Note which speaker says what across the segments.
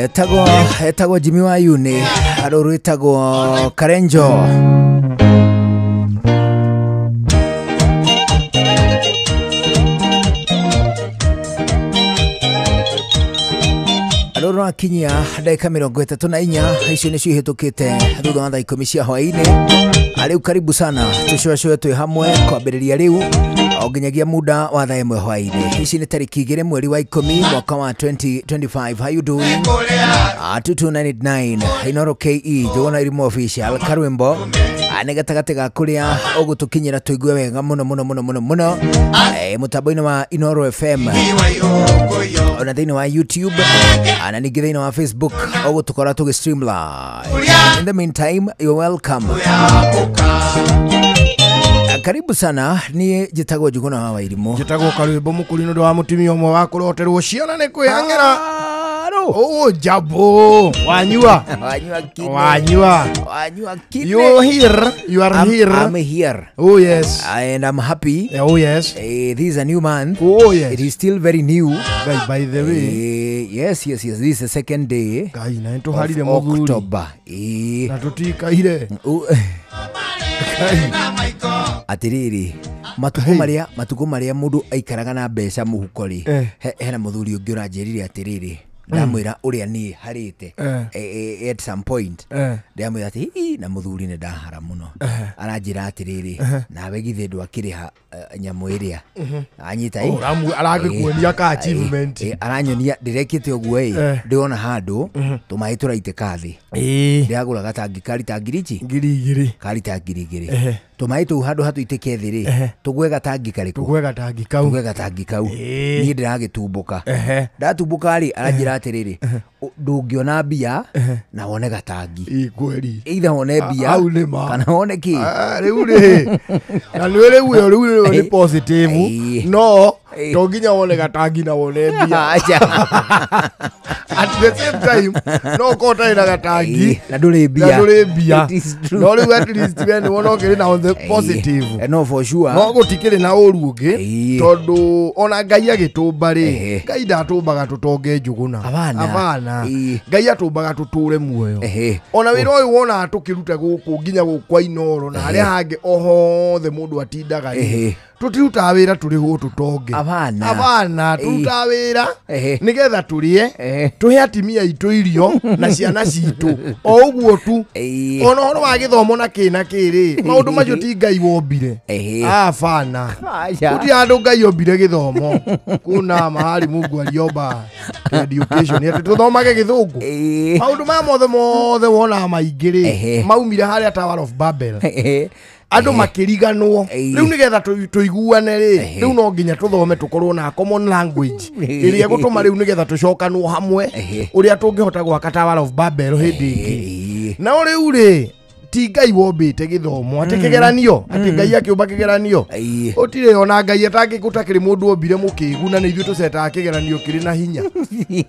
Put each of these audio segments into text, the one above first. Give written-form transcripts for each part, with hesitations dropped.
Speaker 1: Etago Jimmy Wayune aroro etago Karenjo aroro akinyia dakika 34 icio nicio ihetukite thutha wa thaa 10 cia hwaini. Ariu karibu sana tucocoe twi hamwe kwambiriria riu oginyagia muda wa thaa 1 hwaini. Ici ni tariki 2 mweri wa 10 mwaka wa 2025. How you doing? 2299 Inoro KE Jona Irimo official Karwimbo gatagate ga kuria ugutukinyira tuigue wega muno mutambo-ini wa Inoro FM ona thiini wa YouTube ana ningi thiini wa Facebook ugutukora tugi stream live. In the meantime, you're welcome. Karibu sana ni jitago Juguna wa Wairimu
Speaker 2: jitago Karwimbo mukulino ndo wa mutimio mwe wa kuroterwo ciana ne kwihangira. Oh jabo wanyua kine. You are here.
Speaker 1: I'm here.
Speaker 2: Oh yes.
Speaker 1: And I'm happy.
Speaker 2: Oh yes.
Speaker 1: This is a new month.
Speaker 2: Oh yes.
Speaker 1: It is still very new.
Speaker 2: By the way.
Speaker 1: Yes. This is the second day
Speaker 2: of
Speaker 1: October.
Speaker 2: Na tutikaire.
Speaker 1: Atiriri matuko maria mundu aikaraga na mbeca muhukori hena muthuri ungi uranjirire atiriri ndamwira uria ni harite at some point ndamwira ati na muthuri ni ndahara muno aranjira atiriri nawe githe ndu akiriha nyamu iria anyita
Speaker 2: aragikuonia ka achievement
Speaker 1: aranyonia ndirekite oguo ndiona handu tumai turaiteka thi ndiagura gatangi karita ngiri karita ngiri tumai tu handu hatuiteke thi ri tugwe gatangi kariku
Speaker 2: tugwe gatangi kau
Speaker 1: ni ndiragitumbuka ndatumbuka ri aranjira atiriri ndungiona mbia na wone gatangi
Speaker 2: kweli
Speaker 1: either wone mbia kana wone ki
Speaker 2: riu ri na riu ni positive no tonginya wone gatangi na wone mbia at the same time no kota ina gatangi
Speaker 1: na nduri mbia
Speaker 2: no riu at least when wona okiri na on the positive
Speaker 1: no for sure
Speaker 2: no gutikire na urungi tondu ona Ngai agitumba ri Ngai ndatumbaga tutonge Njuguna abana Ngai atumbaga tuture muoyo ona wira uyu wona tukiruta guku nginya gukwa Inoro na aria hangi oho the mundu atindaga tutiruta wira turi hu tutonge abana turuta wira nigetha turie tuhe atimia itu irio na ciana citu o uguo tu ona horo wa githomo na kina kiri maundu macio ti Ngai wombire abana uti andu Ngai wombire githomo kuna mahali Mungu aliomba education yetu tuthomage githungu maundu ma mothe wona maingiri maumire haria Tower of Babel andu makiriganwo riu nigetha tuiguane ri riu no nginya tuthome tukorwo na common language iria gutuma riu nigetha tucokanwo hamwe uria tungihota gwaka Tower of Babel hindi ingi na riu ri ti Ngai wombite githomo ati kigeranio ati Ngai akiumba kigeranio utire ona Ngai atangikutakiri mundu wombire mukiguna ni ithu tuceta kigeranio kiri na hinya ni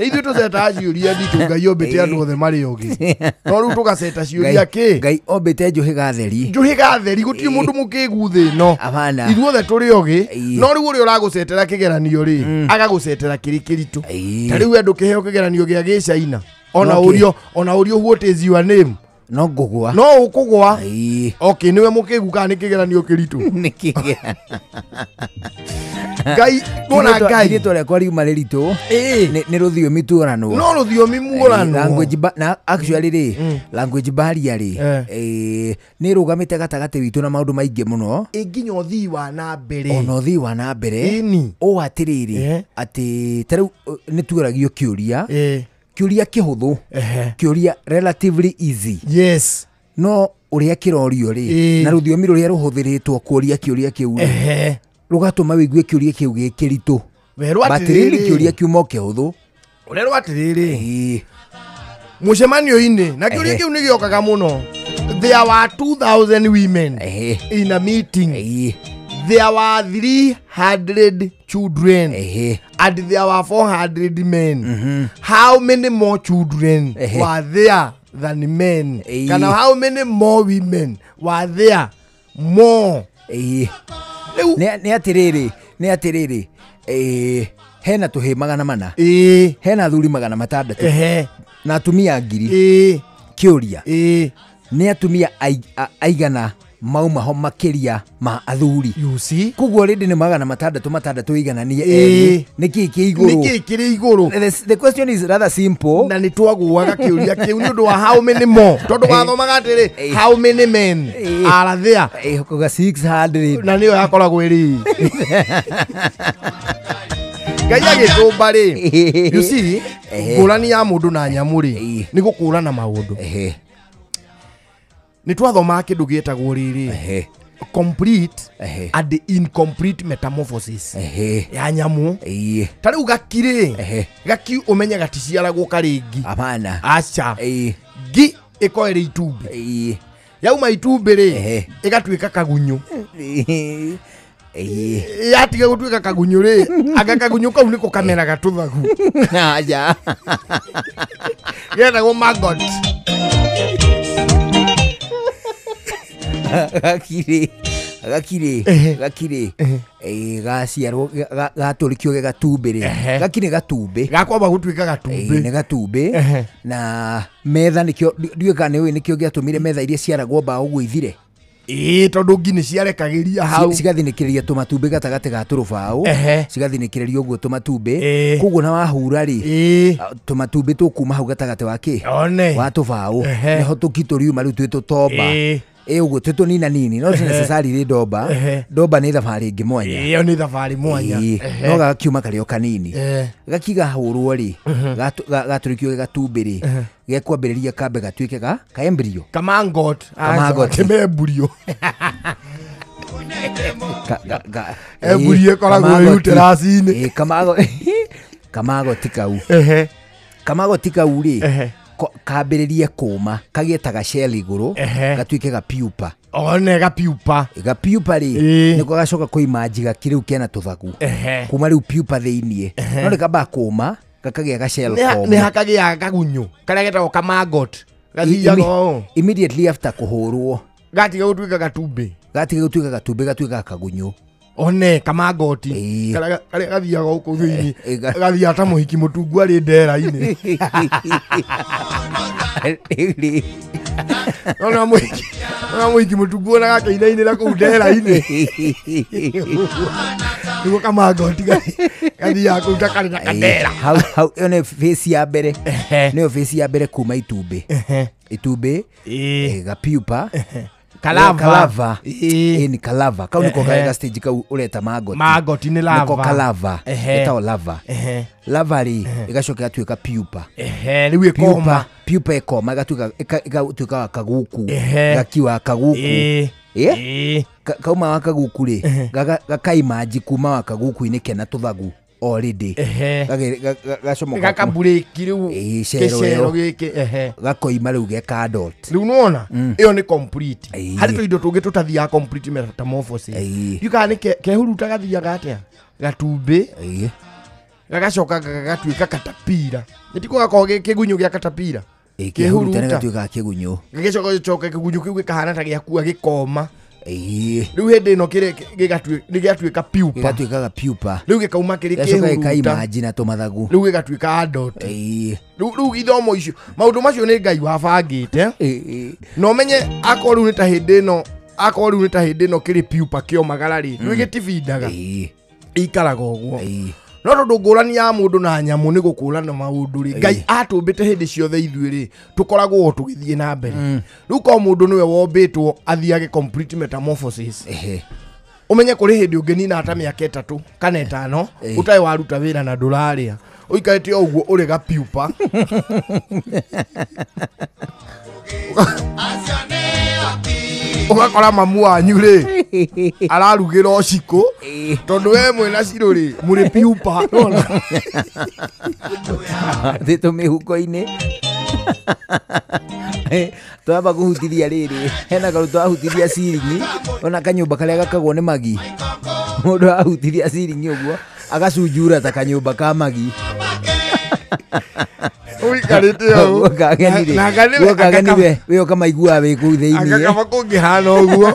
Speaker 2: ithu tuceta ciuria nditu Ngai wombite andu othe mari ugi no riu tugaceta ciuria ki
Speaker 1: Ngai wombite njuhi gatheri
Speaker 2: gutiri mundu mukigu thi no ithu othe turi ugi no riu uri uragucetera kigeranio ri agagucetera kiri kiritu ta riu andu kiheo kigeranio gia gicaina ona urio what is your name
Speaker 1: no ngugwa
Speaker 2: no ukugwa okay niwe mukigu kana kigeranio kiritu Ngai bona Ngai
Speaker 1: ni tore kwa riuma riritu ni ruthiomi turanwo
Speaker 2: no ruthiomi muranwo
Speaker 1: language na actually ri language barrier ri ni rugamite gatagate witu na maundu maingi muno
Speaker 2: nginya uthii wa na mbere
Speaker 1: ona uthii wa na mbere o atiriri ati taru ni tugeragio kiuria kihuthu kiuria relatively easy
Speaker 2: yes
Speaker 1: no uria kirorio ri na ruthiomi ruria ruhuthiritwo kuria kiuria kiu rugatuma wigue kiuria kiu gikiritu batiriri kiuria kiumo kihuthu
Speaker 2: urero atiriri mucemanio ine na kiuria kiu ni giokaga muno. There were 2000 women in a meeting. There were 300 children and there were 400 men. How many more children were there than men? And how many more women were there more?
Speaker 1: Ni atiriri hena tuhe 400 hena athuri 600 na atumia 1000 kiuria ni atumia aigana mauma ho makiria ma athuri kuguo rindi ni 600 igananie niki kiri iguru. The question is rather simple
Speaker 2: na ni twaguaga kiuria kiu ni undu wa how many more tondu wathomaga atiri how many men are there
Speaker 1: kuga 600
Speaker 2: na niyo yakoragwo iri Gaya gĩtũmba rĩ you see ngũrani ya mũndũ na nyamũ rĩ nĩ gũkũrana maũndũ nĩ twathomaga kĩndũ gĩtagwo rĩrĩ complete and incomplete metamorphosis ya nyamũ ta rĩu gaki ũmenye gaticiaragwo karingi
Speaker 1: apana
Speaker 2: acha gi ĩko ĩrĩ itumbĩ yauma itumbĩ rĩ ĩgatuĩka kagunyũ yatiga gutuika kagunyu ri agakagunyu kau niko kameraga tuthagu
Speaker 1: aja
Speaker 2: yenda go maggot
Speaker 1: gakire gaciarwo gaturikio gatumbiri gakire gatumbi
Speaker 2: gakwamba gutuika gatumbi
Speaker 1: ni gatumbi na metha nikio ndiuka ni nikio giatumire metha iria ciaragwo ba uguo ithire
Speaker 2: tondu ngi ni ciarekagiria hau
Speaker 1: cigathinikiria tumatumbi gatagati ga turubao cigathinikiria uguo tumatumbi kuguo na wahura ri tumatumbi tukuma hau gatagati waki wa tubao niho tukituriuma riu twitutomba uguo tutunina nini no necessary ri ndomba ni thabari ingi mwanya
Speaker 2: iyo ni thabari mwanya
Speaker 1: no gakiuma kario kanini gakiga hurwo ri gaturikio gatumbi ri gekwambiriria kambe gatuike ka embryo
Speaker 2: kamangot embryo embryo koragwo uterus-ini
Speaker 1: kamago tikau ri kambiririe kuma kagietaga shell iguru gatuike ga pupa
Speaker 2: ga pupa
Speaker 1: ri niko gacoka kuimanji gakiriu kena tuthagu kuma riu pupa thiini no rikamba kuma gakagia ga shell form
Speaker 2: ni hakagia kagunyu karia getagwo kamangot gathiaga
Speaker 1: immediately after kuhurwo
Speaker 2: gatiga gutuika gatumbi
Speaker 1: gatuika kagunyu
Speaker 2: kamangoti karia gathiaga guku thiini gathia ta muhiki mutungu ari ndera-ini ona muhiki mutungu ona gakeinainira kuu ndera-ini niguo kamangoti gathiaga kuu ta kari na kandera
Speaker 1: hau ene face ya mbere niyo face ya mbere kuma itumbi ga pupa
Speaker 2: kalava
Speaker 1: ni kalava kau niko kaega stage kau ureta
Speaker 2: magoti ni lava
Speaker 1: niko kalava etao lava ri igacoka gatuika pupa
Speaker 2: riu ikoma
Speaker 1: pupa ikoma gatuika kaguku gakiwa kaguku kauma wa kaguku ri gakaimanji kuma wa kaguku-ini kena tuthagu already gacomoka
Speaker 2: gakambũrĩki rĩu gĩcero gĩkĩ
Speaker 1: gakoima rĩu geka adult
Speaker 2: rĩu nona ĩyo nĩ complete harĩ tũindo tũngĩ tũtathiaga complete metamorphosis yukaga nĩ kehuruta gathiaga atĩa gatumbĩ gagacoka gagatuĩka katapira nĩtiko gakorwo kĩgunyũ gĩa katapira
Speaker 1: kehuruta gatuĩka kĩgunyũ
Speaker 2: gĩgacoka kĩgunyũ kĩu gĩkahana ta gĩakua gĩkoma riu hindi ino gĩgatuĩka pupa riu gĩkauma kĩrĩ
Speaker 1: kĩhuruta na tumathagu
Speaker 2: riu gĩgatuĩka adult riu ithomo icio maũndũ macio nĩ Ngai wabangĩte na ũmenye akorwo rĩu nĩ ta hĩndĩ ĩno kĩrĩ pupa kĩomagara rĩ riu gĩtibindaga ikaraga ũguo no tondu ngũrani ya mũndũ na nyamũ nĩ gũkũrana maũndũ rĩ Ngai atũmbĩte hĩndĩ ciothe ithuĩ rĩ tũkoragwo tũgĩthiĩ na mbere rĩu ko mũndũ nĩwe wombĩtwo athiage complete metamorphosis ũmenye kũrĩ hĩndĩ ũngĩnina ta mĩaka 3 kana 5 ũtarĩ waruta wĩra na ndũrarĩa ũikarĩte o ũguo ũrĩ ga pupa ugakora mamu wanyu rĩ ararugĩra ũcikũ tondu we mwĩna cirũ rĩ mũrĩ pupa
Speaker 1: thĩ tũmĩhuko-inĩ twamba kũhutithia rĩrĩ hena karu twahutithia ciringi ona kanyũmba karĩa gakagwo nĩ magi mũndũ ahutithia ciringi ũguo agacunjura ta kanyũmba ka magi
Speaker 2: uikarite yo
Speaker 1: kagenire we ukamaigua we kuu thĩinĩ
Speaker 2: akakaba kũngĩhana ũguo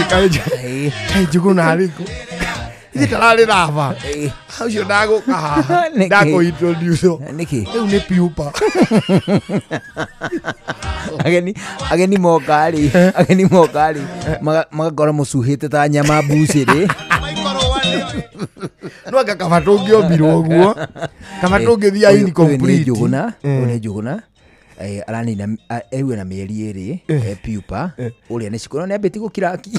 Speaker 2: Hey Njuguna ariko. Itarari rava. Haucio ndaguka haha. Ndako introduce.
Speaker 1: Niki.
Speaker 2: Riu ni pupa.
Speaker 1: Ageni mokari. Magakora musuhite ta nyama buciri.
Speaker 2: No akakabatungi ombirwo guo. Kabatungi thia incomplete.
Speaker 1: Une Njuguna. Arani na ewe na mieri eri pupa. Uria ni cikoro ni ambiti gukiraki.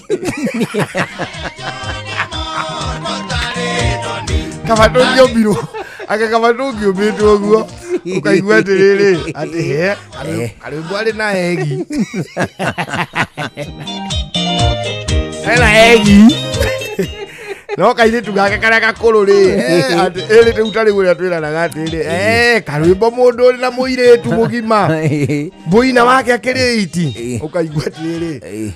Speaker 2: Kabatungi ombirwo. Akakabatungi ombirwo guo. Ukaigua atiriri ati he ari na egi. Ena egi. No kaire tugaka kara gakuru ri ati eri tutari guria twiranaga atiri karwimbo mundu uri na muiretu mugima buina wake akiri iti ukaigua atiri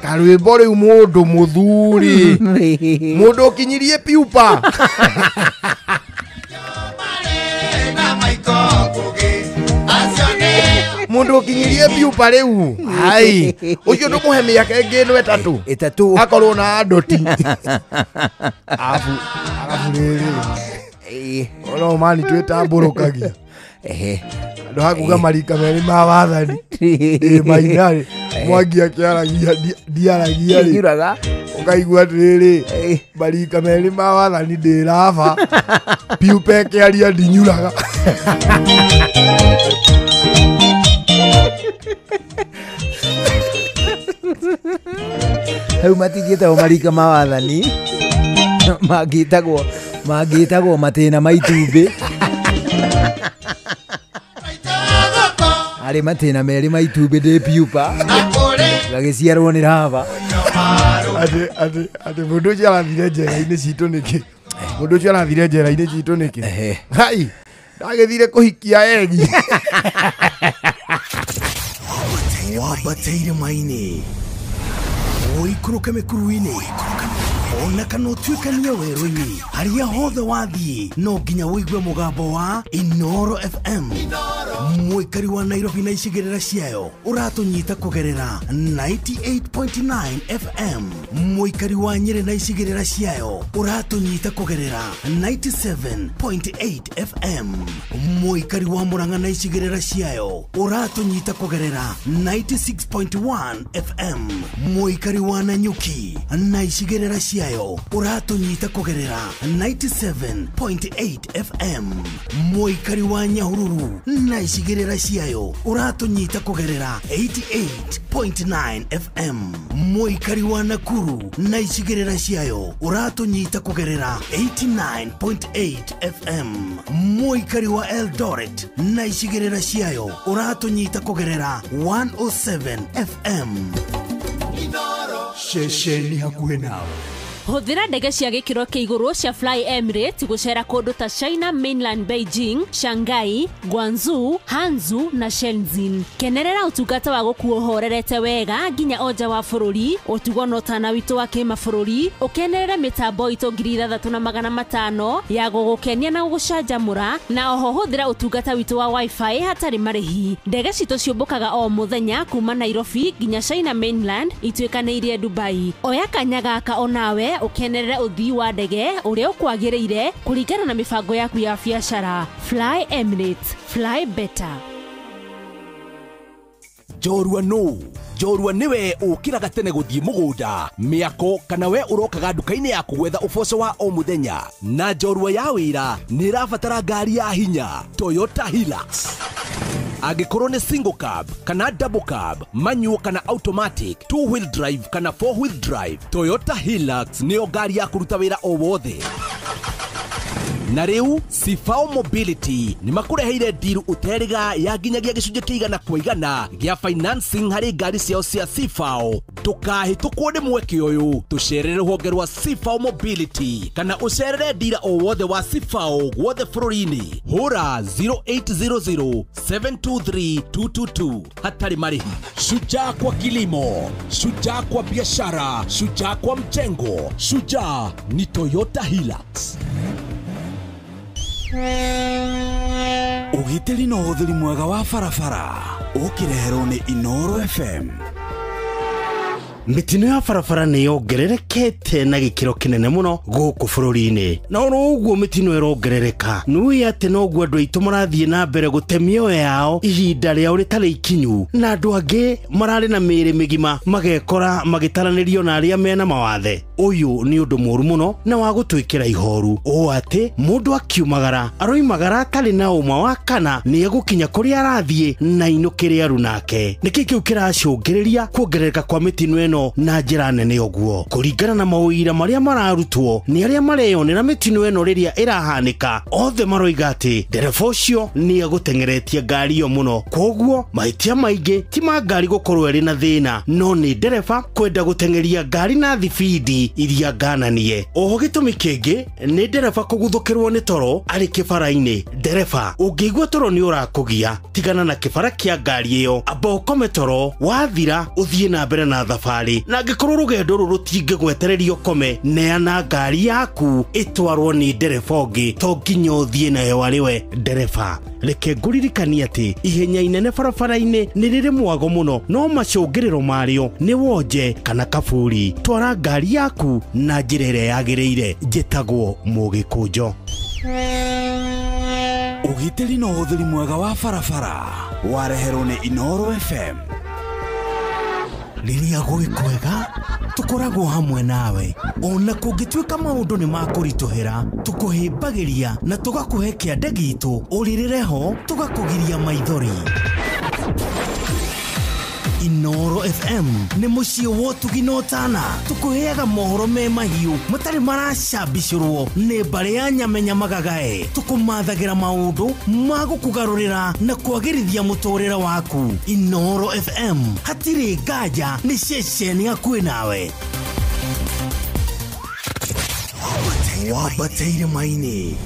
Speaker 2: karwimbo riu mundu muthuri mundu kinyirie pupa mundu kinyirie pupa riu ai ucio ndumuhe miaka ingi no etatu akorwo na ndoti afu riri ono mani twetamburukagia ndo hakuga marika meri ma wathani mainari Mwangi akiaragia diaragia ri ukaigua riri marika meri ma wathani ndirava pupa kiaria ndinyuraga
Speaker 1: Hau matigitagwo marika ma wathani magitagwo matena maitumbi ari matena meri maitumbi ndi pupa gagiciarwo ni rava
Speaker 2: ati mundu ucio arathire njera-ini citu niki mundu ucio arathire njera-ini citu niki hai ndagithire kuhikia egi wabateire maini oikuruke mikuruini ona kana utuikanie werũ-inĩ haria hothe wathiĩ no nginya wĩigue mũgambo wa Inoro FM mũikari wa Nairobi na icigĩrĩra ciayo ũratũnyita kũgerera 98.9 FM mũikari wa Nyĩrĩ na icigĩrĩra ciayo ũratũnyita kũgerera 97.8 FM mũikari wa Murang'a na icigĩrĩra ciayo ũratũnyita kũgerera 96.1 FM mũikari wa Nanyuki na icigĩrĩra ciayo uratunyita kugerera 97.8 FM mũikari wa Nyahururu na icigĩrĩra ciayo uratunyita kugerera 88.9 FM mũikari wa Nakuru na icigĩrĩra ciayo uratunyita kugerera 89.8 FM mũikari wa Eldoret na icigĩrĩra ciayo uratunyita kugerera 107 FM Shesheni hakuhe nawe
Speaker 3: Huthira ndege cia gikiro kia iguru cia Fly Emirates gucera kundu ta China Mainland, Beijing, Shanghai, Guangzhou, Hangzhou na Shenzhen. Kenerera utungata wa gukuo horerete wega nginya oja wa bururi, utugo no tana witu wa kimabũrũri, ukenerera mitambo itu 3500 ya gugukenia na gucanjamũra, na oho huthira utungata witu wa wifi hatari marihi. Ndege citu ciumbukaga o muthenya kuma Nairobi nginya China Mainland ituikanirie Dubai. Oya kanya gaka onawe ukenerera uthii wa ndege uria ukwagiriire kuringana na mibango yaku ya biashara. Fly Emirates, fly better.
Speaker 4: Jorua niwe ukiraga tene guthii mugunda miako kana we urokaga nduka-ini yaku gwetha uboco wa o muthenya na jorua ya wira ni rabatara ngari ya hinya Toyota Hilux. Agikorwo ni single cab kana double cab, manual kana automatic, 2-wheel drive kana 4-wheel drive, Toyota Hilux niyo ngari ya kuruta wira o wothe. Na riu Sifao Mobility ni makureheire deal uteriga ya ginyagia gicunje kigana kwa igana gia financing hari ngari ciao cia Sifao. Tukahitukwo ni mweke uyu tucerere ruhonge rwa Sifao Mobility kana ucerere dealer o wothe wa Sifao gwothe bururi-ini. Hura 0800 723 222 hatari marihi. Shujaa kwa kilimo, shujaa kwa biashara, shujaa kwa mjengo, shujaa ni Toyota Hilux.
Speaker 5: Ugitiri no uthiri mwega wa farafara ukireherwo ni Inoro FM. mitino ya barabara nĩ yongererekete na gĩkĩro kĩnene mũno gũkũ bũrũri-inĩ. Na ũguo mitino ĩrongerereka nĩ atĩ noguo andũ aitũ marathiĩ na mbere gũte mĩoyo yao ihinda rĩao rĩtarĩ ikinyu, na andũ angĩ mararĩ na mĩĩrĩ mĩgima magekora magĩtaranĩrio na arĩa mena mawathe. Ũyũ nĩ ũndũ mũru mũno na wa gũtwĩkĩra ihoru, ũũ atĩ mũndũ akiumagara aroimagara atarĩ na ũma wa kana nĩ egũkinya kũrĩa arathiĩ na inũkĩre aru nake. Nĩkĩ kĩu kĩracũngĩrĩria kuongerereka kwa mĩtino ĩno na njĩra nene ũguo. Kũringana na maũira marĩa mararutwo nĩ arĩa mareyonera mĩtino ĩno rĩrĩa ĩrahanĩka, othe maroiga atĩ ndereba ũcio nĩ egũtengeretie ngari ĩyo mũno. Koguo mahĩtia maingĩ ti ma ngari gũkorwo ĩrĩ na thĩna, no nĩ ndereba kwenda gũtengeria ngari na thibidi iria ngananie. Oho gĩtũmi kĩngĩ nĩ ndereba kũguthũkĩrwo nĩ toro arĩ kĩbara-inĩ. Ndereba ũngĩigua toro nĩ ũrakũgia, tigana na kĩbara kĩa ngari ĩyo, amba ũkome toro, wathira ũthiĩ na mbere na thabarĩ. Na angĩkorwo rũgendo rũrũ rũtingĩgwetererio ũkome, neana ngari yaku ĩtwarwo nĩ ndereba ũngĩ, to nginya ũthiĩ nayo arĩ we ndereba. Reke ngũririkanie atĩ ihenya inene barabara-inĩ nĩ rĩrĩ mwago mũno, no macũngĩrĩro marĩo nĩ wonje kana kaburi. Twara ngari yaku na njĩra ĩrĩa yagĩrĩire. Njĩtagwo Mũgĩkũnjo.
Speaker 4: Ũgitĩri na ũhũthĩri mwega wa barabara wareherwo nĩ Inooro FM.
Speaker 5: Rĩrĩa gwĩ kwega tukoragwo hamwe nawe, ona kũngĩtuĩka maũndũ nĩ makũritũhĩra, tũkũhĩmbagĩria na tũgakũhe kĩande gitũ ũrĩrĩre ho, tũgakũgiria maithori. Inooro FM nĩ mũciĩ wa ũtugi na ũtana. Tũkũheaga mohoro me mahiũ matarĩ maracambicũrwo nĩ mbarĩ ya nyamenya magagae. Tũkũmathagĩra maũndũ ma gũkũgarũrĩra na kwagĩrithia mũtũrĩre waku. Inooro FM, hatirĩ nganja, nĩ ceceni hakuhĩ nawe. Wambateire maini,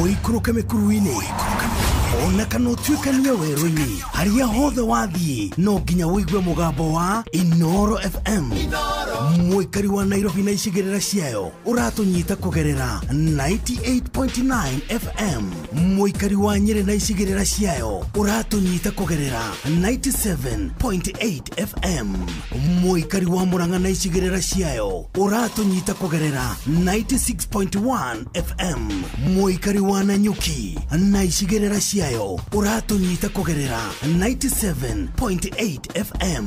Speaker 5: ũikũrũke mĩkuru-inĩ, ona kana ũtuĩkanie werũ-inĩ, harĩa hothe wathiĩ no nginya wĩigue mũgambo wa Inooro FM. Mũikari wa Nairobi na icigĩrĩra ciayo ũratũnyita kũgerera 98.9 FM. Mũikari wa Nyĩrĩ na icigĩrĩra ciayo ũratũnyita kũgerera 97.8 FM. Mũikari wa Murang'a na icigĩrĩra ciayo ũratũnyita kũgerera 96.1 FM. Mũikari wa Nanyuki na icigĩrĩra ciayo ũratũnyita kũgerera 97.8 FM.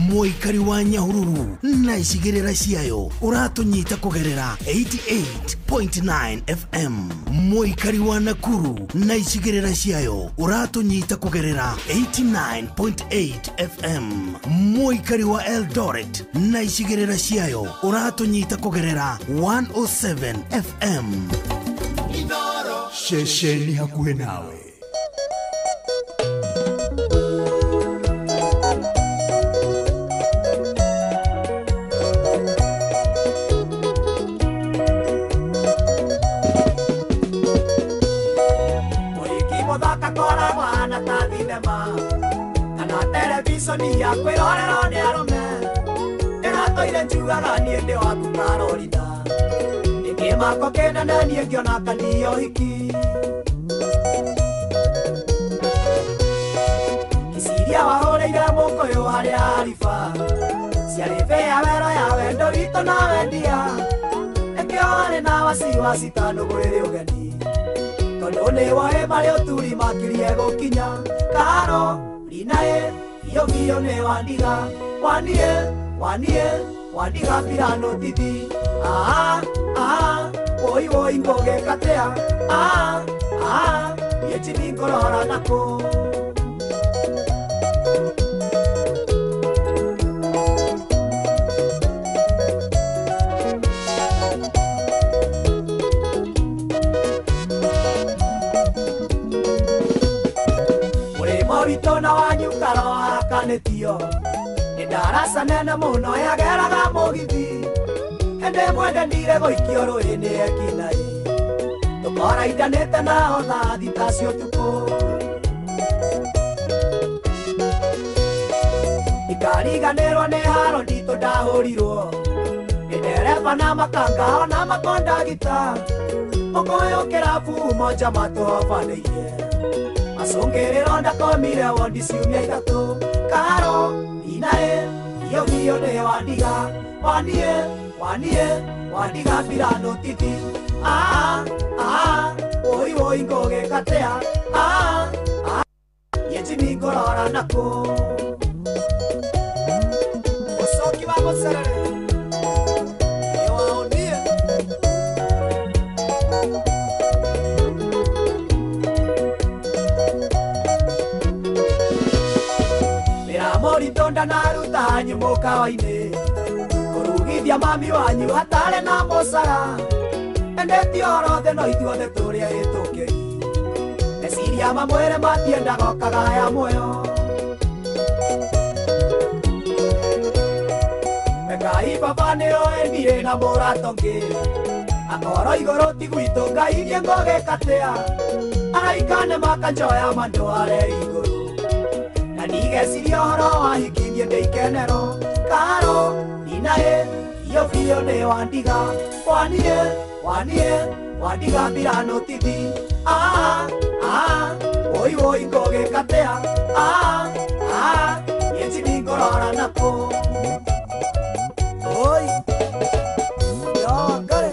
Speaker 5: Mũikari wa Nyahururu na icigĩrĩra ciayo ũratũnyita kũgerera 88.9 FM. Mũikari wa Nakuru na icigĩrĩra ciayo ũratũnyita kũgerera 89.8 FM. Mũikari wa Eldoret na icigĩrĩra ciayo ũratũnyita kũgerera 107 FM. Inooro, ceceni hakuhĩ nawe.
Speaker 6: Ni ya kwĩrorera nĩ arũme ĩratũire njugaga niĩ ndĩ waku Karolina, ĩkĩmako kĩnene niĩ ngĩona kanio hiki Kisiria wahũrĩire mũkũyũ harĩa ariba ciarĩ bĩa wero ya wendo witũ na wendia, ĩkĩo harĩ na wasiwasi tanũgũrĩrĩ ũgeni, tondũ nĩ woĩ marĩ ũturi makirie gũkinya Karolina Yo mío ne wandiga, wandiga pirano titi. Voy ngoge katea. Yechi ni korora nako. Morito wanyukaro akanetio Ndarasa nene muno yageraga mũgithi Ende mwende ndire gũikio rũĩ-inĩ ekinaĩ Tũkoraithanĩte nao thaa thita cia ũtukũ Ikariganĩrwo nĩ haro nditũ ndahũrirwo Nĩ ndereba na makanga ona makondagita Mũkũyũ kĩrabu moja matũhobanĩirie Asongerero ndakomire wondi ciumia ithatũ Karolina yo hiyo nĩ wandiga wandiga mbirano titi oi oi ngũgĩkatea yetini ngorora nako ũcoki wa mũcerere Tonda naruta nyumuka waine kurugithia mami wanyu hatare na mosara endeti orothe no ithuothe turia itukei meciria mamwere matiendaga kagaya muoyo Ngai baba nĩo endire na mũratongi akoro igũrũ ti gwitũ Ngai niĩ ngũgĩkatea araikane makanjoya mandware igũrũ Nigesiria horo wahikirie ndeikenero karo ninae iyo biyo ne wandiga mbirano titi oi oi ngũgĩkatea yetini ngorora nako oi ya ngare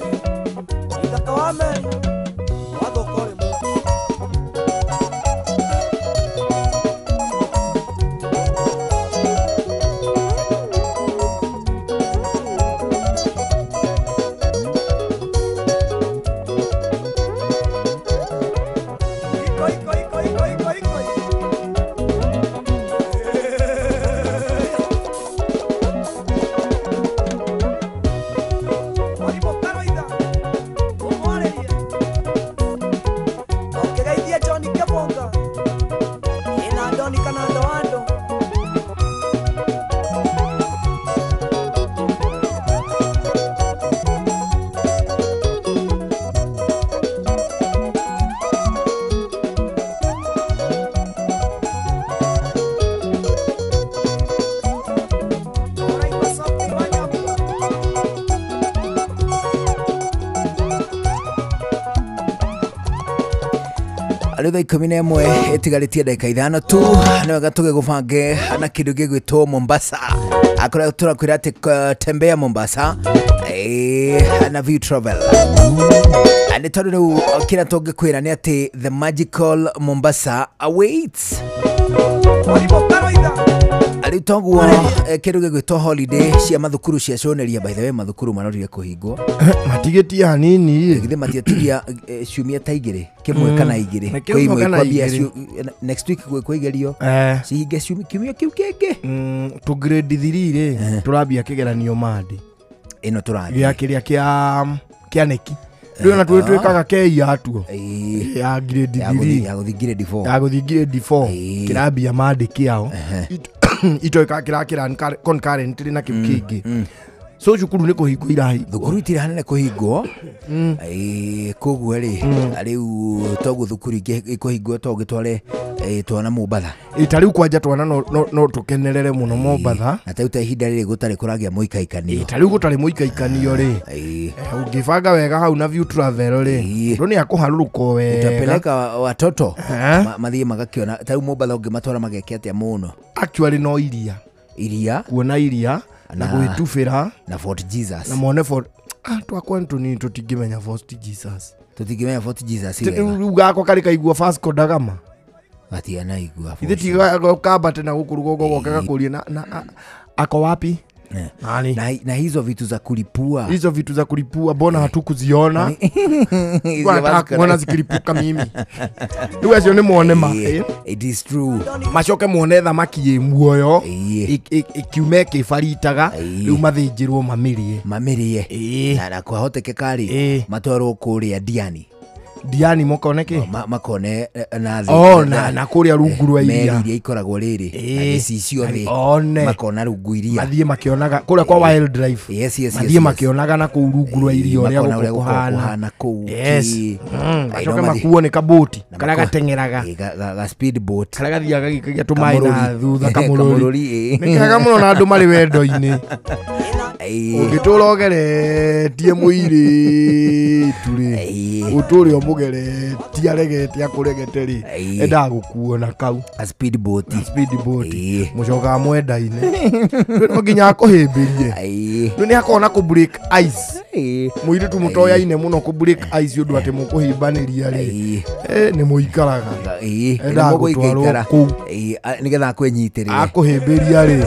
Speaker 6: ikatawame wadokore
Speaker 1: Thaa 11 itigarĩtie ndagĩka 5 tu nĩ wega tũgĩgũbange na kĩndũ gĩgwĩtwo Mombasa akora tũrakwĩra atĩ tembea Mombasa na View Travel nĩ tondũ rĩu kĩrĩa tũngĩkwĩra nĩ atĩ the magical Mombasa awaits rĩu toguo kĩndũ gĩgwĩtwo holiday cia mathukuru cia coneria by the way mathukuru marorire kũhingwo
Speaker 2: matigĩtia hanini
Speaker 1: githĩ matiatigia ciumia ta igĩrĩ kĩmwe kana igĩrĩ kwambia next week gwĩkũigerio cihinge kiumia kĩu kĩngĩ
Speaker 2: tu grade 3 rĩ tũrambia kĩgeranio mandi
Speaker 1: ĩno tũrambia
Speaker 2: kĩrĩa kĩa neki rĩu na twĩkaga kei atuo ya grade 3
Speaker 1: ya gũthiĩ grade 4
Speaker 2: ya gũthiĩ grade 4 kĩrambia mandi kĩao itoika kĩrakĩra concurrent na kĩu kĩngĩ so cukuru nĩ kũhingwo irahi
Speaker 1: thukuru itirĩ hanene kũhingwo koguo rĩ rĩu toguo thukuru ikũhingwo to gĩtware twana Mombatha
Speaker 2: ta rĩu kwanja twana no tũkenerere mũno Mombatha
Speaker 1: na ta ihinda rĩrĩ gũtarĩ kũragĩa mũikaikanio
Speaker 2: ta rĩu gũtarĩ mũikaikanio rĩ ũngĩbanga wega hau na View Travel rĩ ndũ nĩ akũharũrũka wega
Speaker 1: utapeleka watoto mathiĩ magakĩona ta rĩu Mombatha ũngĩmatwara mageke atĩa mũno
Speaker 2: actually no iria kuona iria na gwĩtubĩra
Speaker 1: na Fort Jesus
Speaker 2: na mone Fort twakwa nĩ tũtingĩmenya Fort Jesus
Speaker 1: tũtingĩmenya Fort Jesus
Speaker 2: rĩu gakwa karĩ kaigua Vasco da Gama
Speaker 1: gatiana igua
Speaker 2: ithe tigakambate na gũkũ rũgongo goke gakũrie na ako wapi
Speaker 1: na hizo vitu za kulipua
Speaker 2: mbona hatukuziona kuona zikilipuka mimi rĩu acio nĩ mone ma
Speaker 1: it is true
Speaker 2: macoke mone thamaki ĩ muoyo ikiume kĩbaritaga rĩu mathĩnjĩrwo mamĩrie
Speaker 1: na kwahotekeka rĩ matwarwo kũrĩa Diani
Speaker 2: mokoneke
Speaker 1: makone na
Speaker 2: na kũrĩa rungu rwa iria
Speaker 1: ikoragwo rĩrĩ agĩcicio thĩ makona rungu iria
Speaker 2: mathiĩ makĩonaga kũrĩa kwa wildlife mathiĩ makĩonaga na kũu rungu rwa iria ũrĩa gũkũhana
Speaker 1: kũu
Speaker 2: macoke makuo nĩ kabũti karĩa gateng'eraga
Speaker 1: ga speed boat
Speaker 2: karĩa gathiaga gĩkagia tũmaĩ na thutha kamũrũri nĩ kega mũno na andũ marĩ wendo-inĩ Ugitura ogeretie muiri turi uturi omugeretie aregete akuregeteri enda gukuona kau
Speaker 1: speedboat
Speaker 2: mucoka mwendaine no nginya akuhimbirie ni akona ku break ice muiri tu mutoya ine muno ku break ice undu ati mukuhimbaniria ri ni muikaraga enda gutwara ku
Speaker 1: nigetha kwenyitirire
Speaker 2: akuhimbiria ri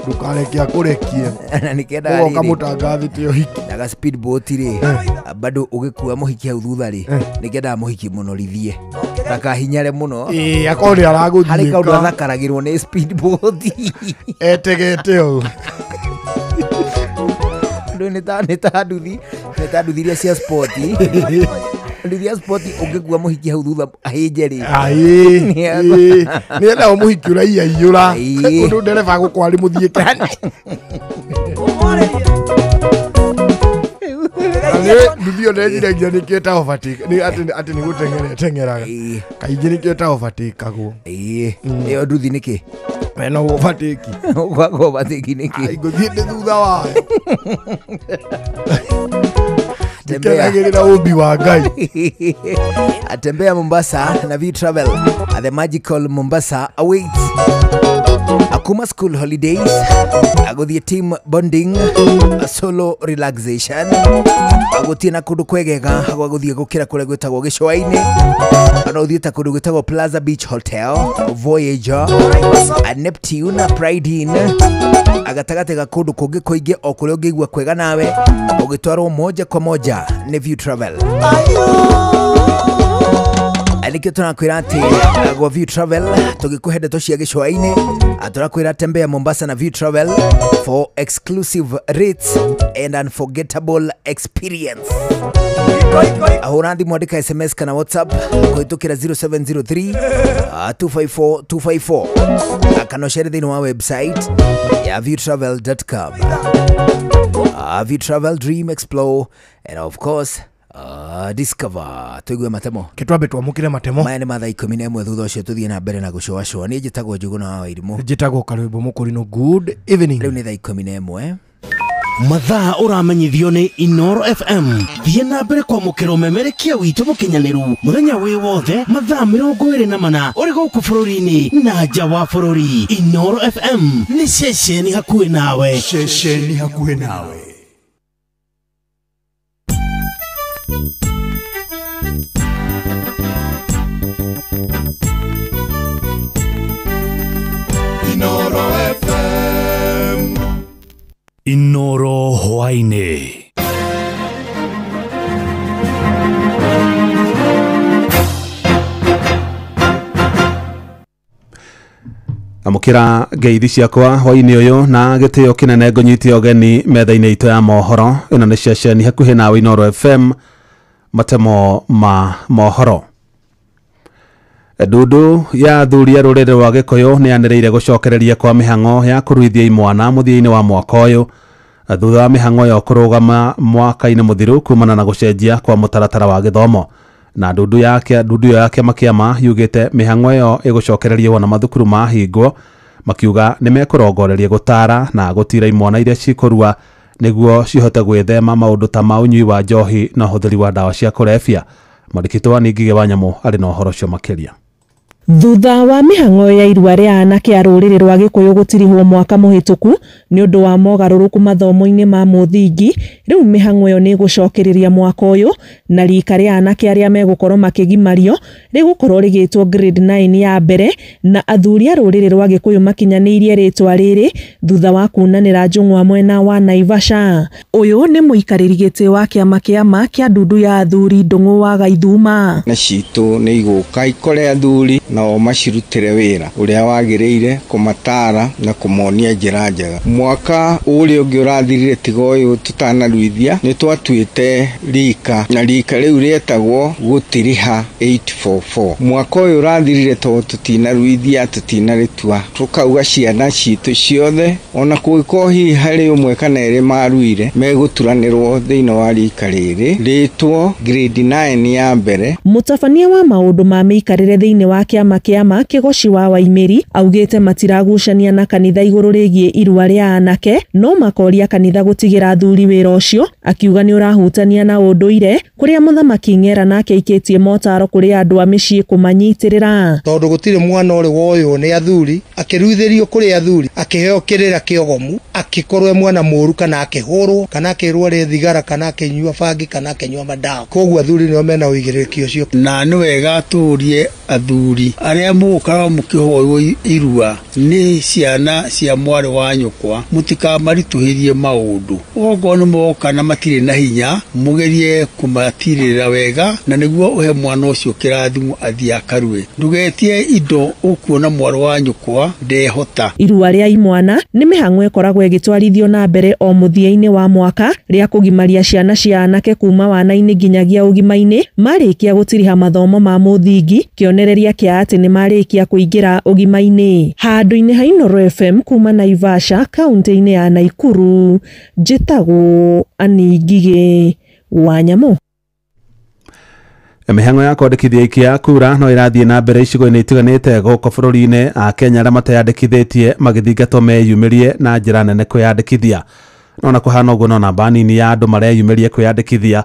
Speaker 2: ndukareke akurekie
Speaker 1: na nikenda
Speaker 2: ri kamutangathi tio hiki
Speaker 1: na speedboat ri bado ugikua muhiki hau thutha ri nikenda muhiki muno rithie akahinyare muno
Speaker 2: akoni araguthika
Speaker 1: hari kaundu athakaragirwo ni speedboat
Speaker 2: etegete o
Speaker 1: nita nduthiria cia sport nduthia sport ungikua muhiki hau thutha ahinje ri
Speaker 2: ni enda muhiki uraia iyura undu ndereba gukwari muthie kani nduthio nejiragia niketa overtake ni ati ni gutengeraga kaingi niketa overtakagwo
Speaker 1: iyo nduthi niki
Speaker 2: no overtake
Speaker 1: kwa overtake niki
Speaker 2: nguthiite thutha wayo Tembea ubi wa Ngai.
Speaker 1: Atembea Mombasa na V Travel. The magical Mombasa awaits. Akuma school holidays. Agothie team bonding. A solo relaxation. Agothie na kundu kwegega. Agothie gukira kure gwetagwo Gicwaini. Anothie kundu gwetagwo Plaza Beach Hotel, Voyager, a Neptune, Pride Inn. Agatagate kundu kungi kuingi o kure ungigwa kwega nawe. Ugitwarwo moja kwa moja ni View Travel. Alike tunakwira ati gwa View Travel tugikuhe ndeto cia Gicwaini, aturakwira tembea Mombasa na View Travel for exclusive rates and unforgettable experience. Ahura ndi mwandika SMS kana WhatsApp kuitukira 0703 254 254 akanoshere thini wa website ya viewtravel.com. View Travel, dream, explore, and of course, discover. Tuigwe matemo.
Speaker 2: Kitwabe twamukire matemo.
Speaker 1: Maya ni mathaa 11 thutha ucio tuthie na mbere na gucoa ni njitagwo Njuguna wa Wairimu.
Speaker 2: Njitagwo Karwimbo Mukurino. Good evening.
Speaker 1: Riu ni thaa 11.
Speaker 5: Mathaa uramenyithio ni Inoro FM. Thie na mbere kwa mukiro memerekia witu mukinyaniru muthenya wi wothe mathaa 24 uri guku bururi-ini na nja wa bururi. Inoro FM ni ceceni hakuhi nawe.
Speaker 4: Ceceni hakuhi nawe. Inoro FM. Inoro hwaine.
Speaker 7: Amukira ngeithi ciakwa hwaini uyu na gitio kinene ngonyiti ogeni metha-ini itu ya mohoro ino ni ceceni hakuhi nawe Inoro FM matemo ma mohoro. Ndudu ya athuri a ruriri rwa Gikuyu ni yaniriire gucokereria kwa mihango ya kuruithia imwana muthia-ini wa mwaka uyu thutha wa mihango yo kurugama mwaka-ini muthiru kumana na gucenjia kwa mutaratara wa githomo. Na ndudu yake makiama yugite mihango yo igucokereria na mathukuru mahingwo makiuga ni mekurongoreria gutara na gutira imwana iria cikurua niguo cihote gwithema maundu ta maunyui wa njohi na huthiri wa dawa cia kurebia. Mwandĩkĩtwo ni Ngige Wanyamũ ari na ũhoro ũcio makĩria.
Speaker 8: Thutha wa mihango ya irua ria anake a ruriri rwa Gikuyu gutirihwo mwaka muhituku ni undu wa mogaruruku mathomo-ini ma muthingi, riu mihango yo ni gucokereria mwaka uyu na rika ria anake aria megukorwo makigimario rigukorwo rigitwo grade 9 ya mbere na athuri a ruriri rwa Gikuyu makinyanirie ritwa riri thutha wa kunanira njung'wa mwena wa Naivasha. Uyu ni muikariri giti wa kiama kia ndudu ya athuri Ndung'u wa Gaithuma.
Speaker 9: Na citu ni iguka ikore athuri no macirutire wira uria wagiriire kumatara na kumonia njira njega. Mwaka uri ungi urathirire tiga uyu tutanaruithia ni twatuite rika na rika riu rietagwo gutiriha 844. Mwaka uyu urathirire to tutinaruithia tutinaritua tukauga ciana citu ciothe ona kuiko hi hari umwe kana eri maruire meguturanirwo thiini wa rika riri ritwo grade 9 ya mbere.
Speaker 8: Mutabania wa maundu ma miikarire thiini wa kiama kĩama kĩama Kĩgoci wa Waimĩri augĩte matiragucania na kanitha igũrũ rĩgiĩ irua rĩa anake, no makoria kanitha gũtigĩra athuri wĩra ũcio, akiuga nĩ ũrahutania na ũndũire kũrĩa Mũthamaki Ng'era nake aikĩtie motaro kũrĩ andũ a mĩciĩ kũmanyitĩrĩra.
Speaker 10: Tondũ gũtirĩ mwana ũrĩ woywo nĩ athuri akĩruithĩrio kũrĩ athuri akĩheo kĩrĩra kĩogomu akĩkorwo mwana mũru kana akĩhũrwo kana akĩrwo rĩ thigara kana akĩnyua bangi kana akĩnyua madawa. Koguo athuri nĩo mena ũigĩrĩrĩki ũcio.
Speaker 11: Na nĩ wega tũrie athuri arĩa mũgũkorwo mũkĩhoywo irua nĩ ciana cia mwarĩ wa nyũkwa, mũtikamaritũhĩrie maũndũ. Ogo nĩ moka na matirĩ na hinya, mũgerie kũmatirĩra wega na nĩguo ũhe mwana ũcio kĩrathimo athiĩ akarue. Ndugetie indo ũkuona mwarĩ wa nyũkwa ndehota.
Speaker 8: Irua rĩa imwana nĩ mĩhang'o ĩkoragwo ĩgĩtwarithio na mbere o mũthia-inĩ wa mwaka rĩa kũgimaria ciana cia anake kuma wana-inĩ nginyagia ũgima-inĩ marĩkia gũtiriha mathomo ma mũthingi, kĩonereria kĩa atĩ nĩ marĩkia kũingĩra ũgima-inĩ. Handũ-inĩ ha Inooro FM kuma Naivasha, kaunti-inĩ ya Naikuru, njĩtagwo Annie Ngigĩ Wanyamũ.
Speaker 7: Mĩhang'o ya kwandĩkithia ikia kura no irathiĩ na mbere icigo-inĩ itiganĩte gũkũ bũrũri-inĩ, Akenya arĩa mateyandĩkithĩtie magĩthingatwo meyumĩrie na njĩra nene kwĩyandĩkithia. No na kũhana ũguo no namba nini ya andũ mareyumĩrie kwĩyandĩkithia.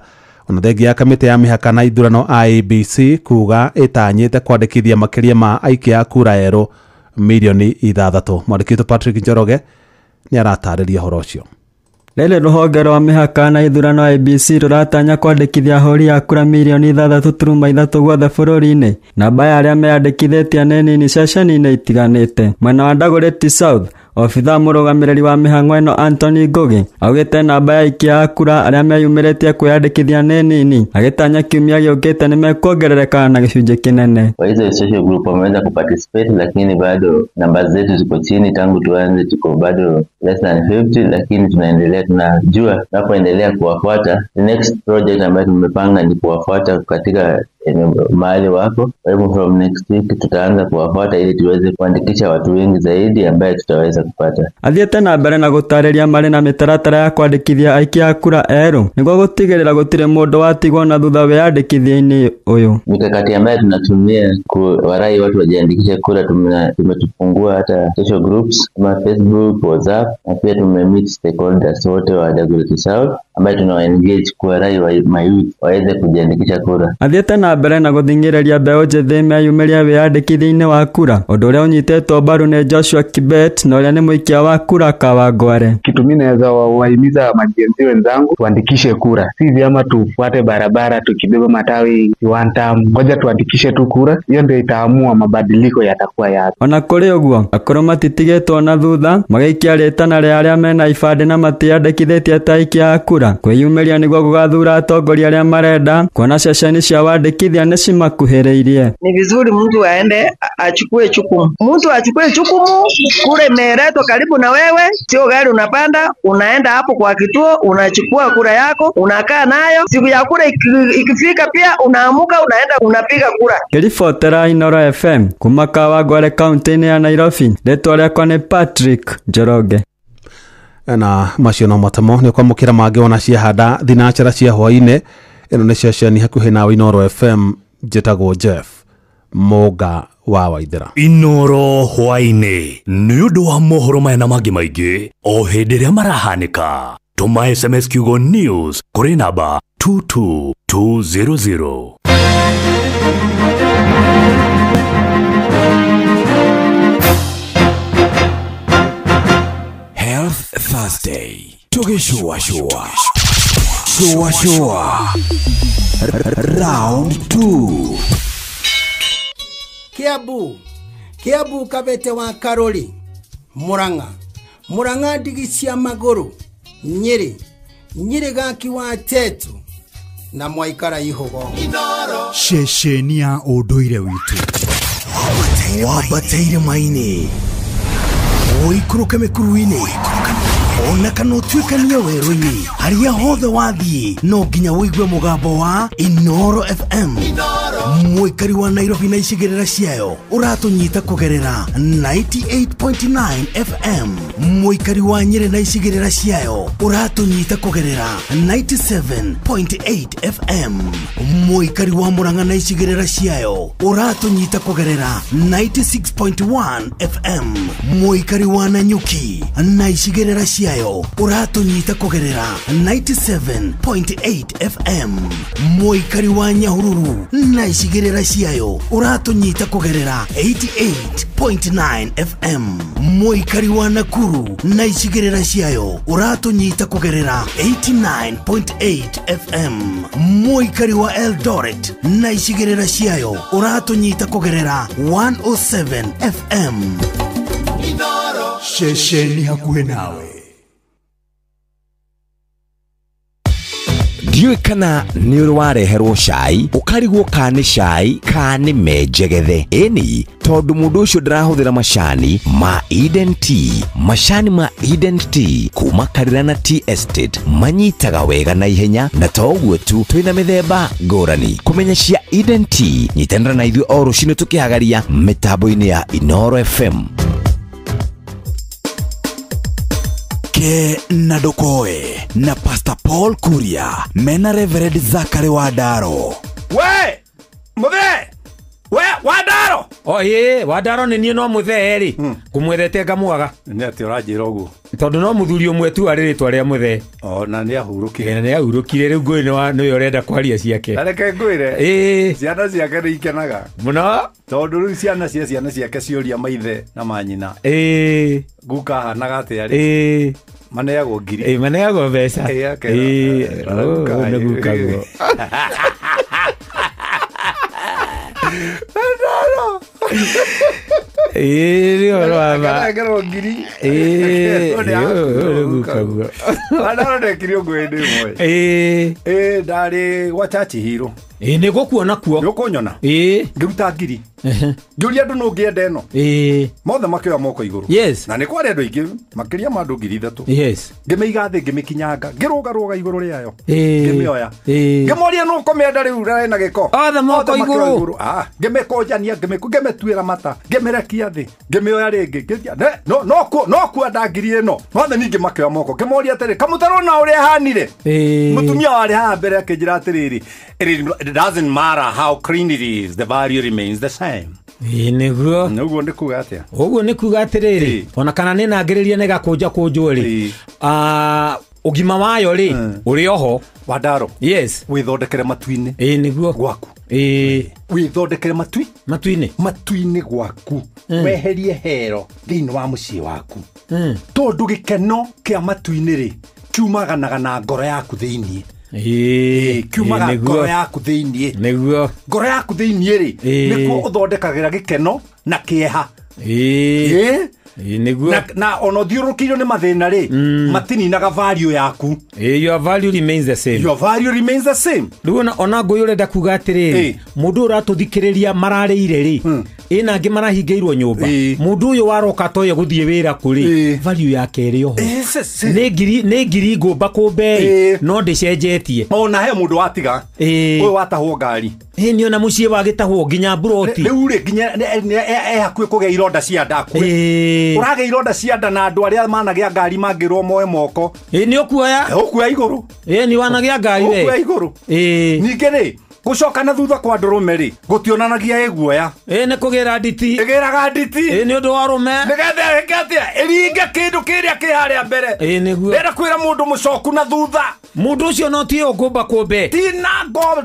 Speaker 7: Ona thengia ya kamĩtĩ ya mĩhaka na ithurano IEBC kuga ĩtanyĩte kwandĩkithia makĩria ma aikia a kura erũ milioni 6. Mwandĩki witũ Patrick Njoroge nĩ aratarĩria ũhoro ũcio.
Speaker 12: Lele rũhonge rwa mĩhaka na ithurano IEBC rũratanya kwandĩkithia ahũri a kura milioni 6.3 guothe bũrũri-inĩ. Namba ya arĩa meyandĩkithĩtie nĩ nini ceceni-inĩ itiganĩte. Mwena wa Dagoretti South, obitha mũrũgamĩrĩri wa mĩhang'o ĩno Anthony Ngugi augĩte namba ya aikia a kura arĩa meyumĩrĩtie kwĩyandĩkithia nĩ nini, agĩtanya kiumia gĩũkĩte nĩ mekuongerereka na gĩcunjĩ kĩnene.
Speaker 13: Kwa hizo social group wameweza kuparticipate, lakini bado namba zetu ziko chini. Tangu tuanze tuko bado less than 50, lakini tunaendelea, tunajua tunapoendelea kuwafuata. The next project ambayo tumepanga ni kuwafuata katika mahali wako. Kwa hivyo from next week tutaanza kuwafuata ili tuweze kuandikisha watu wengi zaidi ambaye tutaweza kupata.
Speaker 12: Athiĩte na mbere na gũtarĩria marĩ na mĩtaratara ya kwandĩkithia aikia a kura erũ nĩguo gũtigĩrĩra gũtirĩ mũndũ watigwo na thutha wĩyandĩkithia-inĩ ũyũ.
Speaker 13: Mikakati ambayo tunatumia kuwarai watu wajiandikishe kura, tumetufungua hata social groups kama Facebook, WhatsApp, na pia tumemeet stakeholders wote wa Dagoretti South ambayo tunawaengage kuwarai wa mayouth waweze kujiandikisha kura.
Speaker 12: Athiĩte na mbere na gũthingĩrĩria mbeũ njĩthĩ meyumĩrie wĩyandĩkithia-inĩ wa kura, ũndũ ũrĩa ũnyitĩtwo mbaru nĩ Joshua Kibet na ũrĩa nĩ mũikia wa kura Kawangware.
Speaker 14: Kitu mimi naweza wahimiza majenzi wenzangu tuandikishe kura, si vyama tufuate barabara tukibeba matawi kiwanta, ngoja tuandikishe tu kura, hiyo ndio itaamua mabadiliko yatakuwa yapi.
Speaker 12: Ona kũrĩ ũguo akũrũ matitigĩtwo na thutha, magaikia rĩtana rĩa arĩa mena ibandĩ na matiyandĩkithĩtie ta aikia a kura kwĩyumĩria nĩguo gũgathura atongoria arĩa marenda, kuona ceceni cia wandĩkithia nĩ cimakuhĩrĩirie.
Speaker 15: Ni vizuri mtu aende achukue jukumu. Mtu achukue jukumu, kura imeletwa karibu na wewe, sio gari unapanda, unaenda hapo kwa kituo, unachukua kura yako, unakaa nayo. Siku ya kura ikifika pia unaamuka unaenda unapiga kura.
Speaker 12: Kiribotera Inooro FM kuma Kawangware kaunti-inĩ ya Nairobi, rĩtwa rĩakwa nĩ Patrick Njoroge.
Speaker 7: Na macio no matamo nĩ kwamũkĩra mangĩ ona ciahanda thinacara cia hwaĩ-inĩ. Ĩno nĩ ceceni hakuhĩ nawe Inooro FM, njĩtagwo Jeff Mũnga wa Waithĩra.
Speaker 16: Inooro hwaĩ-inĩ nĩ ũndũ wa mohoro maya na mangĩ maingĩ o hĩndĩ ĩrĩa marahanĩka. Tũma SMS kiugo news kũrĩ namba 22200. Health Thursday. Tugishua shua. Shua shua. Round 2.
Speaker 17: Kiambu Kabete wa Karoli. Murang'a ndigi cia magũrũ. Nyĩrĩ gaki wa Tetu na Mwaikara Ihogo.
Speaker 18: Ceceni ya ũndũire witũ.
Speaker 4: Wambateire maini. Oikũrũke mĩkuru-inĩ. ona kana utuikanie werũ-inĩ harĩa hothe wathiĩ no nginya wĩigue mũgambo wa Inoro FM. Mũikari wa Nairobi na icigĩrĩra ciayo ũratũnyita kũgerera 98.9 FM. Mũikari wa Nyĩrĩ na icigĩrĩra ciayo ũratũnyita kũgerera 97.8 FM. Mũikari wa Murang'a na icigĩrĩra ciayo ũratũnyita kũgerera 96.1 FM. Mũikari wa Nanyuki na icigĩrĩra ciayo ũratũnyita kũgerera 97.8 FM. Mũikari wa Nyahururu na icigĩrĩra ciayo ũratũnyita kũgerera 88.9 FM. Mũikari wa Nakuru na icigĩrĩra ciayo ũratũnyita kũgerera 89.8 FM. Mũikari wa Eldoret na icigĩrĩra ciayo ũratũnyita kũgerera 107 FM.
Speaker 18: Inoro shesheni hakuhĩ nawe.
Speaker 19: Ndiũĩ kana nĩ ũrĩ wareherwo cai ũkarigwo kana nĩ cai kana nĩ menjegethe. Ĩni tondũ mũndũ ũcio ndarahũthĩra macani ma Eden Tea. Macani ma Eden Tea kuma Karirana Tea Estate manyitaga wega na ihenya, na to ũguo tu twĩna mĩthemba ngũrani. Kũmenya cia Eden Tea nyitanĩra na ithuĩ o rũciinĩ tũkĩhagaria mĩtambo-inĩ ya Inoro FM. Ke na Ndokoe na Pastor Paul Kuria mena Reverend Zachary Wadaro.
Speaker 20: We Wadaro.
Speaker 21: Oye Wadaro ni niĩ no mũthee ri kumwethete ngamwaga
Speaker 20: nĩ atĩ ũranjĩra ũguo
Speaker 21: tondũ no mũthuri ũmwe tu arĩ rĩtwa rĩa mũthee.
Speaker 20: Na nĩ ahurũkire.
Speaker 21: Nĩ ahurũkire rĩu ngũĩ nĩ ũrenda kwaria ciake.
Speaker 20: Reke ngwĩre ciana ciake nĩ ikenaga mũno tondũ rĩu ciana ciake ciũria maithe na manyina guka hanaga atĩa rĩ maneagwo ngiri
Speaker 21: maneagwo mbeca nĩ gukaguo.
Speaker 20: Ndarĩ gwa chachi hiro
Speaker 21: nĩ gũkuona kuo
Speaker 20: nĩ ũkũnyona ngĩruta ngiri ngĩũria andũ no ngĩenda ĩno mothe makĩoya moko igũrũ na nĩ kwarĩ andũ aingĩ makĩria ma andũ 3,000 ngĩmĩiga thĩ ngĩmĩkinyanga ngĩrũgarũga igũrũ rĩayo ngĩmĩoya ngĩmoria no kũmĩenda rĩu rarĩ na gĩko
Speaker 21: othe moko igũrũ
Speaker 20: ngĩmĩkũnjania ngĩmĩtuĩra mata ngĩmĩrekia thĩ ngĩmĩoya rĩngĩ no kuenda ngiri ĩno mothe ningĩ makĩoya moko ngĩmoria atĩrĩ kamũtaro na ũrĩa hanire mũtumia warĩ haha mbere akĩnjĩra atĩrĩrĩ it doesn't matter how clean it is, the value remains the same.
Speaker 21: Nĩguo
Speaker 20: nĩ kuga atĩa
Speaker 21: ũguo nĩ kuga atĩrĩrĩ ona kana nĩ nangĩrĩria nĩ gakũnja kũnjwo rĩ ũgima wayo rĩ ũrĩ oho
Speaker 20: Wadaro wĩthondekere matu-inĩ
Speaker 21: nĩguo
Speaker 20: gwaku wĩthondekere matu-inĩ gwaku weherie hero thĩinĩ wa mũciĩ waku tondũ gĩkeno kĩa matu-inĩ rĩ kiumaganaga na ngoro yaku thĩinĩ kiumaga ngoro yaku thĩinĩ
Speaker 21: nĩguo
Speaker 20: ngoro yaku thĩinĩ rĩ nĩkuo ũthondekagĩra gĩkeno na kĩeha na ona ũthiũrũrũkĩirio nĩ mathĩna rĩ matininaga value yaku
Speaker 21: your value remains the same rĩu ona ngũĩ ũrenda kuga atĩrĩrĩ mũndũ ũratũthikĩrĩria mararĩire rĩ ĩna angĩ marahingĩirwo nyũmba mũndũ ũyũ waroka toye gũthiĩ wĩra kũrĩ value yake ĩrĩ oho nĩ ngiri ngũmba kũmbe no ndĩcenjetie
Speaker 20: ona he mũndũ watiga ũyũ watahwo ngari
Speaker 21: nĩ ona mũciĩ wagĩtahwo nginya mburoti
Speaker 20: rĩu rĩ nginya hakuhĩ kũgĩa ironda cia nda ũragĩa ironda cia nda na andũ arĩa managĩa ngari mangĩrwo moe moko
Speaker 21: nĩ ũkuoya
Speaker 20: igũrũ
Speaker 21: nĩ wanagĩa ngari
Speaker 20: ũkuoya igũrũ ningĩ rĩ gucoka na thutha kwa ndũrũme rĩ gũtionanagia ĩguoya
Speaker 21: nĩ kũgĩra nditi
Speaker 20: ĩgĩraga nditi
Speaker 21: nĩ ũndũ wa rũme
Speaker 20: nĩgetha ĩkatĩa ĩringe kĩndũ kĩrĩa kĩ harĩa mbere
Speaker 21: nĩguo
Speaker 20: ndĩra kwĩra mũndũ mũcoku na thutha
Speaker 21: mũndũ ũcio no tiyo ngũmba kũmbe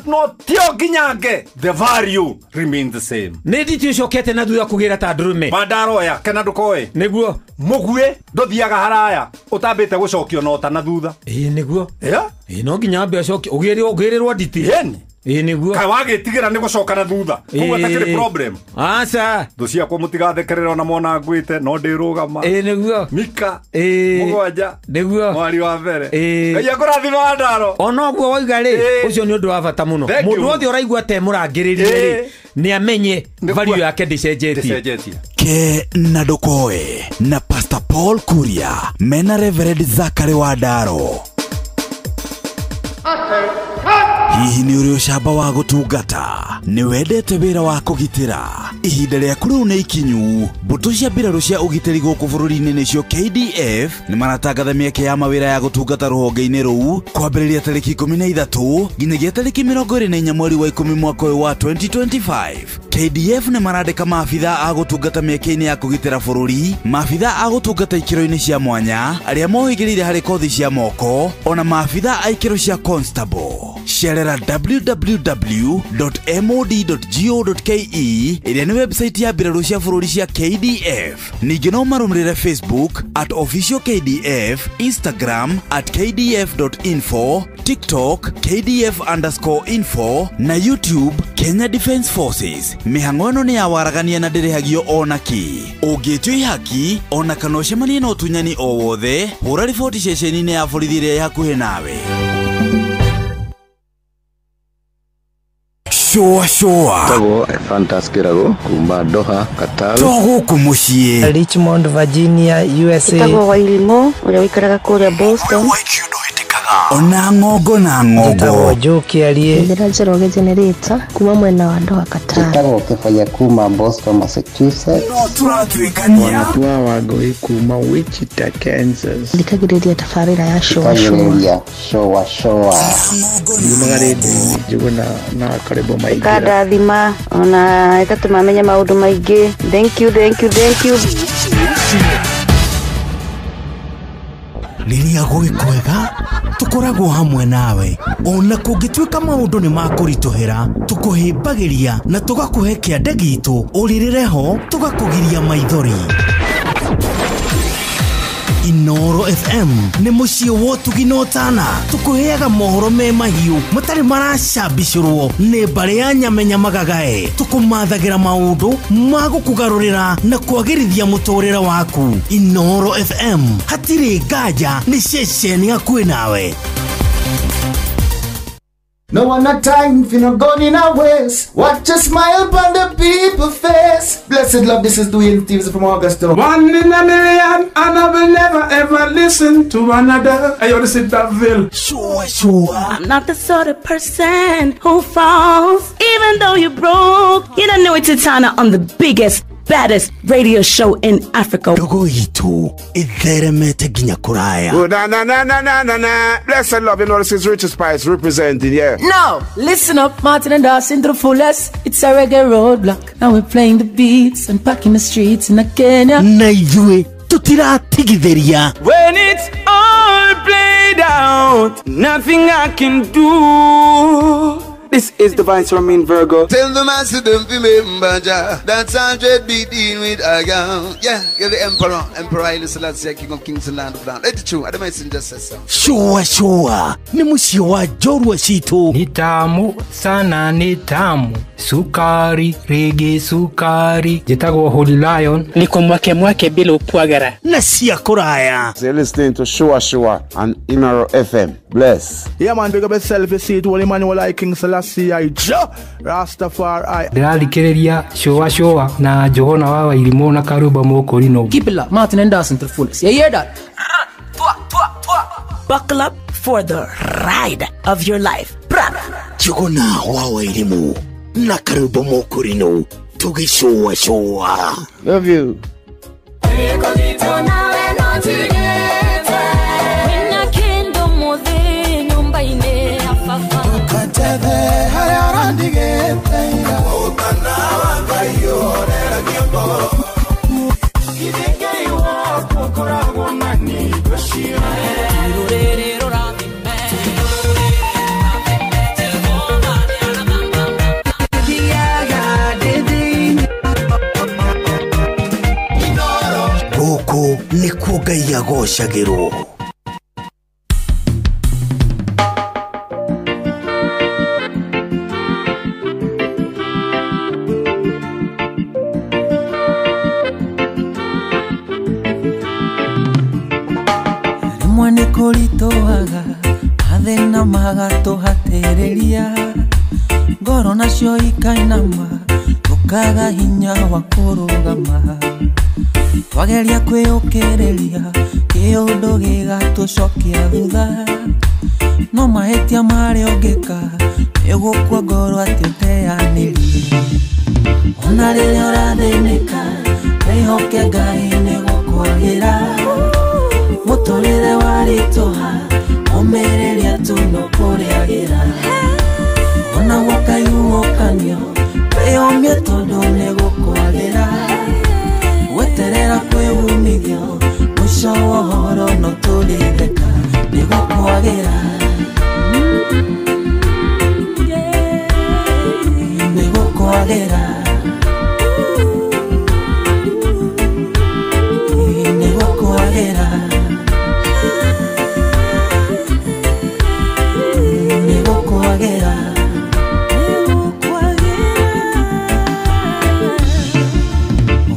Speaker 20: no tiyo nginyange the value remains the same
Speaker 21: nĩ nditi ũcokete na thutha kũgĩra ta ndũrũme
Speaker 20: Wandaroya kena ndũkoĩ
Speaker 21: nĩguo
Speaker 20: mũguĩ ndũthiaga haraya ũtambĩte gũcokio nota na thutha
Speaker 21: nĩguo no nginya mbe ũcokie ũgĩrĩrwo nditi nĩguo
Speaker 20: kaĩ wagĩtigĩra nĩ gũcoka na thutha koguo atakĩrĩ problem
Speaker 21: aca
Speaker 20: thũ ciakwa mũtigathekerera ona mona ngwĩte no ndĩrũgama
Speaker 21: nĩguo
Speaker 20: Mika mũgwanja
Speaker 21: nĩguo
Speaker 20: mwari wa mbere Ngai akũrathima Wandaro
Speaker 21: ona ũguo waiga rĩ ũcio nĩ ũndũ wa bata mũno mũndũ wothe ũraigua te mũrangĩrĩrie rĩ nĩ amenye value yake ndĩcenjetie
Speaker 19: Ke na Dokoe na Pastor Paul Kuria mena Reverend Zachary Wadaro. Hihi ni uri ucamba wa gutungata ni wendete wira wa kugitira ihinda rĩa kuru nĩ ikinyu mbũtũ cia mbirarũ cia ũgitĩri gũkũ bũrũri-inĩ nĩcio KDF nĩ maratangatha mĩeke ya mawĩra ya gũtungata rũhonge-inĩ rũu kwambĩrĩria tarĩki 13 nginyagia tarĩki 24 mweri wa 10 mwaka ũyũ wa 2025. KDF nĩ marandĩka maabitha a gũtungata mĩeke-inĩ ya kũgitĩra bũrũri, maabitha a gũtungata ikĩro-inĩ cia mwanya arĩa mohĩgĩrĩire harĩ kothi cia moko, ona maabitha a ikĩro cia constable. Cerera www.mod.go.ke ĩrĩa nĩ website ya mbirarũ cia bũrũri cia KDF. Ningĩ no marũmĩrĩre Facebook @officialKDF, Instagram @kdf.info, TikTok KDF_info na YouTube Kenya Defence Forces. Mĩhang'o ĩno nĩ ya waragania na ndĩrĩhagio ona ki. Ũngĩtio ihaki ona kana ũcemanie na ũtunyani o wothe, hũra riboti ceceni-inĩ ya borithi ĩrĩa hakuhĩ nawe. Shoa
Speaker 3: Tago Fantaskirago Kumba Doha Qatar
Speaker 19: Togo kumushie
Speaker 22: Richmond Virginia USA
Speaker 23: Tago Wailimo ule wikaraga kule Boston
Speaker 19: Ona ngogo na ngogo
Speaker 22: Tago Joki alie
Speaker 23: Ndira Jeroge Generator kuma mwena wa Doha Qatar
Speaker 3: Tago Kefaya kuma Boston Massachusetts
Speaker 19: No turatwikania
Speaker 3: Wanatua wagoi kuma Wichita Kansas
Speaker 23: Ndikagiriria tafarira ya showa
Speaker 3: Magaridi juguna na karibu maigira
Speaker 23: Kada thima ona etatu mamenya maundu maingi. Thank you
Speaker 19: Lilia goi kwega tukoragwo hamwe nawe ona kungituika maundu ni makurituhira tukuhimbagiria na tugakuhe kiande gitu uririreho tugakugiria maithori. Inoro FM nĩ mũciĩ wotuginotana tukuheaga mohoro me mahiũ matari maracambicũrwo nĩ mbarĩ ya nyamenya magagae tukumathagira maundu magukugarurira na kwagĩrithia mũtũrĩre waku. Inoro FM hatirĩ nganja nĩ ceceni hakuhĩ nawe.
Speaker 24: No one a time if you not gone in a ways. Watch a smile upon the people face. Blessed love, this is Dwayne Stevens from Augusta.
Speaker 25: 1 in a million, and I will never ever listen to another. I want to sit that Ville.
Speaker 19: Sure.
Speaker 26: I'm not the sort of person who falls, even though you're broke. You don't know it's Tana on the biggest, baddest radio show in Africa.
Speaker 19: Dogo itu itheremete ginya kuraya.
Speaker 27: Oh, na. Blessed love, you know this is Richard Spice representing, yeah.
Speaker 28: No, listen up, Martin and Dawson to the fullest. It's a reggae roadblock. Now we're playing the beats and packing the streets in Kenya.
Speaker 19: Na ijue tutiratigithiria.
Speaker 25: When it's all played out, nothing I can do. This is Divine Sermon Virgo.
Speaker 29: Tell the master don't remember that's 100 beating with a gun. Yeah, you're the emperor. Emperor Haile Selassie, king of kings and land of land. Let the truth, the messenger says so.
Speaker 19: Sure. Ni mũciĩ wa njorua citũ.
Speaker 25: Ni tamu sana, ni tamu. Sukari, rege sukari. Jitagwo Holy Lion.
Speaker 22: Niko mwake bila upwagara.
Speaker 19: Na cia kuraya.
Speaker 27: You're listening to Shua on Inaro FM. Bless.
Speaker 30: Yeah man, big up yourself, you see it, Holy Emmanuel I King Selassie I Rastafari.
Speaker 25: Ndĩrathikĩrĩria Shua na Johona wa Wairimo na Karuba Mokorino.
Speaker 28: Keep it locked, Martin and Dawson to the fullest. You hear that?
Speaker 26: Buckle up for the ride of your life.
Speaker 19: Johona wa Wairimo na Karuba Mokorino. Shua.
Speaker 27: Love you.
Speaker 19: Gũkũ nĩkuo Ngai agocagĩrwo.
Speaker 28: Kuritoaga mathina magatuhatĩrĩria ngoro nacio ikainama tukaga hinya wa kũrũgama twageria kwĩũkĩrĩria kĩũndũ gĩgatũcokia thutha no mahĩtia marĩ ũngĩka nĩgũkua ngoro atĩ ũteanĩrie ona rĩrĩa ũrathĩnĩka wĩhoke Ngai nĩgũkwagĩra mũtũrĩre warĩtũha ũmĩrĩria tu no kũrĩagĩra ona gũkayũkanio wĩyomie tondũ nĩgũkwagĩra weterera kwĩumithio mũico wa ũhoro no tũrĩtheka nĩgũkwagĩra nĩgũkwagĩra nĩgũkwagĩra nĩgũkwagĩra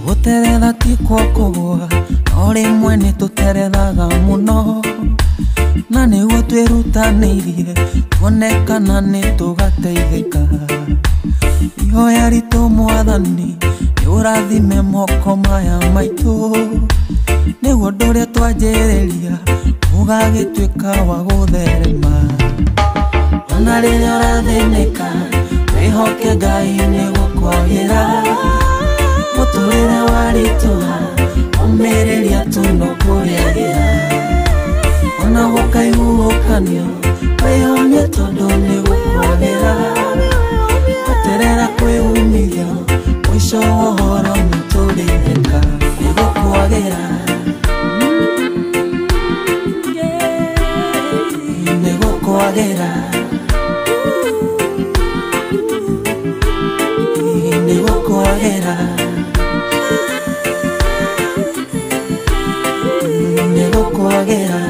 Speaker 28: gũteretha ti kwa kũgũa no rĩmwe nĩtũterethaga mũno na nĩguo twĩrutanĩirie tuonekana nĩtũgateithĩka ihoya ritũ Mwathani nĩũrathime moko maya maitũ nĩguo ũndũ ũrĩa twanjĩrĩria ũgagĩtuĩka wa gũtherema ona rĩrĩa ũrathĩnĩka wĩhoke Ngai nĩgũkwagĩra mũtũrĩre warĩtũha ũmĩrĩria tu no kũrĩagĩra ona gũkayũkanio wĩyomie tondũ nĩgũkwagĩra weterera kwĩumithio mũico wa ũhoro nĩtũrĩtheka nĩgũkwagĩra nĩgũkwagĩra nĩgũkwagĩra nĩgũkwagĩra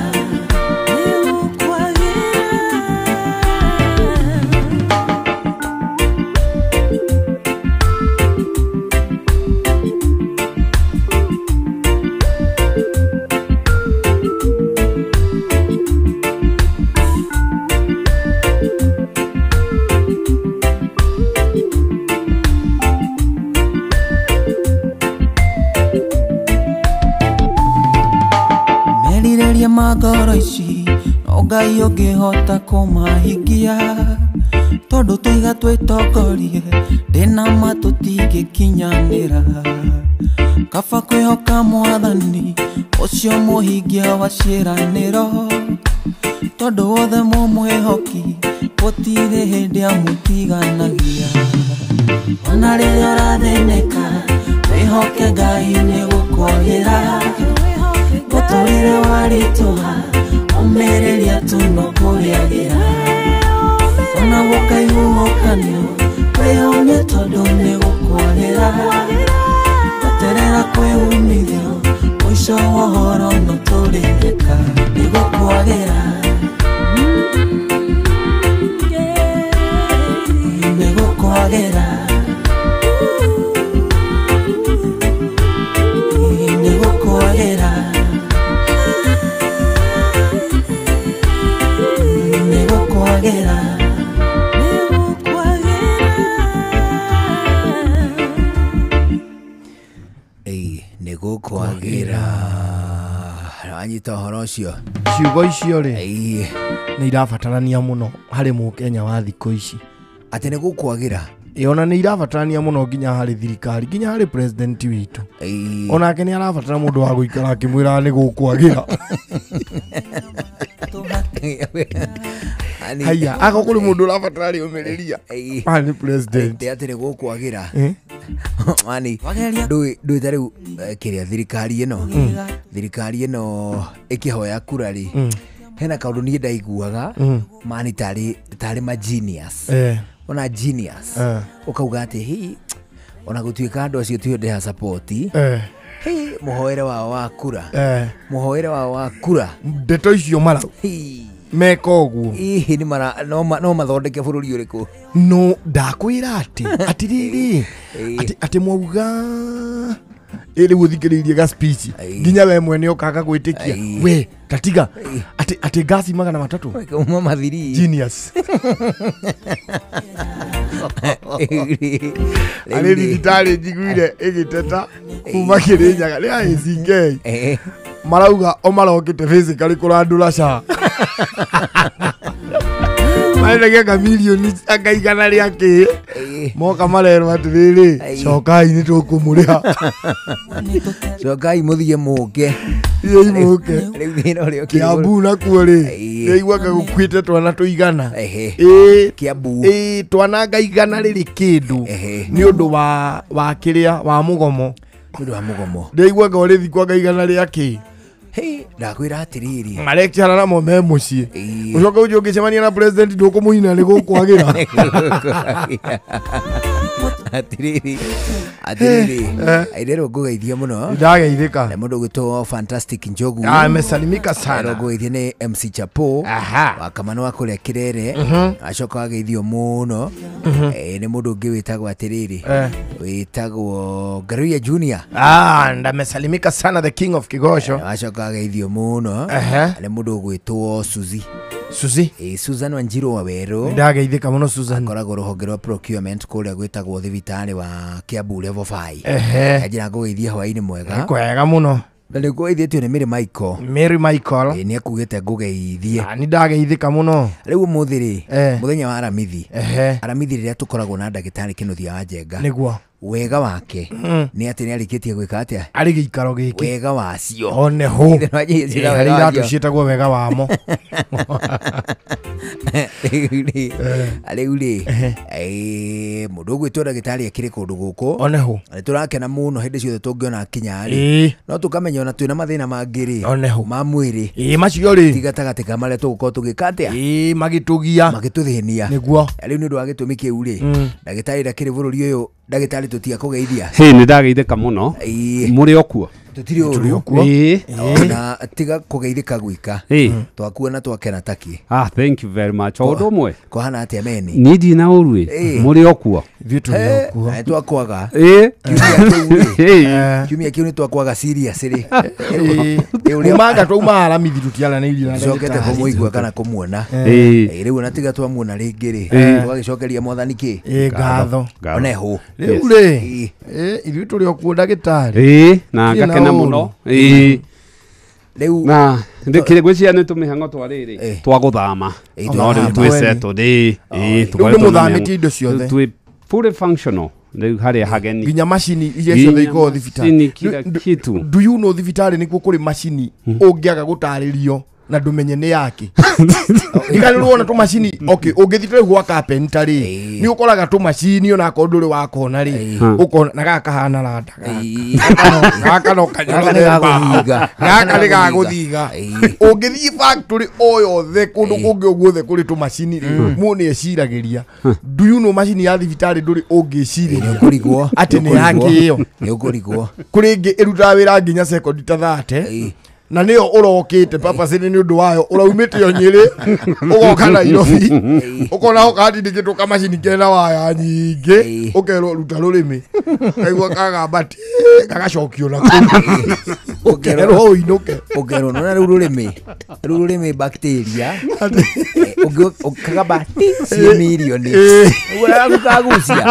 Speaker 28: ngoro ici no Ngai ũngĩhota kũmahingia tondũ tũiga twĩtongorie ndĩna ma tũtingĩkinyanĩra kaba kwĩhoka Mwathani ũcio mũhingia wa ciĩranĩro tondũ wothe mũmwĩhoki gũtirĩ hĩndĩ amũtiganagia ona rĩrĩa ũrathĩnĩka wĩhoke Ngai nĩgũkwagĩra mũtũrĩre warĩtũha ũmĩrĩria tu no kũrĩagĩra ona gũkayũkanio wĩyomie tondũ nĩgũkwagĩra weterera kwĩumithio mũico wa ũhoro no tũrĩtheka nĩgũkwagĩra nĩgũkwagĩra nĩgũkwagĩra nĩgũkwagĩra
Speaker 1: nĩgũkwagĩra anyita ũhoro ũcio
Speaker 2: ciugo icio rĩ nĩ irabatarania mũno harĩ mũkenya wa thikũ ici
Speaker 1: atĩ nĩgũkwagĩra
Speaker 2: ona nĩ irabatarania mũno nginya harĩ thirikari nginya harĩ president witũ onake nĩ arabatara mũndũ wa gũikara akĩmwĩra nĩgũkwagĩra haya ako kũrĩ mũndũ ũrabatara rĩũmĩrĩria nĩ president
Speaker 1: atĩ nĩgũkwagĩra mani ndũĩ ta rĩu kĩrĩa thirikari ĩno ĩkĩhoya kura rĩ hena kaũndũ niĩ ndaiguaga mani tarĩ ma genius ona genius ukauga ati hi ona gutuika andu acio tio ndeha support hi muhoere wa kura muhoere wa kura
Speaker 2: ndeto icio mara meka uguo
Speaker 1: ihi ni mara no mathondeke bururi uriku
Speaker 2: no ndakwira ati riri ati mwauga ili guthikiririe ga speech nginya we mwene ukaga gwitikia we tatiga ati gasi magana matatu
Speaker 1: uma mathiri
Speaker 2: genius Arĩ thibitarĩ njiguire ĩgĩteta kuma Kĩrĩnyaga nĩ ACK marauga omarokĩte physically kũrandũra SHA marendagia kamirioni akaigana rĩake moka marerwo atĩrĩrĩ cokai nĩ tũkũmũrĩha
Speaker 1: cokai mũthiĩ mũke
Speaker 2: Kiambu nakuo rĩ nĩaiguaga gũkuĩte twana tũigana
Speaker 1: Kiambu
Speaker 2: twana ngaigana rĩrĩ kĩndũ nĩ ũndũ wa kĩrĩa wa mũgomo nĩaiguaga ũrĩthi kwa ngaigana rĩake
Speaker 1: ndakwĩra atĩrĩrĩ
Speaker 2: marekĩara namo me mũciĩ ũcoka ũjĩ ũngĩcemania na president ndũkũmũina nĩ gũkwagĩra
Speaker 1: atĩrĩrĩ airero ngũgeithia mũno
Speaker 2: ndageithĩka
Speaker 1: na mũndũ gwĩtwo Fantastic Njogu
Speaker 2: amesalimika sana
Speaker 1: ngũgeithia nĩ MC Chapo wa Kamano wa kũrĩa Kĩrere acoka ageithio mũno nĩ mũndũ ũngĩ wĩtagwo atĩrĩrĩ wĩtagwo Garuya Junior
Speaker 2: ndamesalimika sana the king of Kigosho
Speaker 1: acoka ageithio mũno nĩ mũndũ gwĩtwo Suzi Susan Wanjiru wa Weru
Speaker 2: ndageithĩka mũno Susan
Speaker 1: akoragwo rũhonge rwa procurement kũrĩa gwĩtagwo thibitarĩ wa Kiambu level 5 njĩra ngũgeithia hwaĩ-inĩ mwega
Speaker 2: kwega mũno
Speaker 1: na nĩ ngũgeithĩtio nĩ Mary Michael
Speaker 2: nĩ
Speaker 1: akugĩte ngũgeithie
Speaker 2: nĩ ndageithĩka mũno
Speaker 1: rĩu ũmũthĩ mũthenya wa aramithi rĩrĩa tũkoragwo na ndagĩtarĩ Kĩnuthia wa Njenga
Speaker 2: nĩguo
Speaker 1: wega wake nĩ atĩ nĩ arĩkĩtie gwĩka atĩa
Speaker 2: arĩ gĩikaro gĩkĩ
Speaker 1: wega wacio
Speaker 2: one ho harĩ iratũ ciĩtagwo wega wamo
Speaker 1: rĩu rĩ mũndũ ũgwĩtwo ndagĩtarĩ akĩrĩ kũndũ gũkũ
Speaker 2: one ho
Speaker 1: nĩ tũrakena mũno hĩndĩ ciothe tũngĩona kinya rĩ no tũkamenya ona twĩna mathĩna mangĩ rĩ ma mwĩrĩ
Speaker 2: macio rĩ
Speaker 1: tigatagatĩ ka marĩa tũgũkorwo tũgĩka atĩa magĩtũthĩnia
Speaker 2: nĩguo
Speaker 1: rĩu nĩ ũndũ wa gĩtũmi kĩu rĩ ndagĩtarĩ ndakĩrĩ bũrũri ũyũ ndagĩtarĩ tũtia kũgeithia
Speaker 7: nĩ ndageithĩka mũno mũrĩ okuo
Speaker 1: tutiri ũru na tiga kũgeithĩka gwika twakuona twakena taki
Speaker 7: thank you very much o ũndũ ũmwe
Speaker 1: kũhana atĩa meni
Speaker 7: niĩ ndina ũru mũrĩ okuo
Speaker 1: twakwaga kiumia kĩu nĩ twakwaga serious rĩ
Speaker 2: umanga twauma aramithi tutiaranĩirie
Speaker 1: cokete kũmũigua kana kũmuona rĩu ona tiga twamuona rĩngĩ rĩ twagĩcokeria mwathani kĩ
Speaker 2: ngatho
Speaker 1: oneho
Speaker 2: rĩu rĩ ithuĩ tũrĩ okuo ndagĩtarĩ
Speaker 7: na ngakena mũno
Speaker 1: rĩu
Speaker 7: na ndĩkĩrĩ gwĩcia nĩ tũmĩhang'o twa rĩrĩ twa gũthama no rĩu twĩsetũ rĩ
Speaker 2: rĩu nĩ mũthamĩtie indo ciothe
Speaker 7: twĩ fully functional rĩu harĩa hageni
Speaker 2: nginya macini iria ciothe ikorwo thibitarĩ
Speaker 7: kila kitu
Speaker 2: do you know thibitarĩ nĩkuo kũrĩ macini ũngĩaga gũtarĩrio na ndũmenye nĩ yake ikanĩrwo na tũmacini ũngĩthitĩrĩ gwa carpenter rĩ nĩ ũkoraga tũmacini ona akorwo ndũrĩ wakona rĩ ũkona na gaka kahana randa gaka no kanyarega gaka nĩ gagũthiga ũngĩthiĩ factory o yothe kũndũ kũngĩ ũguothe kũrĩ tũmacini rĩ mũndũ nĩ eciragĩria do you know macini ya thibitarĩ ndũrĩ ũngĩcirĩria atĩ nĩ yake ĩyo kũrĩ ĩngĩ ĩrutaga wĩra nginya sekondi ta 30 na nĩyo ũrokĩte papacini nĩ ũndũ wayo ũraumĩte o Nyĩrĩ ũgoka Nairobi ũkona ũkandindĩkĩtwo kamacini kena waya nyingĩ ũkerwo ruta rũrĩmĩ kaigua kagamba gagacokio na ũkerwo ũinũke
Speaker 1: ũkerwo na rĩu rũrĩmĩ bacteria ũkagamba ciĩ mirioni ũragucia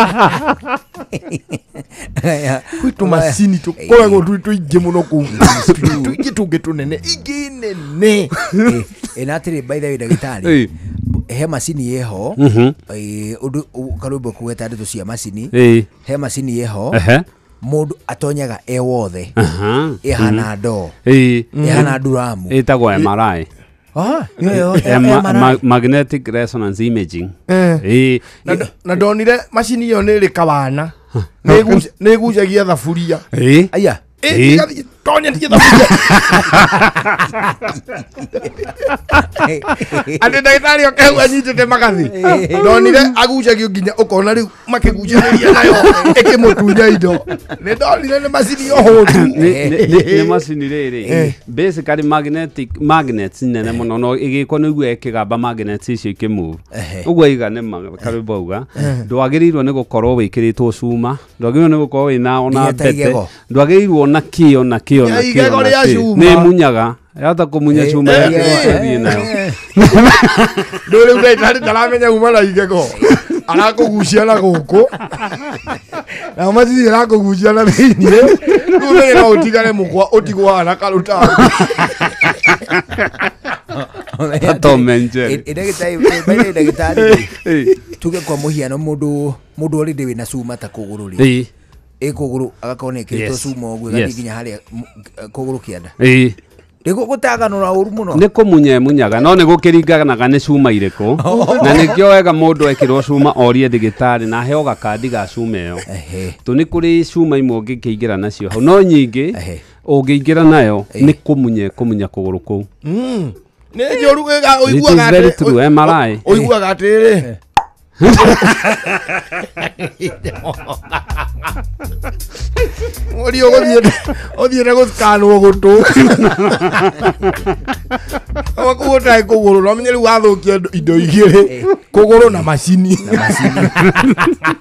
Speaker 2: kwĩ tũmacini tũkoragwo tũingĩ mũno kũu tũingĩ tũngĩ tũnene ingĩ nene
Speaker 1: na atĩrĩ by the way ndagĩtarĩ he macini yeho ũndũ karũmbo kũgeta ndeto cia macini he macini yeho mũndũ atonyaga wothe ĩhana ndoo ĩhana nduramu
Speaker 7: ĩtagwo MRI magnetic resonance imaging
Speaker 2: na ndonire macini ĩyo nĩ ĩrĩ kawana nĩ ĩgucagia thaburia
Speaker 1: aya
Speaker 2: tonya nĩ thaburia andĩ ndagĩtarĩ okehua nyitĩte magathĩ ndonire agucagio nginya ũkona rĩu makĩgucagĩria nayo ĩkĩmũtunya indo nĩ ndonire nĩ macini hũthũ
Speaker 7: nĩ macini rĩrĩ basically magnets nene mũno no ĩgĩkwo nĩguo ĩkĩgamba magnets icio ikĩmove ũguo igane karĩmbo auga ndwagĩrĩirwo nĩ gũkorwo wĩkĩrĩtwo cuma ndwagĩrĩirwo nĩ gũkorwo wĩna ona mbete ndwagĩrĩirwo na kĩo nĩ munyaga yata kumunya cuma yake athiĩ nayo
Speaker 2: ndũrĩ ndagĩtarĩ ndaramenya uma na igego arakugucia na guku na macini arakugucia na thiini rume no utigane mukwa utigwa na karuta
Speaker 1: ndagĩtarĩ tuge kwa mũhiano mũndũ ũrĩ ndĩ wĩna cuma ta kũgũrũ rĩ kũgũrũ agakorwo nĩ ĩkĩrĩtwo cuma ũguo ĩgathiĩ nginya harĩa kũgũrũ kĩanda rĩko gũtaganũra ũru mũno
Speaker 5: nĩ kũmunyaga no nĩ gũkĩringanaga nĩ cuma irĩkũ na nĩkĩo wega mũndũ ekĩrwo cuma orie ndagĩtarĩ na aheo gakandi ga cuma ĩyo tondũ nĩ kũrĩ cuma imwe ũngĩkĩingĩra nacio hau no nyingĩ ũngĩingĩra nayo nĩ kũmunya kũgũrũ kũu
Speaker 2: nĩ njoru ũiguaga atĩrĩ Ori ũthiĩte gũskanwo gũtũ wakũgũtae kũgũrũ no menye rĩu wathũkia indo igĩrĩ kũgũrũ na macini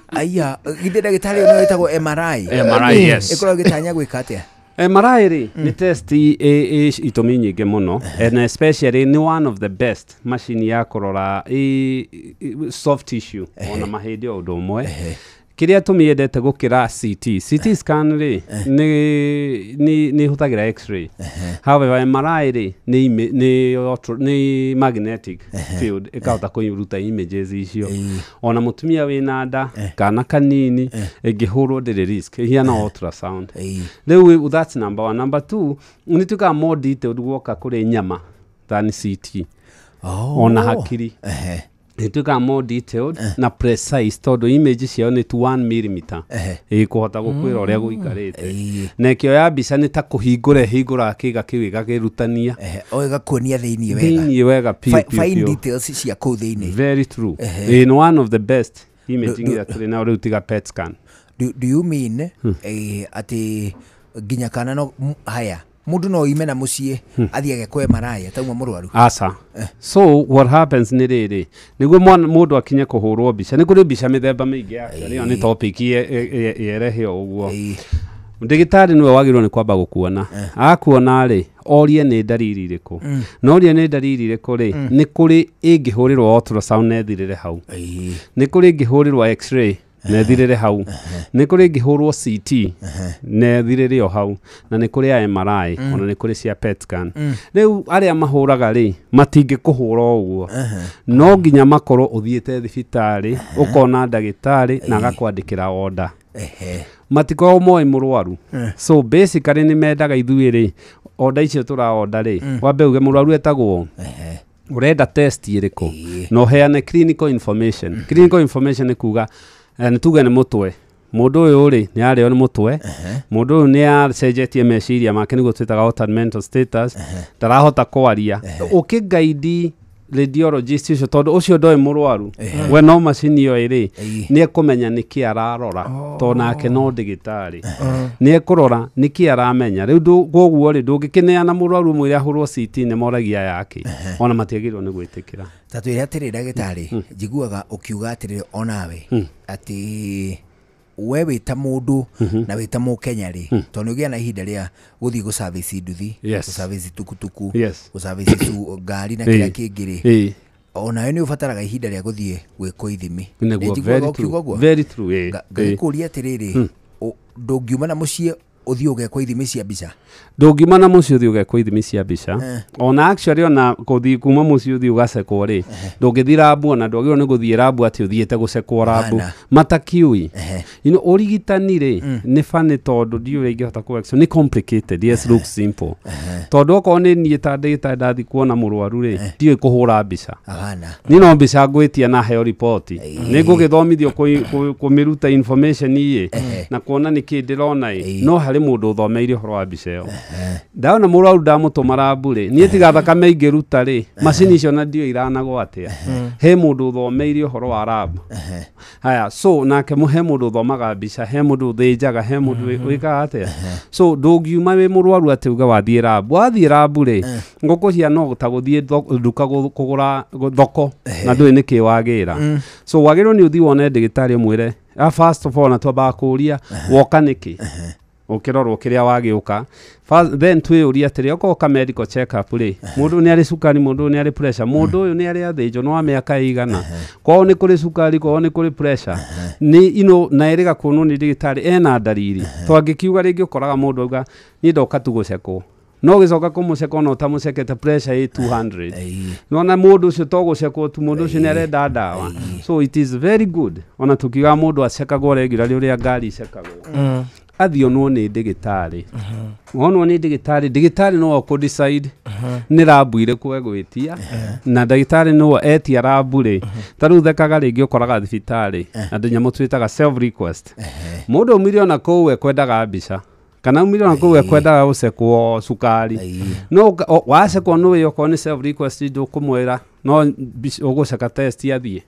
Speaker 1: aya githĩ ndagĩtarĩ ũyũ wĩtagwo MRI ĩkoragwo ĩgĩtanya gwĩka atĩa
Speaker 5: MRI rĩ nĩ test itũmi nyingĩ mũno and especially ni one of the best machine ya kũrora soft tissue ona mahĩndĩ o ũndũ ũmwe kĩrĩa tũmĩendete gũkĩra CT scan rĩ nĩ hũthagĩra x-ray however MRI rĩ nĩ magnetic field ĩkahota kũruta images icio ona mũtumia wĩna nda kana kanini ĩngĩhũrwo ndĩrĩ risk hiana ultrasound rĩu that's number one. Number two nĩ tuĩkaga more detailed guoka kũrĩ nyama than CT ona hakiri ituĩkaga more detailed na precise tondũ image ciao nĩ 1 mm ĩkũhota gũkwĩra ũrĩa gũikarĩte na ĩkĩo ya mbica nĩ ta hingũra kĩga kĩu ĩgakĩrutania
Speaker 1: ĩgakuonia thĩinĩ wega fine details cia kũu thĩinĩ
Speaker 5: very true in one of the best imaging that tũrĩ nayo rĩu tiga PET scan
Speaker 1: do you mean atĩ nginya kana no haya mundu no imena muciĩ athiage kwa MRI tauma mũrwaru
Speaker 5: asa so what happens nĩ rĩrĩ nĩguo mũndũ akinye kũhũrwo mbica nĩ kũrĩ mbica mĩthemba mĩingĩ yake rĩo nĩ topic yerehe ũguo ndagĩtarĩ nĩwe wagĩrĩirwo nĩ kwamba gũkuona akuona rĩ orie nĩ ndariri irĩkũ no orie nĩ ndariri irĩkũ rĩ nĩ kũrĩ ĩngĩhũrĩrwo ultrasound na ĩthirĩre hau nĩ kũrĩ ĩngĩhũrĩrwo x-ray na thirĩre hau nĩ kũrĩ ngĩhũrwo CT na thirĩre o hau na nĩ kũrĩ ya MRI ona nĩ kũrĩ cia PET scan rĩu arĩa mahũraga rĩ matingĩkũhũra ũguo no nginya makorwo ũthiĩte thibitarĩ ũkona ndagĩtarĩ na agakwandĩkĩra order matikoragwo moĩ mũrwaru so basically nĩ mendaga ithuĩ rĩ order icio tũraorder rĩ wambe uge mũrwaru etagwo ũrenda test ĩrĩkũ no heane clinical information nĩ kuga nĩ tuge nĩ mũtwe mũndũ ũyũ rĩ nĩ arĩo nĩ mũtwe mũndũ ũyũ nĩ acenjetie meciria make nĩguo twĩtaga altered mental status ndarahota kwaria ũkĩgaidi radiologist ũcio tondũ ũcio ndoĩ mũrwaru we no macini ĩyo ĩrĩ nĩ ekũmenya nĩkĩ ararora tondũ nake no ndagĩtarĩ nĩ ekũrora nĩkĩ aramenya rĩu koguo rĩ ndũngĩkĩneana mũrwaru mwĩre ahũrwo CT nĩ moragia yake ona matiagĩrĩirwo nĩ gwĩtĩkĩra
Speaker 1: ta twĩre atĩrĩ ndagĩtarĩ njiguaga ũkiuga atĩrĩ onawe atĩ we wĩta mũndũ na wĩta mũkenya rĩ tondũ nĩ ũgĩa na ihinda rĩa gũthiĩ gũcavici nduthi gũcavici tukutuku gũcavici ngari na kĩrĩa kĩngĩ rĩ onawe nĩ ũbataraga ihinda rĩa gũthiĩ gwĩkwo ithimi
Speaker 5: very true
Speaker 1: ngĩkũria atĩrĩrĩ ndũngiuma na mũciĩ ũthiĩ ũgekwo ithimi cia mbica
Speaker 5: ndũngiuma na mũciĩ ũthiĩ ũgekwo ithimi cia mbica ona actually ona gũthiĩ kuma mũciĩ ũthiĩ ũgacekwo rĩ ndũngĩthiĩ rabu ona ndwagĩrĩirwo nĩ gũthiĩ rabu atĩ ũthiĩte gũcekwo rabu matakiũi ũrigitani rĩ nĩ funny tondũ ndiũĩ ingĩhota kũ ni complicated yes looks simple tondũ okorwo nĩ niĩ ta ndagĩtarĩ ndathiĩ kuona mũrwaru rĩ ndiũĩ kũhũra mbica niĩ no mbica ngwĩtia na heo ripoti nĩ ngũgĩthomithio kũmĩruta information iĩ na kuona nĩkĩ ndĩrona no harĩ mũndũ ũthomeire ũhoro wa mbica ĩyo ndaona mũrwaru ndamũtũma rabu rĩ niĩ tiga thakame ingĩruta rĩ macini icio na ndiũĩ iranagwo atĩa he mũndũ ũthomeire ũhoro wa rabu haya so nake he mũndũ ũthomaga mbica he mũndũ ũthĩnjaga he mũndũ wĩkaga atĩa so ndũngiuma wĩ mũrwaru atĩ uga wathiĩ rabu rĩ ngũkũcia no ta gũthiĩ nduka kũgũra thoko na ndũĩ nĩkĩ wagĩra so wagĩrĩirwo nĩ ũthiĩ wone ndagĩtarĩ mwĩre first of all na twambaga kũria woka nĩkĩ ukirorwo kiria wagiuka then twiyuria atiri okoka medical check up ri mundu ni ari sukari mundu ni ari pressure mundu uyu ni ari athinjo no miaka igana kwao ni kuri sukari kwao ni kuri pressure ni na iriga kunu ni digitari ena dalili twangikiuga ringi ukoraga mundu uga ni ndoka tu gucekwo no gicoka kumuceka no tamucekete pressure 200 nona mundu ucio to gucekwo tu mundu ucio ni arenda ndawa so it is very good ona tukiga mundu acekagwo regularly uria ngari icekagwo athionwo ni ndigitari wonwo ni ndigitari no ako decide ni rabu ile kwegwitia na ndagitari no etia rabu ri taru thekaga ringi ukoraga thibitari andu nyamu twitaga self request mundu miliona kowe kwendaga mbica kana miliona kowe kwendaga ucekwo sukari no wacekwo no yoko ni self request ndu kumwira no uguceka test yathie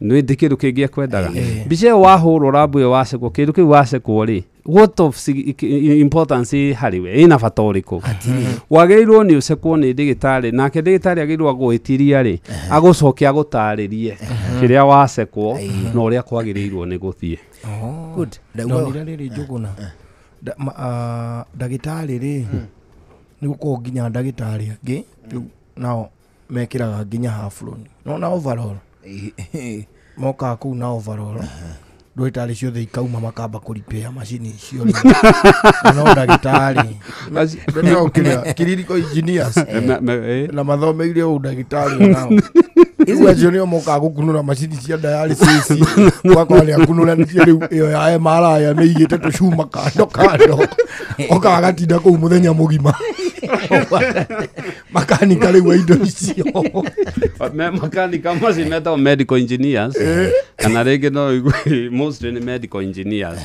Speaker 5: no ndikiru kingi kwendaga mbica wahurwo rabu yo wacekwo kindu kiu wacekwo ri what of importance hariwe ina bata uriku wageirwo ni ucekwo ni ndigitari nake ndigitari ageirwo gwitiria ri agucokia agutaririe kiria wacekwo no uria kwagirirwo ni guthie
Speaker 2: good ndauga riri njuguna ndagitari ri ni guko nginya ndagitari angi nao mekiraga nginya hafloni no na overall moka ku na overall ndagitari ciothe ikauma makamba kuripea macini icio no ndagitari no clinical engineers na mathomeire ndagitari nao iwe jonio moka gukunura macini cia dialysis kwa ya kunura riu iyo ya MRI ya meigite tucuma kando oka gatinda ku muthenya mugima makanika riu indo icio
Speaker 5: makanika mazi meta medical engineers kana rege no mostly ni medical engineers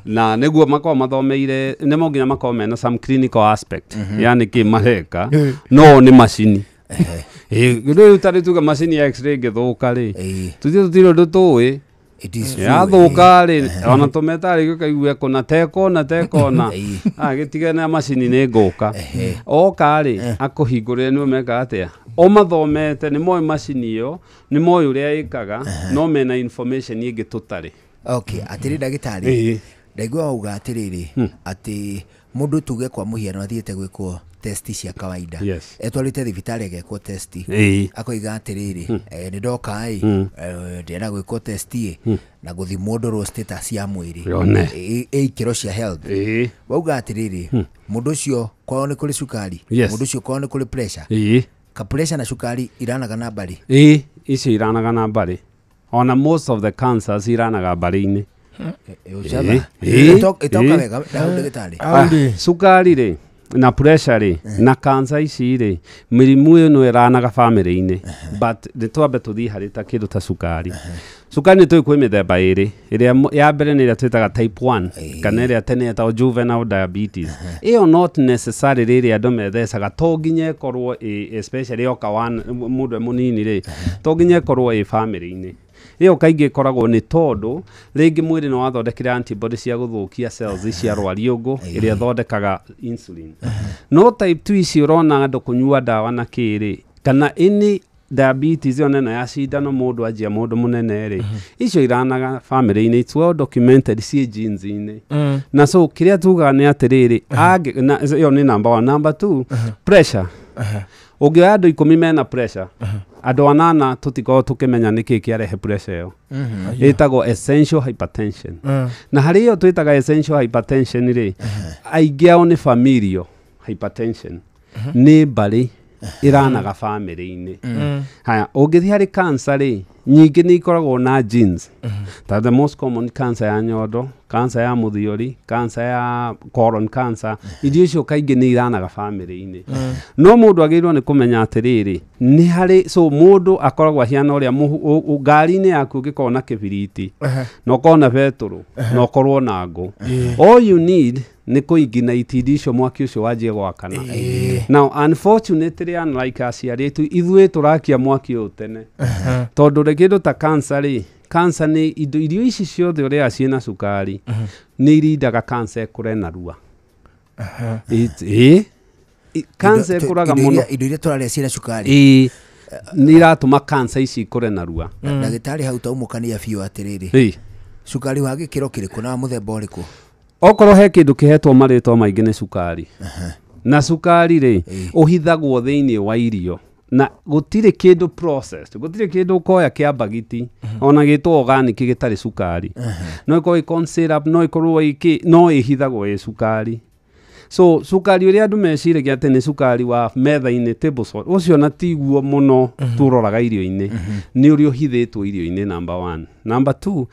Speaker 5: na neguo makao mathomeire nemo nginya makao mena some clinical aspect yani ki mareka no ni macini riu tari tuga macini ya x-ray githuka ri tuthio tutiro ndutui ya thuka ri ona tumetari gikaigua kona tekona gitige na macini ni nguka oka ri akuhingurire ni meka atia o mathomete ni moy macini yo ni moy uria ikaga no mena information ingi tutari
Speaker 1: okay atiri ndagitari ndaigua uga atiriri ati mundu tuge kwa muhiano athiete gwikwo testi cia kawaida etwarite thibitari agekwo testi akoiga atiriri ni ndoka ndira gwikwo testi na guthimwo ndoro status ya mwiri ikiro cia health wauga atiriri mundu ucio kwao ni kuri sukari mundu ucio kwao ni kuri pressure ka pressure na sukari iranaga na bari
Speaker 5: icio iranaga na bari ona most of the cancers iranaga bari-ini
Speaker 1: itoka wega ndagitari
Speaker 5: sukari ri na pressure ri na cancer ici ri mirimu ino no iranaga family-ini but the twambe tuthi hari ta kindu ta sukari sukari ni tui kwi mithemba iri iria ya mbere ni iria twitaga type 1 kana iria tene yetagwo juvenile diabetes iyo not necessarily iria andu methecaga to nginya korwo especially oka mundu munini ri to nginya korwo family-ini iyo kaingi koragwo ni tondu ringi mwiri no wathondekire antibody cia guthukia cells cia rwariungu iria thondekaga insulin no type 2 ici urona andu kunyua dawa na kiri kana ini diabetes yo nena ya cindano mundu ajia mundu munene ri icio iranaga family-ini it's well documented cie genes-ini na so kiria tuga ni atiriri yo ni number 1 number 2 pressure ugioya andu 10 mena pressure andu 8 tutiko tukimenya niki kiarehe pressure yo itagwo essential hypertension na hari yo twitaga essential hypertension ri aingi ao ni familial hypertension ni bari iranaga family-ini haya ungithi hari cancer ri nyingi ni ikoragwo na genes the most common cancer ya nyondo cancer ya muthiori cancer ya colon cancer idio icio kaingi ni iranaga family-ini no mundu agirirwo ni kumenya atiriri ni hari so mundu akoragwo hiana uria ngari-ini yaku ungikorwo na kibiriti no kona beturu no korwo na ngo all you need ni kuignite icio mwaki ucio wanjie gwakana now unfortunately unlike aciari tu ithuĩ turakia mwaki utene tondu rekindu ta cancer ri cancer ni irio ici ciothe uria ciina sukari ni irindaga cancer kure narua cancer kuraga muno
Speaker 1: indo iria turaria ciina sukari
Speaker 5: ni iratuma cancer ici kure narua
Speaker 1: ndagitari hau taumukania biũ atiriri sukari wa gikiro kiriku na muthemba uriku
Speaker 5: okorwo he kindu kihetwo maritwa maingi ni sukari na sukari ri uhithagwo thiini wa irio na gutire kindu processed gutire kindu koya kia bagiti ona gitwo organic gitari sukari no iko corn syrup no ikorwo iki no ihithagwo e sukari so sukari uria andu meciragia ati ni sukari wa metha-ini table salt ucio na tiguo muno turoraga irio-ini ni uri uhithitwo irio-ini number 1 number 2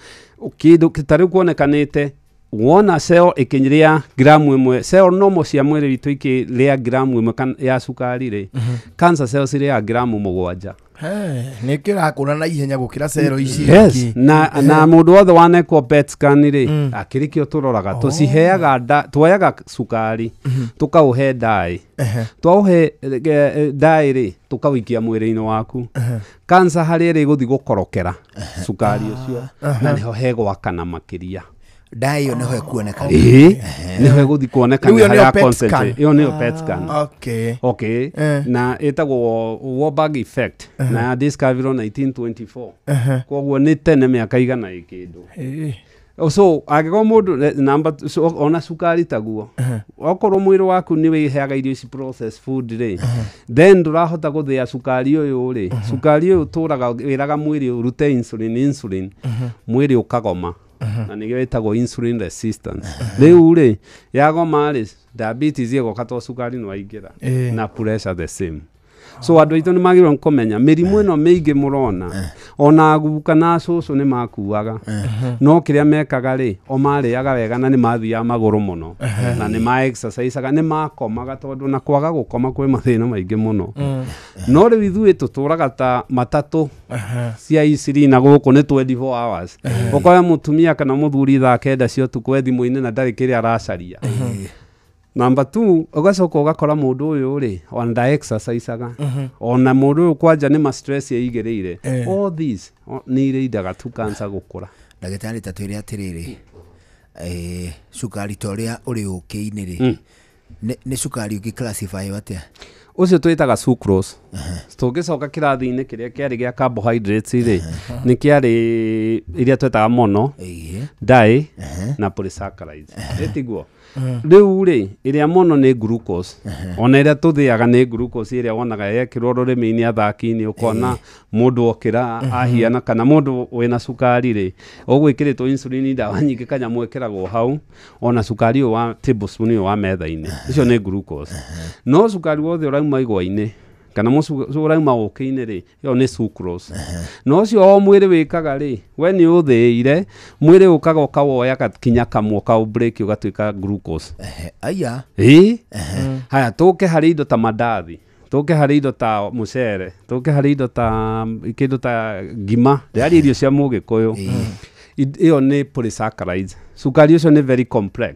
Speaker 5: kindu kitari kuonekanite wona cell ikinyiria gramu imwe cell normal cia mwiri witu ikiria gramu imwe ya sukari ri cancer cells iria gramu 7
Speaker 2: nä kä rakå na ihenya gå kä ra cero ici
Speaker 5: na må ndå wothe wanekwo PET scan rä akä rä kä o tå roraga tå ciheaga twoyaga sukari tå kaå he ndaä twaå he ndaä rä tå kaå ikia mwä rä-inä waku cancer harä rä gå thiä gå korokera sukari å cio na nä ho hegwakana makä ria
Speaker 1: ndaä ä yo nä ho ekuonekana
Speaker 5: nä ho egå thiä kuonekana harä concentrate ä yo nä yo PET scan na ĩtagwo Warburg effect na ya discovery 1924 koguo nĩ tene mĩaka igana ĩkĩndũ so agĩkorwo mũndũ number so ona sukari taguo okorwo mwĩrĩ waku nĩ wĩheaga irio ici processed food rĩ then ndũrahota gũthĩa sukari ũyũ rĩ sukari ũyũ tũraga wĩraga mwĩrĩ ũrute insulin mwĩrĩ ũkagoma na nĩgĩo ĩtagwo insulin resistance rĩu rĩ yagoma rĩ diabetes ĩgoka to sukari nĩ waingĩra na pressure the same so andũ aitũ nĩ magĩrĩirwo kũmenya mĩrimũ ĩno mĩingĩ mũrona ona aguka na cũcũ nĩ makuaga no kĩrĩa mekaga rĩ o marĩaga wega na nĩ mathiaga magũrũ mũno na nĩ ma exerciseaga nĩ makomaga tondũ na kwaga gũkoma kwĩ mathĩna maingĩ mũno no rĩu ithuĩ tũtũraga ta matatũ cia iciri na gũkũ nĩ 24 hours ũkoya mũtumia kana mũthuri thaa 9 cia ũtukũ thimũ-inĩ na ndarĩ kĩrĩa aracaria number 2 ugacoka ugakora mundu uyu ri onda exerciseaga ona mundu uyu kwanja ni ma stress yaigirire all these ni irindaga tu cancer gukura
Speaker 1: ndagitari tatu iri atiriri sukari toria uri uki-ini ri ni sukari uki classify atia
Speaker 5: ucio twitaga sucrose tugicoka kirathi-ini kiria kiari gia carbohydrates ri ni kiari iria twitaga mono di na polysaccharides etiguo riu ri iria mono ni glucose ona iria tuthiaga ni glucose iria wonaga yekirwo rurimi-ini athaki-ini ukona mundu okira ahiana kana mundu wina sukari ri ugwikiritwo insulin ndawa nyingi kanyamu ekiragwo hau ona sukari wa tablespoon wa metha-ini icio ni glucose no sukari wothe urauma igwa-ini kana urauma ũkĩ-inĩ rĩ yo nĩ sucrose no cio o mwĩrĩ wĩkaga rĩ we nĩ ũthĩire mwĩrĩ ũkaga ũkawoya kinya kamwe ũkaũ-break ũgatuĩka glucose
Speaker 1: aya
Speaker 5: haya tũke harĩ indo ta mandathi tũke harĩ indo ta mũcere tũke harĩ indo ta kĩndũ ta ngima rĩarĩ irio cia mũgĩkũyũ ĩyo nĩ polysaccharides sukari ũcio nĩ very complex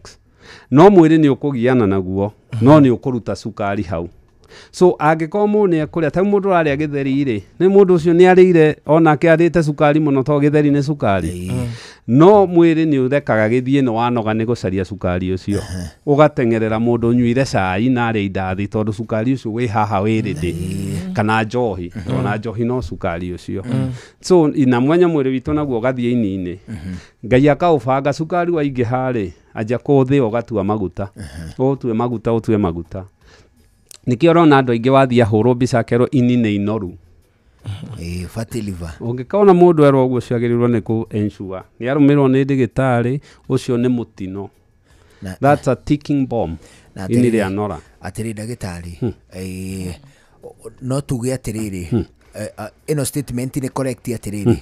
Speaker 5: no mwĩrĩ nĩ ũkũgiana naguo no nĩ ũkũruta sukari hau so angĩkorwo mũndũ nĩ ekũrĩa ta mũndũ ũrarĩa gĩtheri rĩ nĩ mũndũ ũcio nĩ arĩire onake arĩte sukari mũno to gĩtheri nĩ sukari no mwĩrĩ nĩ ũrekaga gĩthiĩ nĩ wanoga nĩ gũcaria sukari ũcio ũgateng'erera mũndũ ũnyuire cai na arĩa indathi tondũ sukari ũcio wĩ haha wĩrĩndĩ kana njohi ona njohi no sukari ũcio so ina mwanya mwĩrĩ witũ naguo ũgathiĩ ini-inĩ Ngai akaũbanga sukari waingĩha rĩ anja kũũthĩa ũgatua maguta ũtue maguta nikio rona andu aingi wathia hurwo mbica akerwo ini nĩ inoru
Speaker 1: fatty liver
Speaker 5: ungikaona mundu erwo uguo ciagĩrĩirwo nĩ ku ensure nĩ arũmĩrwo nĩ ndagĩtarĩ ucio nĩ mũtino that's a ticking bomb ini rĩa nora
Speaker 1: atĩrĩ ndagĩtarĩ no tuge atĩrĩrĩ ĩno statement nĩ correct atĩrĩrĩ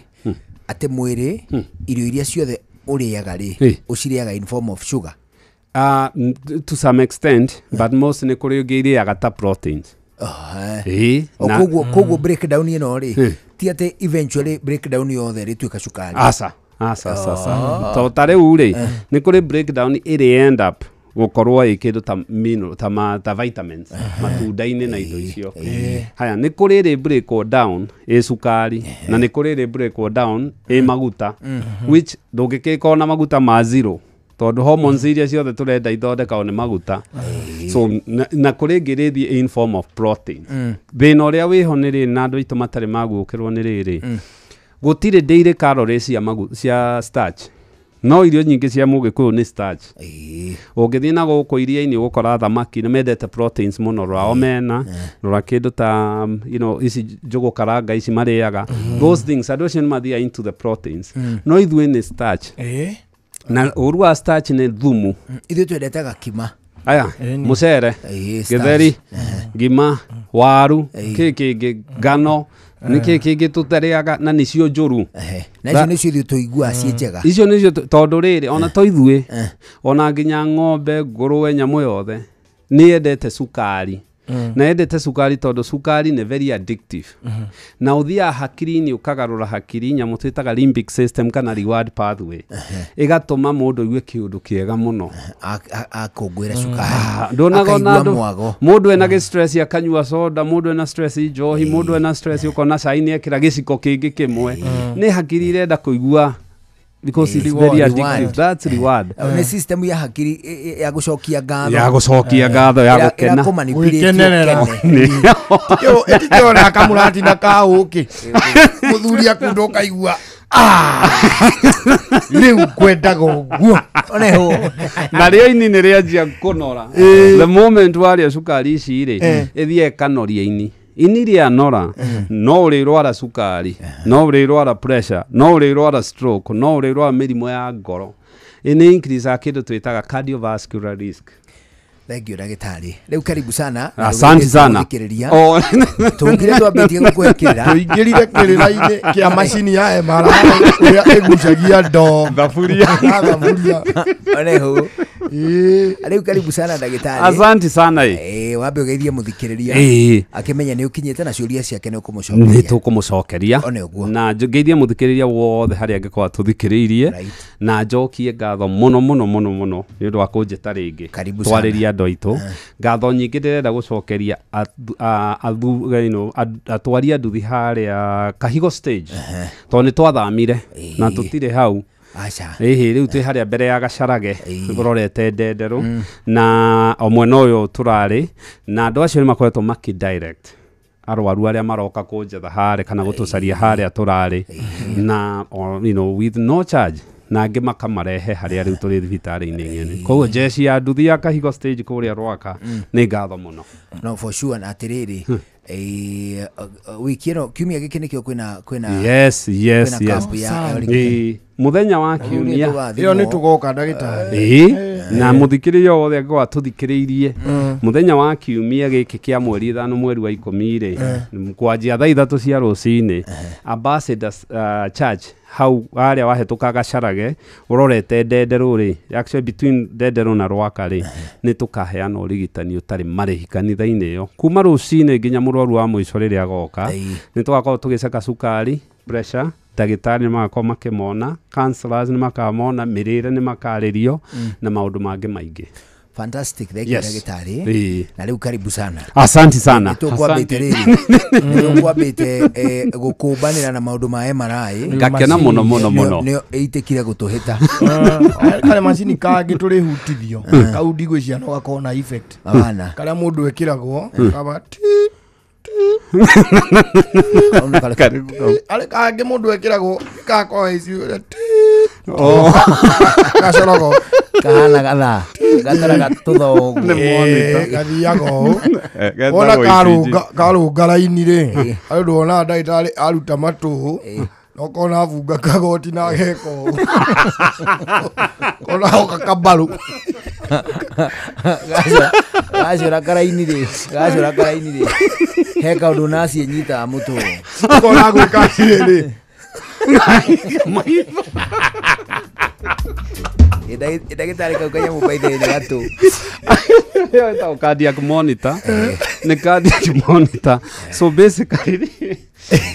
Speaker 1: atĩ mwĩrĩ irio iria ciothe ũrĩaga rĩ ũcirĩaga in form of sugar
Speaker 5: to some extent but most ni kuri ungiriaga ta proteins
Speaker 1: koguo breakdown ino ri ti ati eventually breakdown yothe ri tuika sukari
Speaker 5: asa to tare uri ni kuri breakdown iri end up gukorwo ikindu ta mineral ta vitamins matunda-ini na indo icio haya ni kuri ri break down sukari na ni kuri ri break down maguta which ndungikika na maguta ma zero tondu hormones iria ciothe turenda ithondekagwo nĩ maguta so na kũrĩ ngĩrĩthiĩ in form of protein thĩna ũrĩa wĩho nĩ rĩrĩ na andũ aitũ matarĩ maguũkĩrwo nĩ rĩrĩ gũtirĩ daily calories cia starch no irio nyingĩ cia mũgĩkũyũ nĩ starch ũngĩthiĩ na gũkũ iria-inĩ ũgũkora thamaki nĩ mendete proteins mũno rwa omena rwa kĩndũ ta ici njũgũ karanga ici marĩaga those things andũ acio nĩ mathiaga into the proteins no ithuĩ nĩ starch na ũru wa starch nĩ thumu
Speaker 1: ithuĩ twendete gakima
Speaker 5: aya mũcere gĩtheri ngima waru kĩngĩ ngano nĩkĩ kĩngĩ tũtarĩaga na nĩcio njũru
Speaker 1: na icio nĩcio ithuĩ tũiguaga ciĩ njega
Speaker 5: icio nĩcio tondũ rĩrĩ ona to ithuĩ ona nginya ng'ombe ngũrũwe nyamũ yothe nĩ yendete cukari na yendete cukari tondũ cukari nĩ very addictive na ũthiaga hakiri-inĩ ũkagarũra hakiri nyamũ twĩtaga limbic system kana reward pathway ĩgatũma mũndũ aigue kĩũndũ kĩega mũno
Speaker 1: akũngũĩra cukari
Speaker 5: ndonaga mũndũ ena stress akanyua soda mũndũ ena stress njohi mũndũ ena stress ũkona cai nĩ ekĩra gĩciko kĩngĩ kĩmwe nĩ hakiri irenda kũigua because it's very addictive. That's reward.
Speaker 1: Ni system ya hakiri ya gũcokia ngatho.
Speaker 5: Ya gũcokia ngatho ya gũkena.
Speaker 2: Gũkenerera. Tikio etikiona kamurati na kaũki. Mũthuri akunda ũkaigua. Rĩu kwendaga ũguo.
Speaker 1: Oneho.
Speaker 5: Na rĩo-inĩ nĩ rĩanjia kũnora. The moment warĩa cukari ici rĩ ĩthiĩ kanoria-inĩ. Ini ria nora no ũrĩrwara cukari no ũrĩrwara pressure no ũrĩrwara stroke no ũrĩrwara mĩrimũ ya ngoro ini increase kĩndũ twĩtaga cardiovascular risk.
Speaker 1: Thank you ndagĩtarĩ. Rĩu karibu sana.
Speaker 5: Asante sana.
Speaker 1: Tũngire twambĩtie gũkwĩkĩra.
Speaker 2: Tũingĩrire kĩrĩra-inĩ kĩa macini ya MRI ĩrĩa ĩgucagia ndo
Speaker 5: thaburia.
Speaker 1: Oneho. Rĩu karibu sana ndagĩtarĩ.
Speaker 5: Asante sana.
Speaker 1: Wambe ũgeithie mũthikĩrĩria akĩmenya nĩ ũkinyĩte na ciũria ciake nĩ ũkũmũcokeria.
Speaker 5: Nĩ tũkũmũcokeria. Na ngeithie mũthikĩrĩria wothe harĩa angĩkorwo tũthikĩrĩirie na njokie ngatho mũno nĩ ũndũ wa kũnjĩta rĩngĩ. Twarĩria andũ aitũ ngatho nyingĩ ndĩrenda gũcokeria atwaria nduthi harĩa Kahigo stage tondũ nĩ twathamire na tũtirĩ hau. Rĩu twĩ harĩa mbere ya Gacarage tũrorete ndenderũ na omwena ũyũ tũrarĩ na andũ acio nĩ makoretwo makidirect arwaru arĩa maroka kũnjetha harĩ kana gũtũcaria harĩa tũrarĩ na with no charge na angĩ makamarehe harĩa rĩu tũrĩ thibitarĩ-inĩ ng'eni. Koguo jeshi ya nduthi ya Kahigo stage kũrĩa Rwaka nĩ ngatho mũno.
Speaker 1: No for sure na atĩrĩrĩ wiki ĩno kiumia gĩkĩ nĩkĩo kwĩna
Speaker 5: yes muthenya wa kiumia
Speaker 2: ĩyo nĩ tũgoka ndagĩtarĩ
Speaker 5: na mũthikĩrĩria wothe angĩkorwo atũthikĩrĩirie muthenya wa kiumia gĩkĩ kĩa mweri 5 mweri wa 10 kwanjia thaa 3 cia rũcinĩ Ambassadors Church hau harĩa wahĩtũka Gacarage ũrorete ndenderũ rĩ actually between ndenderũ na Rwaka rĩ nĩ tũkaheana ũrigitani ũtarĩ marĩhi kanitha-inĩ ĩyo kuma rũcinĩ nginya mũrwaru wa mũico rĩrĩa agoka nĩ tũgakorwo tũgĩceka cukari pressure ndagĩtarĩ nĩ magakorwo makĩmona counselors nĩ makamona mĩrĩre nĩ makarĩrio na maũndũ mangĩ maingĩ.
Speaker 1: Fantastic, thank you ndagĩtarĩ. Na rĩu karibu sana.
Speaker 5: Asante sana.
Speaker 1: Tũkwambĩte rĩrĩ. Tũkwambĩte gũkũmbanĩra na maũndũ ma MRI.
Speaker 5: Ngakena mũno.
Speaker 1: Nĩ ĩitĩkire gũtũhĩta.
Speaker 2: Kale macini kangĩ tũrĩhutithio. Kau ndigwĩcia no gakorwo na effect. Karĩa mũndũ ekĩragwo kaba ale kangĩ mũndũ ekĩragwo gakorwo icio gacorogo
Speaker 1: kahana gathaa gataraga tũthogu
Speaker 2: gathiaga ũũ wona karũnga raini rĩ andũ ona ndagĩtarĩ aruta matũ nokona abunga kagoti na geko kona hoka kabaru
Speaker 1: gacũra karaini rĩ he kaũndũ naciĩ nyitaga mũtũ
Speaker 2: kona gwĩka cirĩ
Speaker 1: ndagĩtarĩ kau kanyamũ baitha-inĩ gatũ
Speaker 5: ĩyo ĩtagwo cardiac monitor nĩ cardiac monitor so basically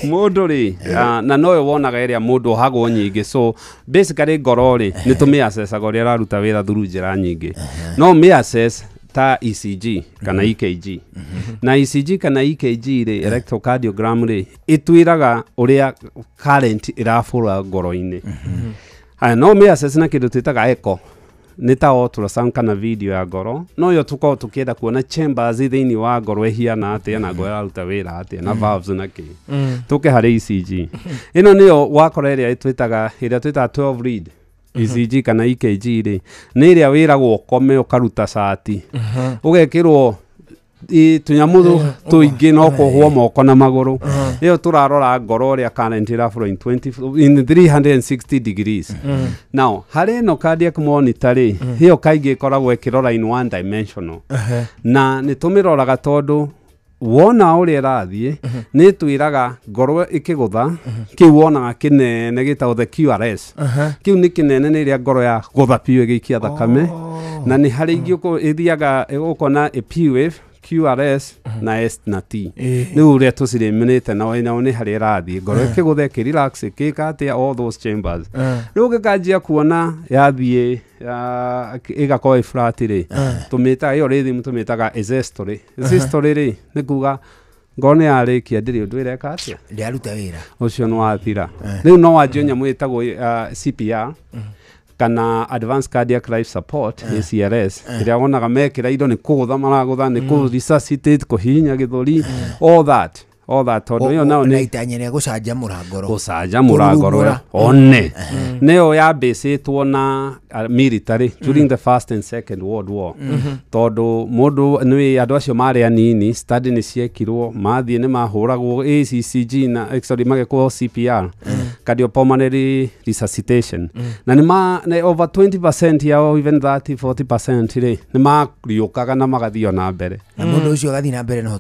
Speaker 5: mũndũ rĩ na noyo wonaga ĩrĩa mũndũ ohagwo nyingĩ so basically ngoro rĩ nĩ tũmĩacecaga ũrĩa araruta wĩra through njĩra nyingĩ no mĩaccess ta ECG kana EKG na ECG kana EKG rĩ electrocardiogram rĩ ĩtwĩraga ũrĩa current ĩrafũra ngoro-inĩ no mĩaccess na kĩndũ twĩtaga echo nĩ ta ultrasound kana video ya ngoro no yo tũkorwo tũkĩenda kuona chambers thĩinĩ wa ngoro ĩhiana atĩa na ngoro ĩraruta wĩra atĩa na valves na kĩ tũke harĩ ECG ĩno nĩyo wakora ĩrĩa twĩtaga 12 lead ECG kana EKG rĩ nĩ ĩrĩa wĩragwo ũkome ũkaruta cati ũgekĩrwo tunyamu tuingi no kuhwo moko na maguru iyo turarora ngoro ria current ira flow in 360 degrees now hari no cardiac monitor ri hiyo kaigi ikoragwo ikirora in one dimensional na nitumiroraga tondu wona uria rathie ni twiraga ngoro ikigutha kiu wonaga kinene gitao the QRS kiu ni kinene ni ria ngoro ya gutha piu igikia thakame na ni hari ingi ithiaga ukona P wave QRS na S na T ni uria tuciriminite na ni hari rathi ngoro ikigutha relax ikikate all those chambers riu gikanjia kuona yathie igakorwo flat ri tumita iyo rhythm tumitaga systole ri ni kuga ngone yarikia ndiri undu ireka atia
Speaker 1: ndiaruta wira
Speaker 5: ucio no wathira riu no wanjio nyamu itagwo CPR kana advanced cardiac life support ACLS iria wonaga mekira indo ni kugutha maragutha ni ku resuscitate kuhinya githuri all that tondu yo nao ni
Speaker 1: itanyere gucanjamura
Speaker 5: ngoro one neo ya basitwo na military during the first and second world war tondu mundu ni andu acio mari anini study ni ciekirwo mathie ni mahuragwo ACCG na magekwo CPR cardiopulmonary resuscitation na ni over 20% yao even 30-40% ri ni mariukaga na magathio na mbere
Speaker 1: na mundu ucio gathi na mbere no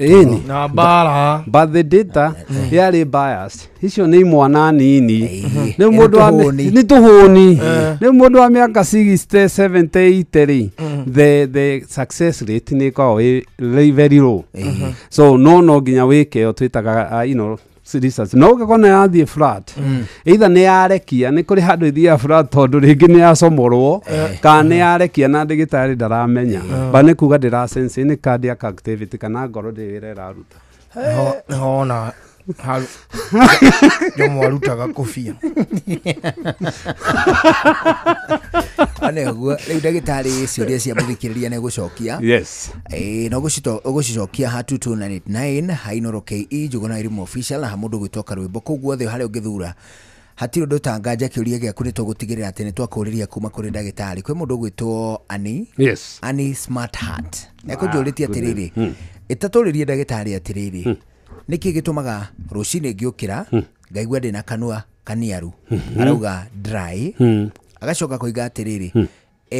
Speaker 2: na bara
Speaker 5: the data yari biased icio ni mwana nini ni mundu wa ni tuhuni ni mundu wa miaka 60 70 80 the success rate ni ko very low so no ginya wike o twitaga research no gakona yathie flat either ni yarekia ni kuri handu ithia flat tondu ringi ni yacomorwo kana ni yarekia na ndigitari ndaramenya ba ni kuga ndira sense ni cardiac activity kana ngoro ndire raruta
Speaker 2: hona jomo arutaga kofia
Speaker 1: aneguo riu ndagitari ciuria cia muthikiriria ne gucokia
Speaker 5: yes
Speaker 1: no gucicokia ha 2299 hainoro KE Njuguna Irimu official na mundu gwitoka rwimbo koguo the hari ungithura hatiro ndotanganja kiuria giaku ni tugutigirira ati ni twakuriria kuma kuri ndagitari kwi mundu gwitwo Ani Smart Heart ekujuritie atiriri itaturirie ndagitari atiriri niki gitumaga rucini ngiukira ngaigua ndina kanua kaniaru arauga dry agacoka koiga atiriri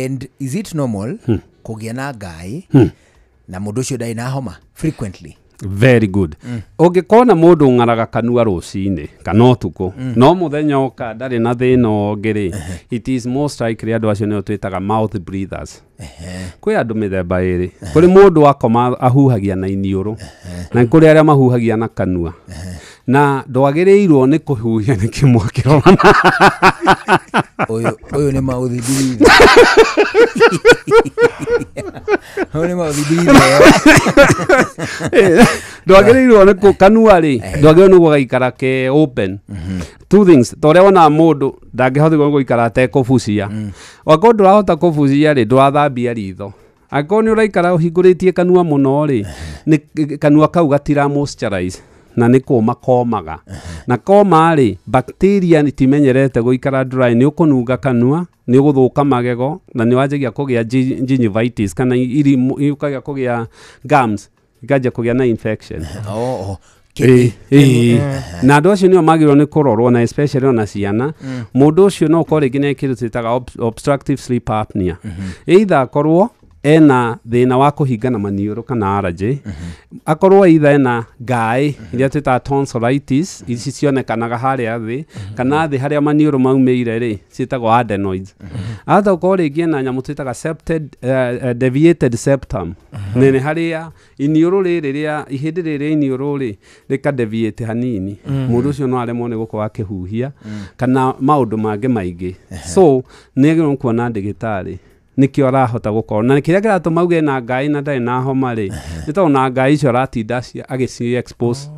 Speaker 1: and is it normal kugia na ngai na mundu ucio ndai na homa frequently
Speaker 5: very good ungikona mundu ngaraga kanua rucini kana utuku no muthenya oka ndari na thina ongeri it is most likely andu acio ne twitaga mouth breathers kwi andu mithemba iri kuri mundu akoma ahuhagia na iniuru na kuri aria mahuhagia na kanua na ndwagirirwo ni kuhuhia ni kimwakirona
Speaker 1: uyu ni mouth breather uyu ni mouth breather
Speaker 5: ndwagirirwo ni kanua ri ndwagirirwo ni gugaikara ke open two things tore wona mundu ndangihothe guikara te kufucia wako ndurahota kufucia ri ndurathambia ritho ako ni uraikara uhinguritie kanua muno ri ni kanua kau gatira moisturize na ni kuma komaga na koma ri bacteria nitimenyerete guikara dry ni ukununga kanua ni uguthuka magego na ni wanjagia kugia gingivitis kana ukagia kugia gums ikaja kugia na infection na andu acio nio magirwo ni kurorwo na especially na ciana mundu ucio no kore ngine kirutitaga obstructive sleep apnea either korwo ena thina wa kuhingana maniuru kana allergy akorwo either ena ngai iria twita tonsillitis ici cionekanaga haria thi kana thi haria maniuru maumeire ri citagwo adenoids atha ukorwo ringi na nyamu twitaga septed deviated septum nene haria iniuru riri ria ihindi riri iniuru ri rika deviate hanini mundu ucio no aremwo ni gukorwo akihuhia kana maundu mangi maingi so negero kuona ndigitari nikio arahota gukorwo na kiria kiratuma uge na ngai na ndai na homa ri nito na ngai icio ratinda agisi expose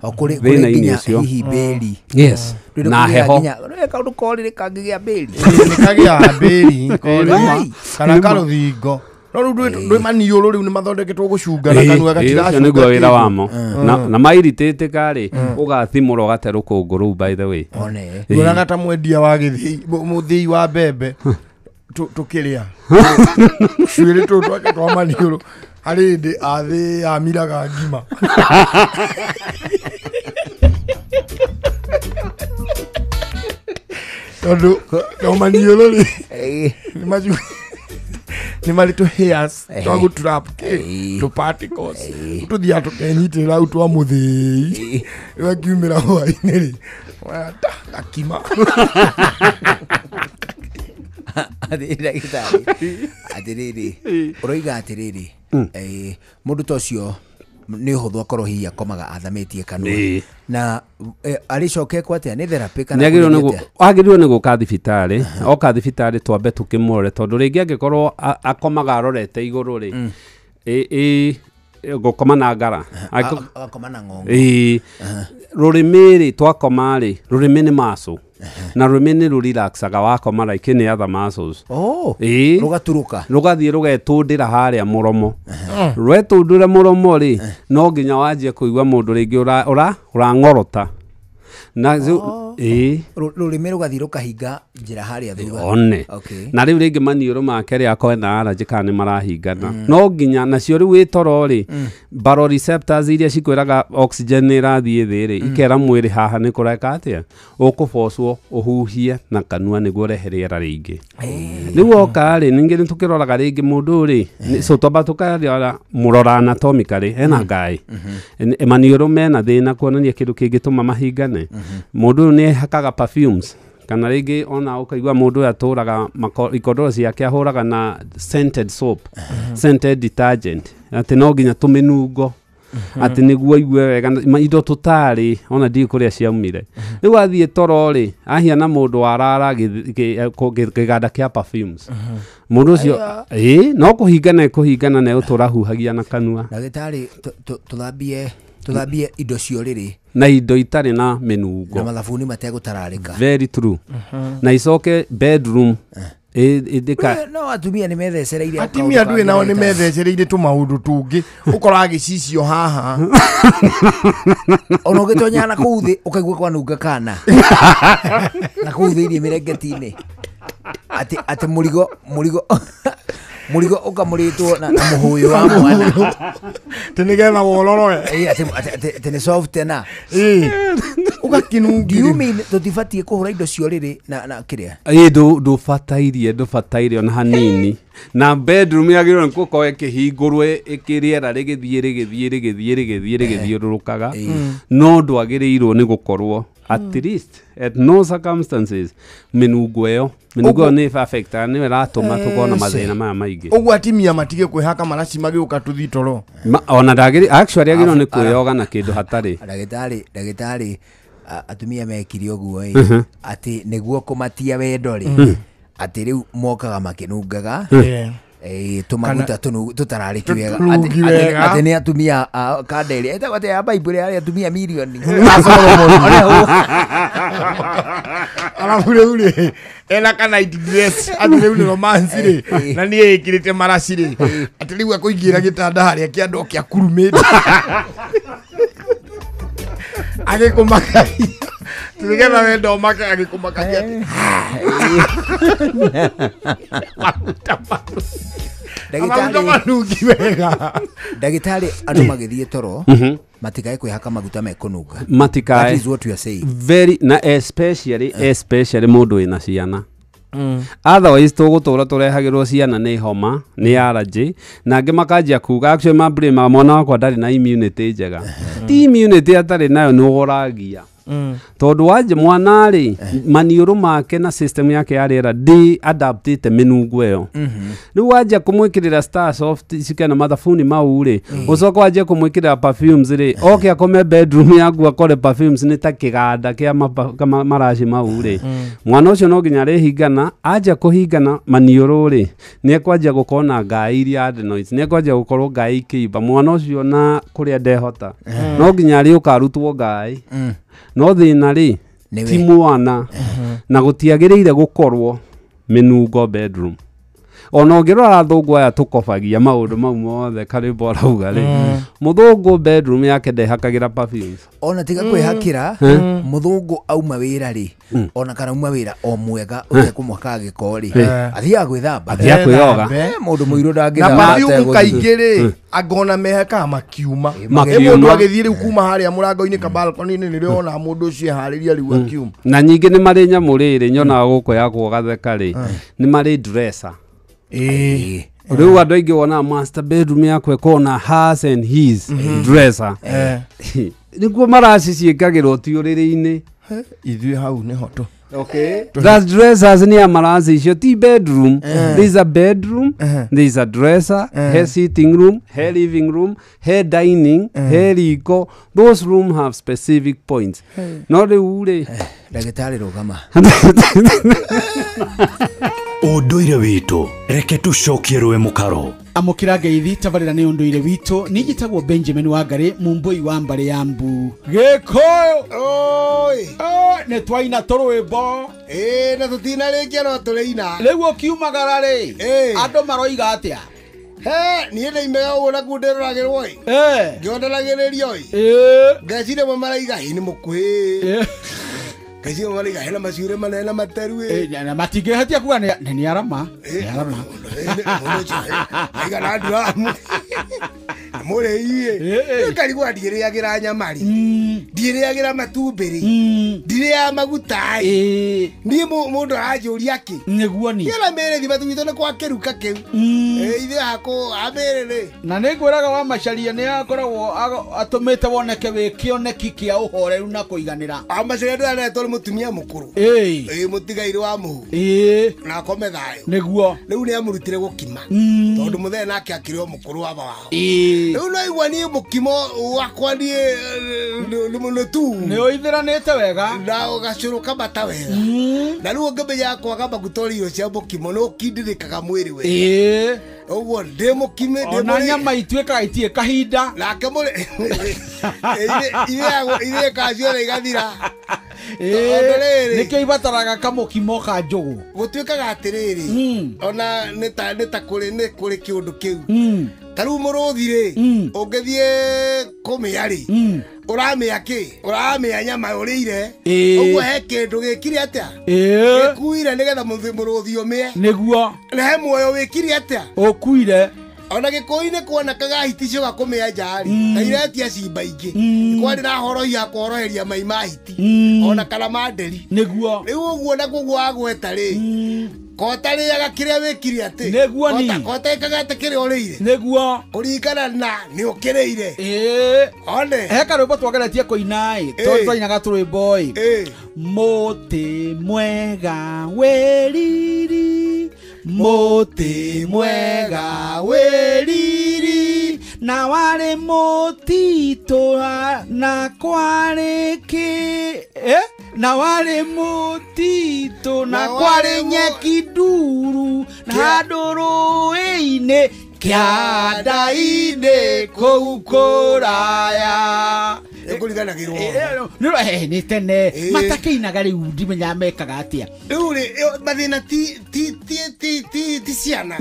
Speaker 1: okuri nginya hihi beri
Speaker 5: yes na heho
Speaker 1: kaundu korire kangigia beri
Speaker 2: nikagia beri kana karuthingo no ndwe maniũrũ rĩu nĩ mathondeketwo gũcunga na kanua gatiracunga
Speaker 5: nĩguo wĩra wamo na mairitĩte rĩ ũgathimũra ũgate rũkũngũ rũu by the way
Speaker 2: ũraga ta mwendia wa gĩthĩi mũthĩi wa mbembe tũkĩrĩa cuĩrĩ tũu twake twa maniũrũ harĩ hĩndĩ athĩ amiraga ngima tondũ maniũrũ rĩ nĩ marĩ tũ hairs twa gũtrap tũ particles tũthiaga tũkenyitĩrĩra rau twa mũthĩi rĩgakiumĩra hwainĩ rĩ gakima
Speaker 1: atĩrĩrĩ ũroiga atĩrĩrĩ mũndũ ta ũcio nĩ ũhũthũ akorwo hihi akomaga athamĩtie kanua na arĩcokekwo atĩa nĩ therapy kana
Speaker 5: agĩrĩirwo nĩ gũka thibitarĩ oka thibitarĩ twambe tũkĩmũrore tondũ rĩngĩ angĩkorwo akomaga arorete igũrũ rĩ gũkoma na ngara
Speaker 1: agakoma na ng'ongo
Speaker 5: rũrĩmĩ rĩ twakoma rĩ rũrĩmĩ nĩ macũ na rũrĩmĩ nĩ rũrelaxaga wakoma like any other muscles
Speaker 1: rũgatũrũka
Speaker 5: rũgathiĩ rũgetũndĩra harĩa mũromo rwetũndĩra mũromo rĩ no nginya wanjie kũigua mũndũ rĩngĩ ũrang'orota na
Speaker 1: rũrĩmĩ rũgathiĩ rũkahinga njĩra harĩa thutha
Speaker 5: one na rĩu rĩngĩ maniũrũ make rĩ akorwo na allergy kana nĩ marahingana no nginya nacio rĩu wĩ toro rĩ baroreceptors iria cikwĩraga oxygen nĩ ĩrathiĩ thĩ rĩ ikera mwĩrĩ haha nĩ kũreka atĩa ũkũbocwo ũhuhie na kanua nĩguo ũrehe rĩera rĩingĩ rĩu oka rĩ ningĩ nĩ tũkĩroraga rĩngĩ mũndũ rĩ so twamba tũkarora mũrora anatomically hena ngaĩ maniũrũ mena thĩna kuonania kĩndũ kĩngĩtũma mahingane mũndũ ũyũ nĩ hakaga perfumes kana rĩngĩ ona ũkaigua mũndũ ũyũ atũraga ikondoro ciake ahũraga na scented soap scented detergent atĩ no nginya tũmĩnungo atĩ nĩguo aigue wega indo tũtarĩ ona ndiĩ kũrĩa ciaumire rĩu athiĩ toro rĩ ahiana mũndũ warara kĩganda kĩa perfumes mũndũ ũcio no kũhingana na ũtũrahuhagia na kanua
Speaker 1: ndagĩtarĩ tũthambie indo ciorĩrĩ
Speaker 5: na indo itarĩ na mĩnungo
Speaker 1: na mathabuni mategũtararĩka
Speaker 5: very true na icoke bedroom
Speaker 1: no atumia nĩ methecereire
Speaker 2: atumia ndũĩ nao nĩ methecereire tũmaũndũ tũngĩ ũkora gĩcicio haha
Speaker 1: ona ũgĩtonya na kũu thĩ ũkaigua kwanunga kana na kũu thĩinĩ mĩrengeti-inĩ atĩ mũrigo ũkamũrĩtwo na mũhũyũ wa mwana
Speaker 2: nĩgetha wororoe
Speaker 1: atĩ nĩ soft na
Speaker 2: ũgakinungi
Speaker 1: tũtibatiĩ kũhũra indo ciorĩrĩ na kĩrĩa
Speaker 5: ndũbataire ona hanini na bedroom yagĩrĩirwo nĩ gũkorwo ĩkĩhingũrwo ĩkĩrĩera rĩgĩthiũrũrũkaga no ndwagĩrĩirwo nĩ gũkorwo at least at no circumstances mĩnungo ĩyo nĩ perfect nĩwe ratũma tũkorwo na mathĩna maya maingĩ
Speaker 2: ũguo atimia matige kwĩhaka maraci magĩũka tũthi toro
Speaker 5: ona actually agĩrĩirwo nĩ kwĩyoga na kĩndũ hatarĩ
Speaker 1: ndagĩtarĩ atumia mekire ũguo atĩ nĩguo kũmatia wendo rĩ atĩ rĩu mokaga makĩnungaga tũmaguta tũtararĩki wega atĩ nĩ atumia kanderi etagwo atĩ ya Bible yarĩ atumia mirioni
Speaker 2: alafu rĩu rĩ ena ka night dress atĩ rĩu nĩ romance rĩ na niĩ ĩkĩrĩte maraci rĩ atĩ rĩu akũingĩra gĩtanda harĩa kĩando kĩa kurumĩte agĩkũmakaia nĩgetha wenda ũmake agĩkũmakaia
Speaker 1: ndagĩtarĩ andũ magĩthiĩ toro matikae kwĩhaka maguta mekũnunga
Speaker 5: matikae na especially mũndũ wĩna ciana otherwise tũgũtũra tũrehagĩrwo ciana nĩ homa nĩ allergy na angĩ makanjia kuga actually mablame mwana wakwa ndarĩ na immunity njega ti immunity atarĩ nayo nĩ ũgoragia tondũ wanje mwana rĩ maniũrũ make na system yake ya rĩera ndi adaptite mĩnungo ĩyo rĩu wanjia kũmwĩkĩrĩra Star Soft cikena mathabuni mau rĩ ũcoka wanjia kũmwĩkĩrĩra perfumes rĩ oke akome bedroom yaku akore perfumes nĩ ta kĩganda kĩa maraci mau rĩ mwana ũcio no nginya arĩhingana anjia kũhingana maniũrũ rĩ nĩ ekwanjia gũkorwo na ngaĩ iria adenoids nĩ ekwanjia gũkorwo ngaĩ ikĩimba mwana ũcio na kũrĩa ndehota no nginya arĩũka arutwo ngaĩ no thĩna rĩ ti mwana na gũtiagĩrĩire gũkorwo mĩnungo bedroom ona ngirora thungu aya tukobagia maundu mau mothe Karimbo arauga ri muthungu bedroom yake ndehakagira perfumes
Speaker 1: ona tiga kwihakira muthungu auma wira ri ona kana uma wira o mwega utekumwaka gikori athia gwithamba
Speaker 5: athia kwiyoga
Speaker 1: mundu muiru ndangithamba
Speaker 2: na perfume kaingĩ rĩ angona mehaka makiuma mundu agithie riu kuma haria murango-ini ka balcony-ini nĩ rĩona mũndũ ũcio harĩria riu akiuma
Speaker 5: na nyingĩ nĩ marĩ nyamũ rĩrĩ nyonaga gũkũ yakwo gatheka rĩ nĩ marĩ dresser rĩu andũ aingĩ wona master bedroom yakwe kona hers and his dresser nĩguo maraci ciĩkagĩrwo tiũrĩrĩ-inĩ
Speaker 2: ithuĩ hau nĩ hoto.
Speaker 5: Okay. That dressers ni amarazi icio ti bedroom. There is a bedroom, there is a dresser, hair sitting room, hair living room, hair dining, hair riko. Those rooms have specific points. No riu
Speaker 1: ndagĩtarĩ rũgama.
Speaker 18: Ũndũire witũ reke tũcokie rwe mũkaro.
Speaker 6: Amukira ngeithi tabarĩra nĩ ũndũire witũ nĩnjĩtagwo Benjamin Wangari mumbui wa Mbare ya Mbu Gĩkũyũ nĩ twaina tũrwĩmbo
Speaker 17: na tũtinarĩkia no tũrĩina
Speaker 6: rĩu ũkiumagara rĩ andũ maroiga atĩa
Speaker 17: niĩ ndaimega ũguo nakuo ndĩroragĩrwo ngĩonderagĩrĩrio ngeciria mo maraiga nĩ mũkuhĩ kazi maraiga hena maciure manene materu
Speaker 6: na matingĩhĩtia kuga nĩ arama
Speaker 17: aiga na nduramu mũrĩ iye karigwa ndirĩagĩra nyamari ndirĩagĩra matumbĩrĩ ndirĩa maguta niĩ mũndũ aranjũria kĩ
Speaker 6: nĩguo ni
Speaker 17: kĩra mĩrĩ thima twitũ nĩ kwa kĩruka kĩu ithuĩ hakũ amĩrĩ
Speaker 6: na nĩ ngwĩraga wa macaria nĩ akoragwo atũmĩte woneke wĩ kĩoneki kĩa ũhoreru na kũiganĩra
Speaker 17: amacaria ndũranetwo nĩ mũtumia mũkũrũ mũtigairĩ wa mũhu na akome thayũ
Speaker 6: nĩguo
Speaker 17: rĩu nĩ amũrutire gũkima tondũ mũthee nake akĩrĩ o mũkũrũ wa baba wao rĩu no igua niĩ mũkimo wakwa niĩ nĩ tu
Speaker 6: nĩ ũithĩranĩte wega
Speaker 17: na ũgacũrũ kamata wega na rĩu ũngĩmenya kwaga maguta irio cia mũkimo nĩ ũkindĩrĩkaga mwĩrĩ wega ũguo ndĩ mũkime
Speaker 6: ona nyama ituĩkaga itirĩ kahinda
Speaker 17: nake mũrĩ ithuĩ kaciothe igathira
Speaker 6: nĩkĩo ibataraga kamũkimo ka njũgũ
Speaker 17: gũtuĩkaga atĩrĩrĩ ona nĩ ta kũrĩ kĩũndũ kĩu ta rĩu mũrũthi rĩ ũngĩthiĩ kũmĩa rĩ ũramĩa kĩ ũramĩa nyama ũrĩire ũguo he kĩndũ gĩkire atĩa gĩkuire nĩgetha mũrũthi ũmĩe
Speaker 6: nĩguo
Speaker 17: na he muoyo wĩkire atĩa
Speaker 6: ũkuire
Speaker 17: ona gĩkũi-inĩ kuonekaga hiti cio gakũmĩa njari na iretia cimba ingĩ kwari na horohia kũhoroheria mai ma hiti ona kana manderi
Speaker 6: nĩguo
Speaker 17: rĩu ũguo naguo gwagweta rĩ kota rĩaga kĩrĩa wĩkire atĩ
Speaker 6: nĩguo ni
Speaker 17: kota ĩkaga atĩ kĩrĩa ũrĩire
Speaker 6: nĩguo
Speaker 17: kũringana na nĩ ũkĩrĩire one
Speaker 6: he karwĩmbo twageretie kũina tondũ twainaga tũrwĩmbo mũtĩ mwega wĩriri mũtĩ mwega wĩriri na warĩ mũtitũ na kwarĩ kĩ na warĩ mũtitũ na kwarĩ nyeki nduru na handũ rũĩ-inĩ kĩanda-inĩ kũu kũraya nĩ tene matakĩinaga rĩu ndimenyaga mekaga atĩa
Speaker 17: rĩu rĩ mathĩna ti ciana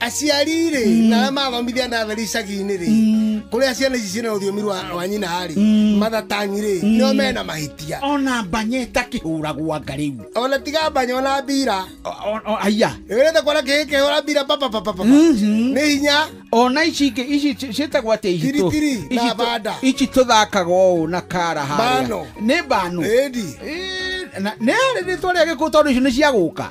Speaker 17: aciari rĩ na mathomithia nathari icagi-inĩ rĩ kũrĩa ciana ici ciĩna rũthiomi rwa nyina rĩ mathatangi rĩ nĩo mena mahĩtia
Speaker 6: ona mbanya ĩtakĩhũragwo anga rĩu
Speaker 17: ona tiga mbanya ona mbira
Speaker 6: aya
Speaker 17: ĩrĩte kwana kĩhũra mbira nĩ hinya
Speaker 6: ona ici ciĩtagwo atĩa ici tũthakaga ũũ na kara harĩa nĩ mbano nĩ arĩ rĩtwa rĩa gĩkũyũ tondũ icio nĩ cia gũka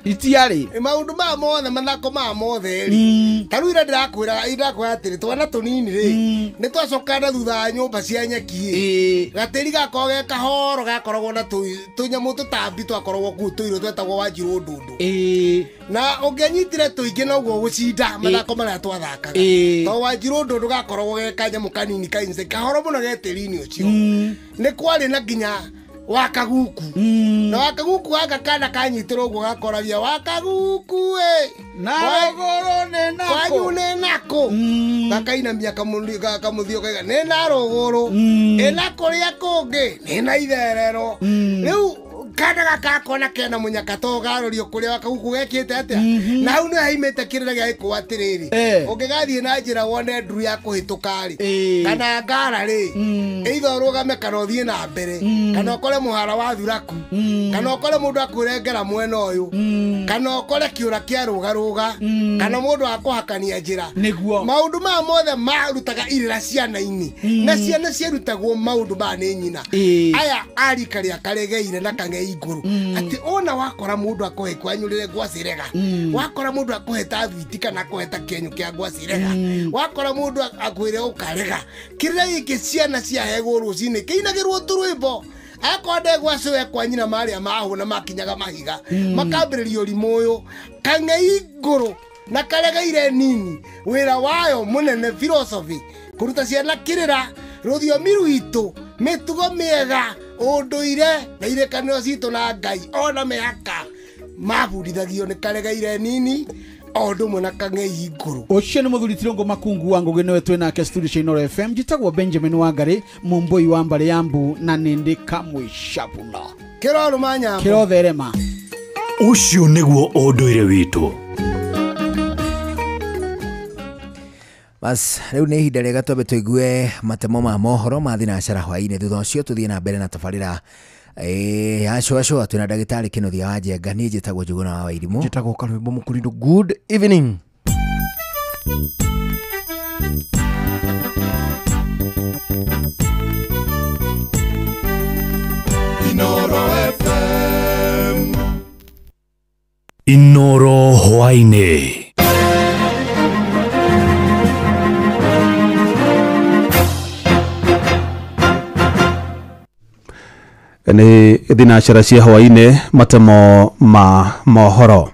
Speaker 6: itiarĩ
Speaker 17: maũndũ maya mothe mathako maya mothe rĩ ta rĩu ira ndĩrakwĩra atĩrĩ twana tũnini rĩ nĩ twacokana thutha wa nyũmba cia nyeki gatĩri gakorwo ge kahoro gakoragwo na tũnyamũ tũtambi twakoragwo kũu tũirũ twetagwo Wanjirũ ndũndũ na ũngĩanyitire tũingĩ noguo gũcinda mathako marĩa twathakaga tondũ Wanjirũ ndũndũ gakoragwo ge kanyamũ kanini kainze kahoro mũno ge tĩri-inĩ ũcio nĩ kwarĩ na nginya wakaguku na wakaguku gaka kana kanyitĩrwo ũguo gakoragia wakaguku
Speaker 6: na rũgũrũ nĩ nako
Speaker 17: kwanyu nĩ nako gakainamia kamũthio kaiga nĩ na rũgũrũ ĩna kũrĩa kũngĩ nĩ na itherero rĩu kana gakakona kena munyaka to garorio kuria wakaguku gekite atia na hau ni haimete kirira gia iko atiriri ungigathie na njira wone nduru ya kuhituka ri kana ngara ri either rugame kana uthie na mbere kana ukore muhara wa thuraku kana ukore mundu akurengera mwena uyu kana ukore kiura kia rugaruga kana mundu akuhakania njira maundu ma mothe marutaga irira ciana-ini na ciana ciarutagwo maundu ma ni nyina aya arikaria karegeire na kang'ei nguru ati ona wakora mundu akohe kwanyurire ngwacirega wakora mundu akoheta thwiti kana akoheta kenyu kia ngwacirega wakora mundu akwire ukarega kirira giki ciana ciahegwo rucini kiinagirwo turwimbo akonde gwaciwe kwa nyina maria mahuna makinyaga mahiga makambiririo rimuyo kang'ei nguru na karegeire nini wira wayo munene philosophy kuruta ciana kirira ruthiomi rwitu mitugo miega unduire na irekanio citu na Ngai ona mehaka mabudithagio ni karegeire nini ondu mwe na kang'ei nguru.
Speaker 6: Ucio ni muthuri Tirongo Makungu wa Ngugi niwe twina ke studio cia Inoro FM jitagwo Benjamin Wangari mumboi wa mbari yambu na nindi kamwe shabuna
Speaker 17: kiroro manya
Speaker 6: kirotherema
Speaker 18: ucio niguo unduire witu.
Speaker 1: Bas riu ni ihinda riega twambe tuigue matemo ma mohoro mathi na cara hwaini thutha ucio tuthie na mbere na tabarira aco twina ndagitari Kinothia wa Njenga ni njitagwo Njuguna wa Wairimu
Speaker 2: njitagwo Karwimbo Mukurindo. Good evening.
Speaker 18: Inoro FM Inoro hwaini.
Speaker 7: Ni thinacera cia hwaini matemo ma mohoro.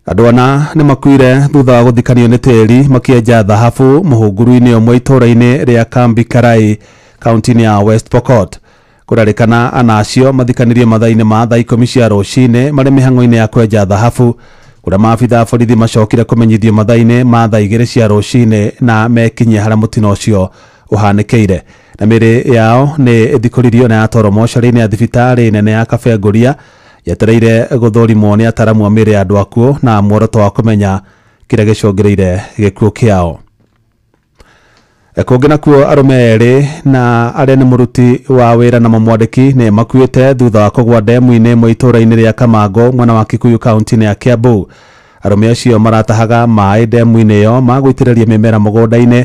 Speaker 7: Andu ana ni makuire thutha wa guthikanio ni tiri makienja thahabu muhunguru-ini omwe itura-ini ria Kambi Karai kaunti-ini ya West Pokot. Kurarikana ana acio mathikanirie mathaa-ini ma thaa 10 cia rucini mari mihango-ini ya kwenja thahabu kuria maabitha borithi macokire kumenyithio mathaa-ini ma thaa 2 cia rucini na mekinyia haria mutino ucio uhanikeire na miri yao ni ithikuririo na yatoro mocarĩ-inĩ ya thibitari nene ya Kabenguria yetereire guthurimwo ni ataramu a miri andu akuo na muoroto wa kumenya kiria gicungireire gikuo kiao. Kungi nakuo arume eri na aria ni muruti wa wira na mamwandiki ni makuite thutha wa kugwa ndemu-ini mwe itura-ini ria Kamango mwena wa Kikuyu kaunti-ini ya Kiambu. Arume acio maratahaga maĩ ndemu-ini iyo magwitĩrĩria mĩmera mũgũnda-inĩ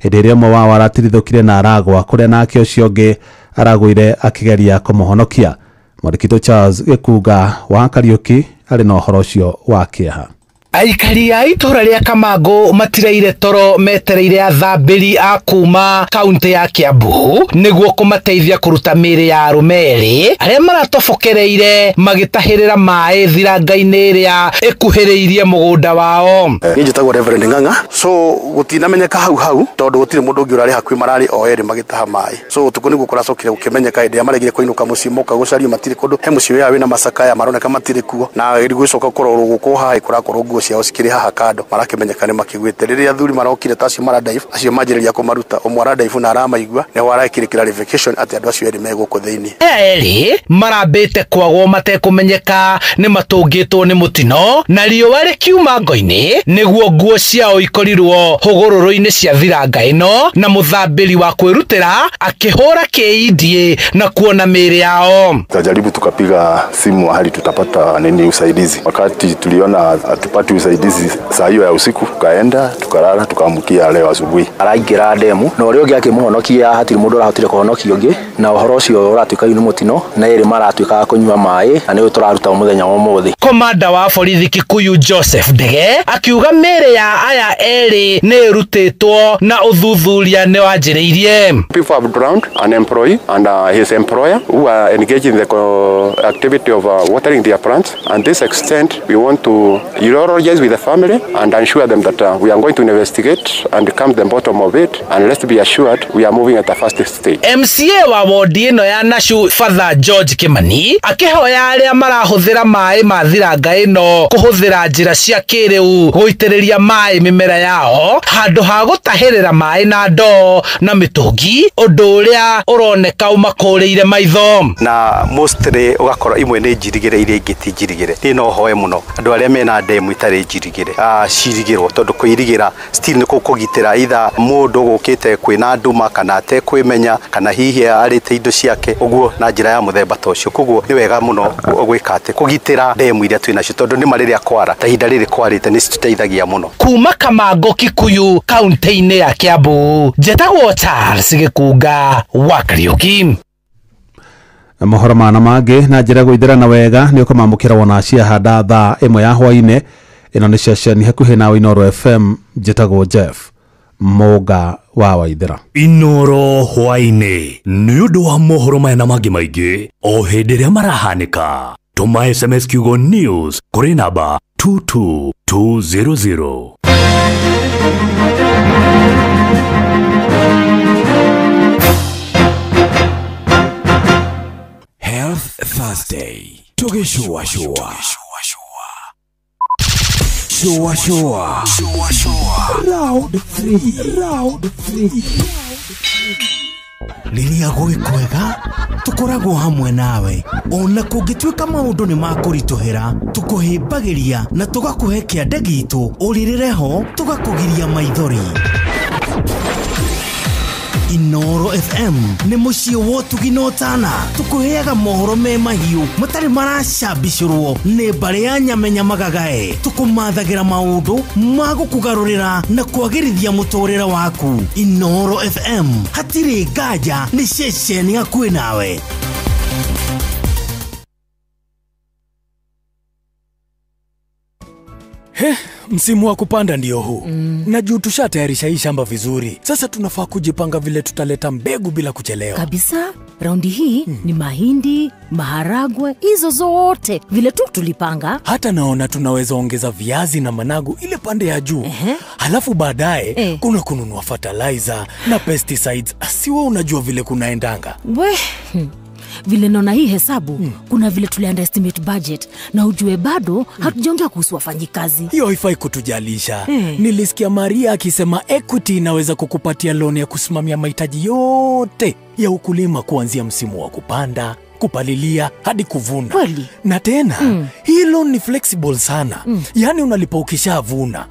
Speaker 7: hĩndĩ ĩrĩa ũmwe wao aratirithũkire na aragwa kuria nake ũcio ũngĩ aragwire akigeria kũmũhonokia. Mwandĩkitwo Charles Gĩkunga wa Kariuki arĩ na ũhoro ũcio wa kĩeha.
Speaker 4: Aikari a itura ria Kamango matireire toro metereire athambĩri a kuma kaunti ya Kiambu niguo kumateithia kuruta mĩĩrĩ ya arume eri aria maratobokereire magitahirira maĩ thiranga-inĩ ĩrĩa ĩkuhĩrĩirie mũgũnda wao.
Speaker 8: Njĩtagwo Reverend Ng'ang'a, so gutinamenyeka hau tondu gutire mundu ungi urari hakuhi marari o eri magitaha maĩ, so tuko niguo kuracokire gukimenyeka hĩndĩ ĩrĩa maregire kuinuka mũciĩ moka gucaria matire kundu he mũciĩ wao wina macakaya maroneka matire kuo na gũcoka kurorwo guku haha irakorwo nguo ciao cikiri haha kando marakimenyeka ni makigwite riria athuri marokire tacio maradaifu acio manjiriria kumaruta o mwaradaifu na aramaigua ne warakirikira revocation ati andu acio eri meguko thiini
Speaker 4: eri marambite kwagwo matekumenyeka ni matungitwo ni mutino na riũa rikiuma ngo-ini niguo nguo ciao ikorirwo hũgũrũrũ-inĩ cia thiranga ĩno na mũthambĩri wa kwĩrutĩra akihũra kĩindie na kuona mĩĩrĩ yao.
Speaker 9: Tajaribu tukapiga simu hali tutapata nini usaidizi. Wakati tuliona hatupati usaidizi saa hiyo ya usiku tukaenda tukalala tukaamkia leo asubuhi.
Speaker 10: Araingira ndemu na ũrĩa ũngĩ akĩmũhonokia hatirĩ mũndũ ũrahotire kũhonokia ũngĩ na ũhoro ũcio ũratuĩka ni mũtino na eri maratuĩka kũnyua maĩ na nĩ tũraruta mũthenya wa ũmũthĩ. Komanda wa borithi Kikuyu Joseph Ndege akiuga mĩĩrĩ ya aya eri nĩ ĩrutĩtwo na ũthuthuria nĩ wanjĩrĩirie.
Speaker 9: People have drowned an employee and his employer who are engaged in the activity of watering their plants, and this extent we want to
Speaker 3: apologize with the family and assure them that we are going to investigate and come to the bottom of it, and let's be assured we are moving at the fastest stage.
Speaker 4: MCA wa wodi ino ya Nashu Father George Kimani akihoya aria marahuthira mai mathiranga ino kuhuthira njira cia kiriu guitiriria mai mimera yao handu ha gutahirira mai na ndo na mitungi undu uria uroneka umakureire maitho
Speaker 10: na mostly ugakora imwe ni njirigire iria ingi ti njirigire ni no hoe muno andu aria mena ndemu itari njirigire cirigirwo tondu kuirigira still ni kugitira either mundu gukite kwina nduma kana te kwimenya kana hihi arite indo ciake uguo na njira ya muthemba tocio kuguo ni wega muno gwika ati kugitira ndemu iria twina cio tondu ni mariria kwara ta hinda riri kwarite ni citeithagia muno
Speaker 4: kuma Kamango Kikuyu kaunti-ini ya Kiambu Jetagwo Charles Gikunga wa Kariuki.
Speaker 7: Mohoro mana mangi na njira guithirana wega ni ukamamukira wona cia handa thaa imwe ya hwaine ino ni session hakuhi na Inoro FM. Jetagwo Jeff Moga wa Waithira.
Speaker 18: Inoro hwaine ni undu wa mohoro maya mangi maingi o hindi ria marahanika. Tuma SMS kiugo news kuri namba 22200. Health Thursday. Tugeshua shua. Shua shua. Round 3.
Speaker 11: Lilia gwe kwega tukoragwo hamwe nawe ona kungituika maundu ni makurituhira tukuhimbagiria na tugakuhe kiande gitu uririreho tugakugiria maithori. Inoro FM ni mucio wotuginotana tukuheaga mohoro me mahiu matari maracambicurwo ni mbari ya nyamenya magagae tukumathagira maundu magukugarurira na kwagirithia muturira waku. Inoro FM hatiri ngaja ni ceceni hakuhi nawe.
Speaker 18: Msimu wa kupanda ndio huu. Na juu tushatayarisha hii shamba vizuri. Sasa tunafaa kujipanga vile tutaleta mbegu bila kuchelewa.
Speaker 12: Kabisa. Raundi hii ni mahindi, maharagwe, hizo zote vile tu tulipanga.
Speaker 18: Hata naona tunaweza ongeza viazi na managu ile pande ya juu. Halafu baadaye kuna kununua fertilizer na pesticides. Asiwe unajua vile kunaendanga.
Speaker 12: Vile naona hii hesabu kuna vile tuli underestimate budget na ujue bado hatujaongea kuhusu wafanyikazi.
Speaker 18: Hiyo haifai kutujalisha. Nilisikia Maria akisema Equity inaweza kukupatia loan ya kusimamia mahitaji yote ya ukulima kuanzia msimu wa kupanda, kupalilia hadi kuvuna.
Speaker 12: Kweli?
Speaker 18: Na tena hii loan ni flexible sana. Yaani unalipa ukishavuna.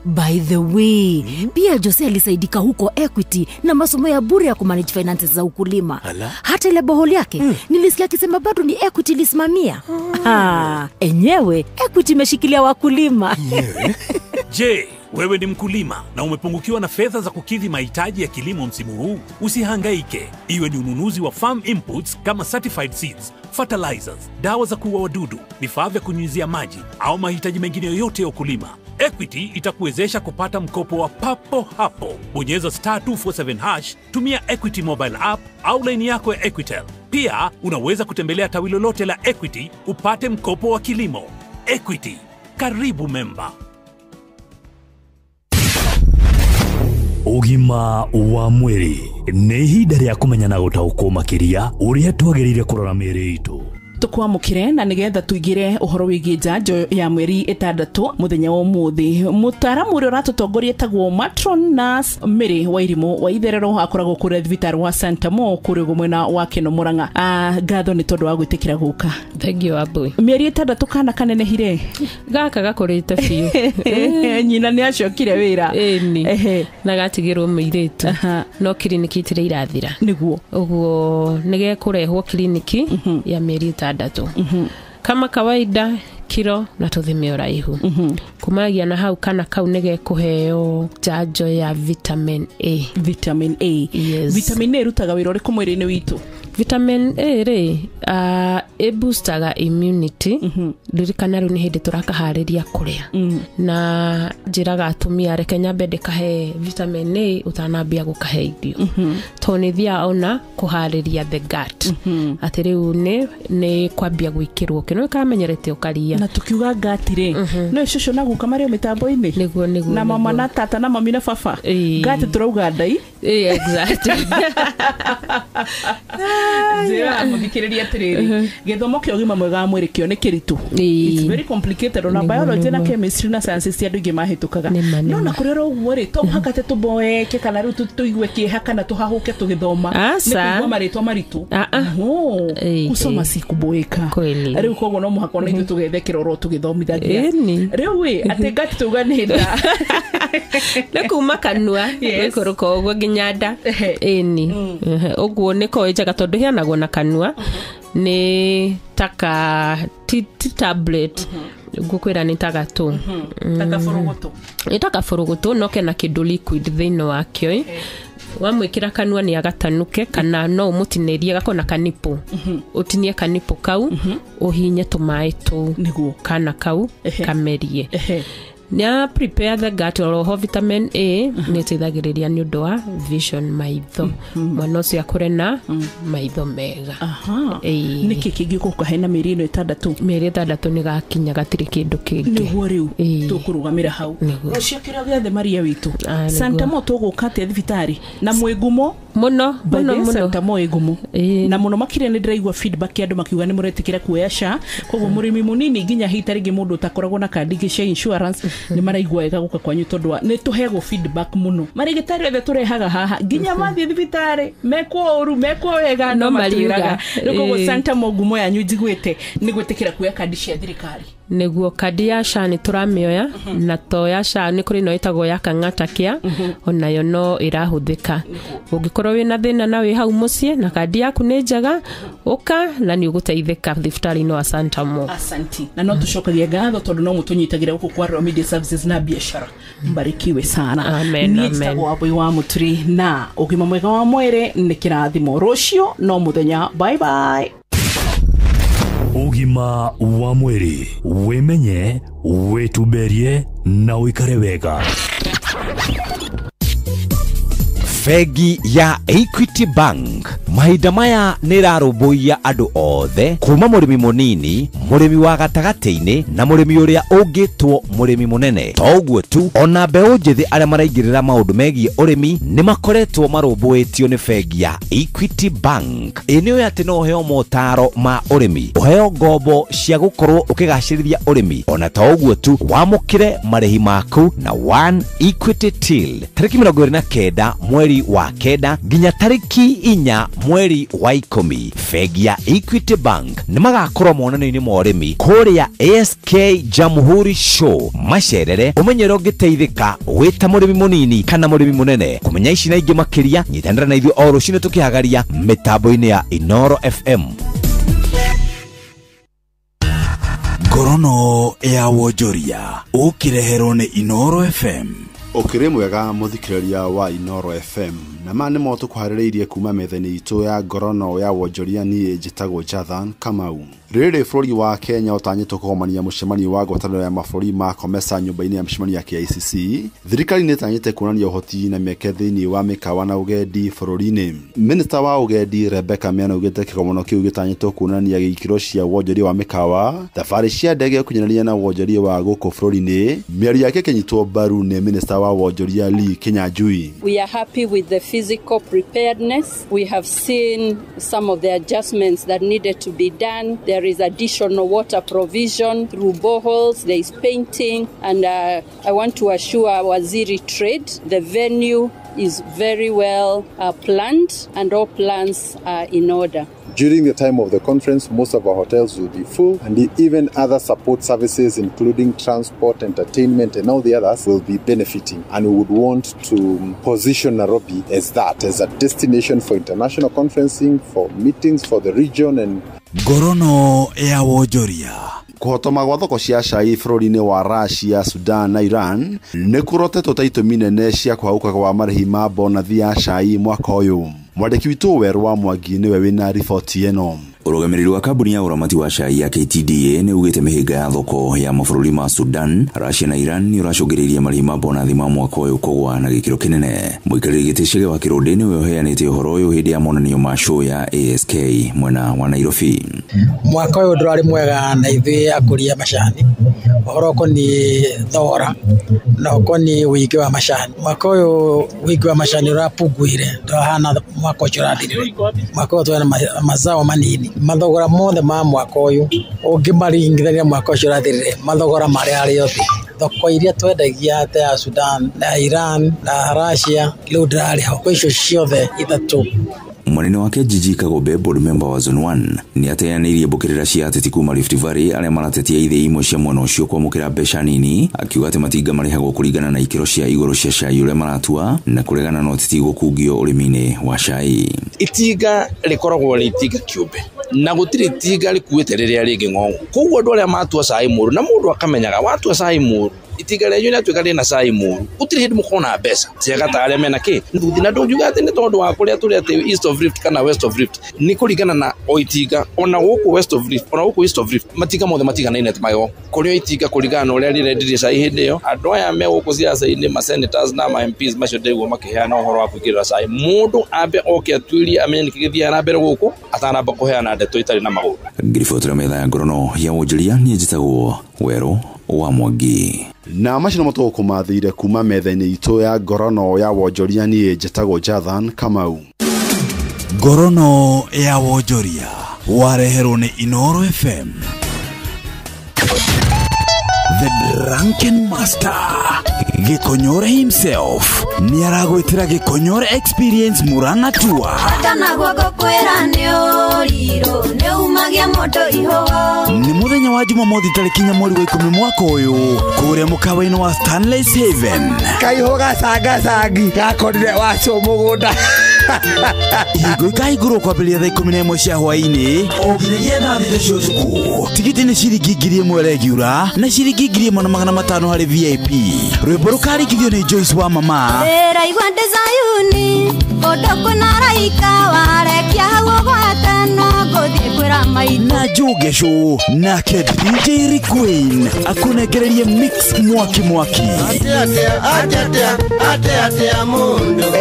Speaker 12: By the way, pia Jose alisaidika huko Equity na masomo ya bure ya kumanage finances za ukulima. Hata ile boholi yake nilisikia akisema bado ni Equity lisimamia. Enyewe Equity imeshikilia wakulima.
Speaker 13: Je, wewe ni mkulima na umepungukiwa na fedha za kukidhi mahitaji ya kilimo msimu huu? Usihangaike. Iwe ni ununuzi wa farm inputs kama certified seeds, fertilizers, dawa za kuua wadudu, vifaa vya kunyunyizia maji au mahitaji mengine yoyote ya ukulima, Equity itakuwezesha kupata mkopo wa papo hapo. Bonyeza *247#, tumia Equity mobile app au line yako ya Equitel. Pia unaweza kutembelea tawi lolote la Equity upate mkopo wa kilimo. Equity, karibu memba.
Speaker 18: Ugima wa mwiri ni ihinda ria kumenya na gutaukwo makiria uria twagirire kurora miri itu.
Speaker 14: tukwamukire na nigetha tuigire uhoro wigi njanjo ya mweri 6 muthenya wa umuthi. Mutaramu uria ratutongoria tagwo matron nurse Mary Wairimu wa itherero akoragwo kure thibitarĩ wa Santa Mo kuri gumwena wa Kino Murang'a. Ngatho ni tondu wa gwitikira guka.
Speaker 15: Thank you Abui.
Speaker 14: Mieri 6 kana kanenehire
Speaker 15: gaka gakorete fiu.
Speaker 14: Nyina ni acokire wira
Speaker 15: ni na gatigirwo muiritu no kiriniki itire irathira
Speaker 14: niguo
Speaker 15: uguo nige kurehwo kiriniki ya mieri 6 kama kawaida kiro na tuthime uraihu kumagia na hau kana kau nige kuheo janjo ya vitamin A.
Speaker 14: Vitamin A.
Speaker 15: Yes.
Speaker 14: Vitamin A rutaga wira uri kumwiri-ini witu.
Speaker 15: Vitamin A ri boostaga immunity ririkana riu ni hindi turakahariria kuria na njiraga atumia reke nyambe ndikahe vitamin A utanambia gukahe irio to ni thia ona kuhariria the gut ati riu ni kwambia gwikirwo kino kamenyerete ukaria
Speaker 14: na tukiuga gut ri no iccio na guka mario mitambo-ini
Speaker 15: niguo
Speaker 14: na mama na tata na mami na baba gut turauga ndai
Speaker 15: exactly
Speaker 14: Zira muthikiriria atiriri githomo kio gima mwega mwiri kio ni kiritu it's very complicated ona biology na chemistry na sciences cia ndugi mahitukaga no na kurero uguo to hakate tuboeke kana riu tuigue kieha na tuhahuke tugithoma ni kuigua maritwa maritu kusoma si kuboeka riu koguo no muhako na ithu tugethe kiroro tugithomithagia riu ati gati tuganida
Speaker 15: kuma kanua wikuruka uguo nginya nda eni uguo niko enjaga tondu hianagwo na kanua ni taka tablet gukwira ni tagatu taka furugutu no kena kindu liquid thino wakio wamwikira kanua ni agatanuke kana no umutinerie gakona kanipo utinie kanipo kau uhinye tumai tu niguo kana kau kamerie nya prepare the gut or vitamin A ni teithagiriria ni undu wa vision maitho mwana ucio akure na maitho mega
Speaker 14: niki kingi gukahe na mĩeri ĩno
Speaker 15: 6 ni gakinya gatiri kindu kingi
Speaker 14: niguo riu tukurugamira hau rucio kiria giothe Maria witu Santa Mo tugukate thibitari na mwigumo
Speaker 15: muno
Speaker 14: Santa Mo igumo na muno makire ni ndiraigua feedback ya andu makiuga ni muretikira kuoya SHA koguo murimi munini nginya hitarigi mundu utakoragwo na kandi cia insurance ni maraigua wega guka kwanyu tondu ni tuhego feedback muno marigitari othe turehaga haha nginya mathie thibitari mekwo uru mekwo wega no mariraga koguo Santa Mo gumo yanyu njiguite ni gwitikira kuoya kandi cia thirikari
Speaker 15: niguo kandi ya SHA ni turamioya na to ya SHA ni kuri no itagwo ya kang'ata kia onayo no irahuthika ungikorwo wina thina na wi hau mucie na kandi yaku ni njega uka na ni uguteithika thibitari no Santa Mo.
Speaker 14: Asanti na no tucokagie ngatho tondu no mutunyitagira guku kwa Royal Media Services na biashara mbarikiwe sana
Speaker 15: amen
Speaker 14: waboi wa mutri na ugima mwega wa mwere ni kirathimo rucio no muthenya bye bye.
Speaker 16: Ugima wa mwiri wimenye wituberie na uikare wega.
Speaker 19: Fegi ya Equity Bank mahinda maya nirarumbuia andu othe kuma murimi munini murimi wa gatagati-ini na murimi uria ungitwo murimi munene toguo tu ona mbeu njithi aria maraingirira maundu megie urimi ni makoretwo marumbuitio ni fegi ya Equity Bank eni ati no heo motaro ma urimi uheo ngombo cia gukorwo ukigacirithia urimi ona toguo tu wamukire marihi maku na One Equity Till tariki 29 mweri wa kenda nginya tariki 4 mweri wa 10 fegi ya Equity Bank ni magakorwo monano-ini ma urimi kuria ASK Jamhuri Show macerere umenyero ngiteithika wita murimi munini kana murimi munene kumenya ici na ingi makiria nyitanira na ithuĩ o rucini tukihagaria mitambo-ini ya Inoro FM.
Speaker 16: Ngorono ya wonjoria ukireherwo ni Inoro FM.
Speaker 20: Ukiri mwega muthikiriria wa Inoro FM na mane mo tukuhaririirie kuma metheni itu ya ngorono ya wonjoria ni njitagwo Jathan Kamau. Riri bũrũri wa Kenya utanyitwo kũgomania mũcemanio wa ngwatanĩro ya mabũrũri ma COMESA nyũmba-inĩ ya mĩcemanio ya KICC. Thirikari nĩ ĩtanyĩte kuonania ũhoti na mĩeke thĩinĩ wa mĩkawa na ũgendi bũrũri-inĩ. Minista wa ũgendi Rebecca Miano augĩte kĩgomano kĩu gĩtanyĩtwo kuonania gĩikĩro cia wonjoria wa mĩkawa, thabarĩ cia ndege ũkinyanĩria na wonjoria wa gũkũ bũrũri-inĩ. Mĩario yake ĩkĩnyitwo mbaru nĩ minista wa wonjoria Lee Kinyanjui.
Speaker 21: We are happy with the physical preparedness. We have seen some of the adjustments that needed to be done. There is additional water provision through boreholes, there is painting, and I want to assure Waziri Trade the venue is very well planned and all plans are in order.
Speaker 22: During the time of the conference, most of our hotels will be full, and even other support services, including transport, entertainment, and all the others, will be benefiting. And we would want to position Nairobi as that, as a destination for international conferencing, for meetings, for the region, and
Speaker 16: Ngorono ya wonjoria.
Speaker 20: Kuhotoma gwa thoko cia cai bũrũri-inĩ wa Russia, Sudan na Iran nĩ kurotetwo ta itũmi nene cia kwahuka kwa marĩhi ma bonathi ya cai mwaka ũyũ. mwandĩki witũ Werũ wa Mwangi nĩwe wĩna riboti ĩno.
Speaker 5: Ũrũgamĩrĩri wa kambuni ya ũramati wa cai ya KTDA nĩ ugĩte mĩhĩnga ya thoko ya mabũrũri ma Sudan, Russia na Iran nĩ ũracũngĩrĩirie marĩhi ma bonathi ma mwaka ũyũ kũgũa na gĩkĩro kĩnene. Mũikarĩri gĩtĩ Chege wa Kĩrũndĩ nĩwe ũheanĩte ũhoro ũyũ hĩndĩ ya monanio ma show ya ASK mwena wa Nairobi.
Speaker 17: Mwaka ũyũ ndũrarĩ mwega na ithuĩ akũria macani. Ũhoro ũkoniĩ thogora na ũkoniĩ wĩingĩ wa macani. Mwaka ũyũ wĩingĩ wa macani ũrapunguire ndũrahana mwaka ũcio ũrathirire. Mwaka ũyũ twĩna mazao manini. Mathogora mothe ma mwaka ũyũ ũngĩmaringithania mwaka ũcio ũrathirire, mathogora marĩa arĩ othe. Thoko iria twendagia ta ya Sudan na Iran na Russia rĩu ndĩrarĩ ho. Icio ciothe ithatũ.
Speaker 5: Mwanene wake Gigi Kagombe, board member wa Zone 1, nĩ ateanĩirie mbũkĩrĩra cia ateti kuma Rift Valley arĩa maratetia ithĩ imwe cia mwena ũcio kwamũkĩra mbeca nini, akiuga atĩ matinga marĩhagwo kũringana na ikĩro cia igũrũ cia cai ũrĩa maratua na kũregana na ũteti gũkungio ũrĩmi-inĩ wa cai.
Speaker 23: Itinga rĩkoragwo rĩ itinga kĩũmbe na gũtirĩ itinga rĩkuĩte rĩrĩa rĩngĩ ng'ong'o. Koguo andũ arĩa matua cai mũru na mũndũ akamenyaga watua cai mũru itinga rĩanyu rĩatuĩka rĩna cai mũru, gũtirĩ hĩndĩ mũkona mbeca ciaga ta arĩa mena kĩ nduthi. Na ndũngiuga atĩ nĩ tondũ wa kũrĩa tũrĩ atĩ East of Rift kana West of Rift, nĩ kũringana na o itinga. Ona gũkũ West of Rift ona gũkũ East of Rift matinga mothe matiganaine mayo kũrĩ o itinga kũringana na ũrĩa rĩrendirie cai hĩndĩ ĩyo. Andũ aya me gũkũ siasa-inĩ, ma senators na ma MPs macio ndĩguo makĩheana ũhoro wa kũingĩrĩra cai. Mũndũ ambe oke atuĩrie amenye nĩkĩ gĩthiaga na mbere gũkũ atanamba kũheana ndeto itarĩ na magũrũ.
Speaker 5: Ngiriboti metha ya ngorono ya wonjoria niĩ njĩtagwo Werũ wa Mwangi.
Speaker 20: Na macio no tũkũmathĩire kuma metha-inĩ itũ ya ngorono ya wonjoria niĩ njĩtagwo Jathan Kamau.
Speaker 11: Ngorono ya wonjoria wareherwo nĩ Inoro FM. The Drunken Master Gikonyore himself ni aragwitira Gikonyore Experience Murana Tour. Ni muthenya wa Jumamothi tarĩki 4 mweri wa 10 mwaka ũyũ kũrĩa mũkawa-inĩ wa Stanley's Haven.
Speaker 2: Kaiho gacangacangi gakorire wacio mũgũnda.
Speaker 11: Ihingo ikaihingũrwo kwambĩrĩria thaa 11 cia hwaĩ-inĩ o nginyagia thaa 3 cia ũtukũ. Tigiti nĩ ciringi 1,000 regular na ciringi 1,500 harĩ VIP. Rwĩmbo rũkarĩkithio nĩ Joyce wa Mama. Na Juge Show nake DJ Riqueen akunegererie mix mwaki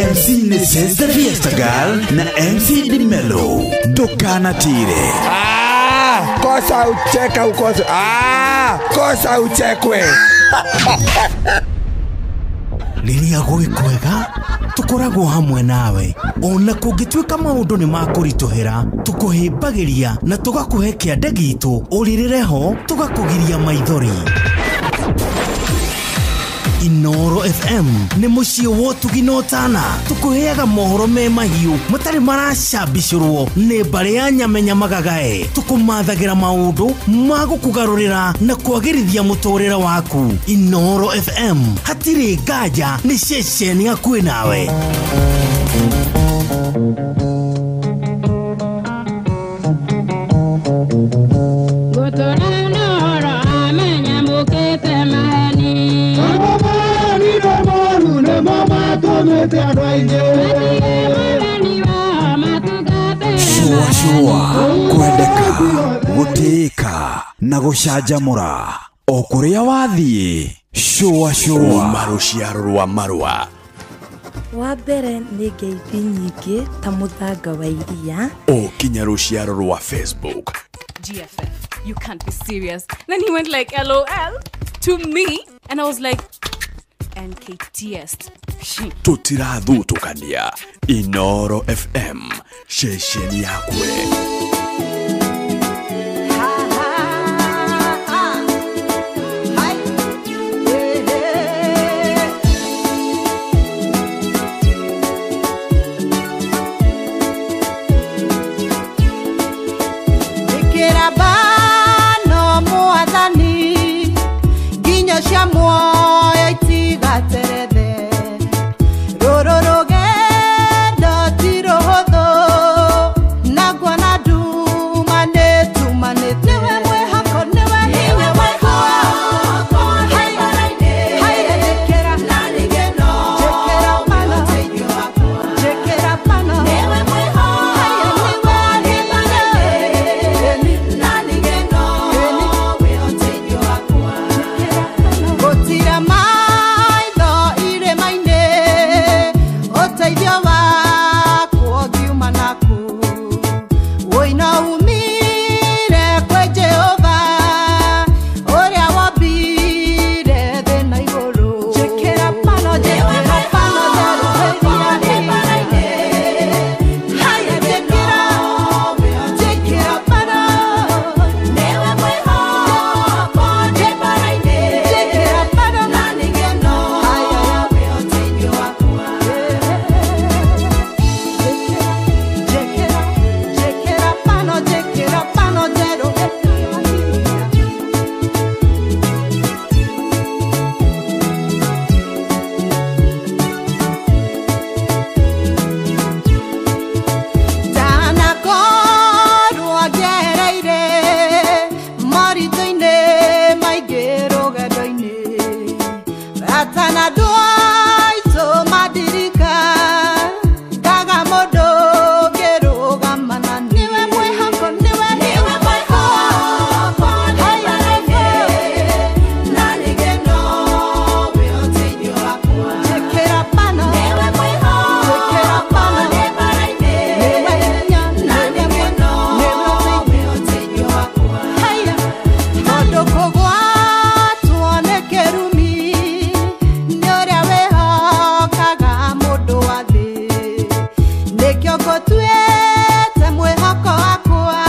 Speaker 11: MC nĩ Sister Fiesta Girl na MC Di Mello. Ndukanatire
Speaker 2: kosa ucheka ukosa kosa uchekwe.
Speaker 11: Rĩrĩa gwĩkwega tũkoragwo hamwe nawe, ona kũngĩtuĩka maũndũ nĩ makũritũhĩra, tũkũhĩmbagĩria na tũgakũhe kĩande gitũ ũrĩrĩre ho, tũgakũgiria maithori. Inoro FM nĩ mũciĩ wa ũtugi na ũtana, tũkũheaga mohoro me mahiũ matarĩ maracambicũrwo nĩ mbarĩ ya Nyamenya Magagae. Tũkũmathagĩra maũndũ ma gũkũgarũrĩra na kwagĩrithia mũtũrĩre waku. Inoro FM hatirĩ nganja, nĩ ceceni hakuhĩ nawe. Shua kwendeka gũtĩĩka na gũcanjamũra o kũrĩa wathiĩ. Shua
Speaker 24: Marũciaro rwa marũa.
Speaker 25: Wa mbere nĩ ngeithi nyingĩ ta mũthanga wa iria.
Speaker 24: O kinya rũciaro rwa Facebook.
Speaker 26: GFF, you can't be serious. Then he went like LOL to me and I was like NKTS.
Speaker 24: Tutirathutũkania. Inoro FM, ceceni yakwe.
Speaker 27: Kirabano muathani ginya cia muoyo itigaterere rororoge ndotiro hotho na gwana du Nekyo ngũtuĩte mwĩhoko wakwa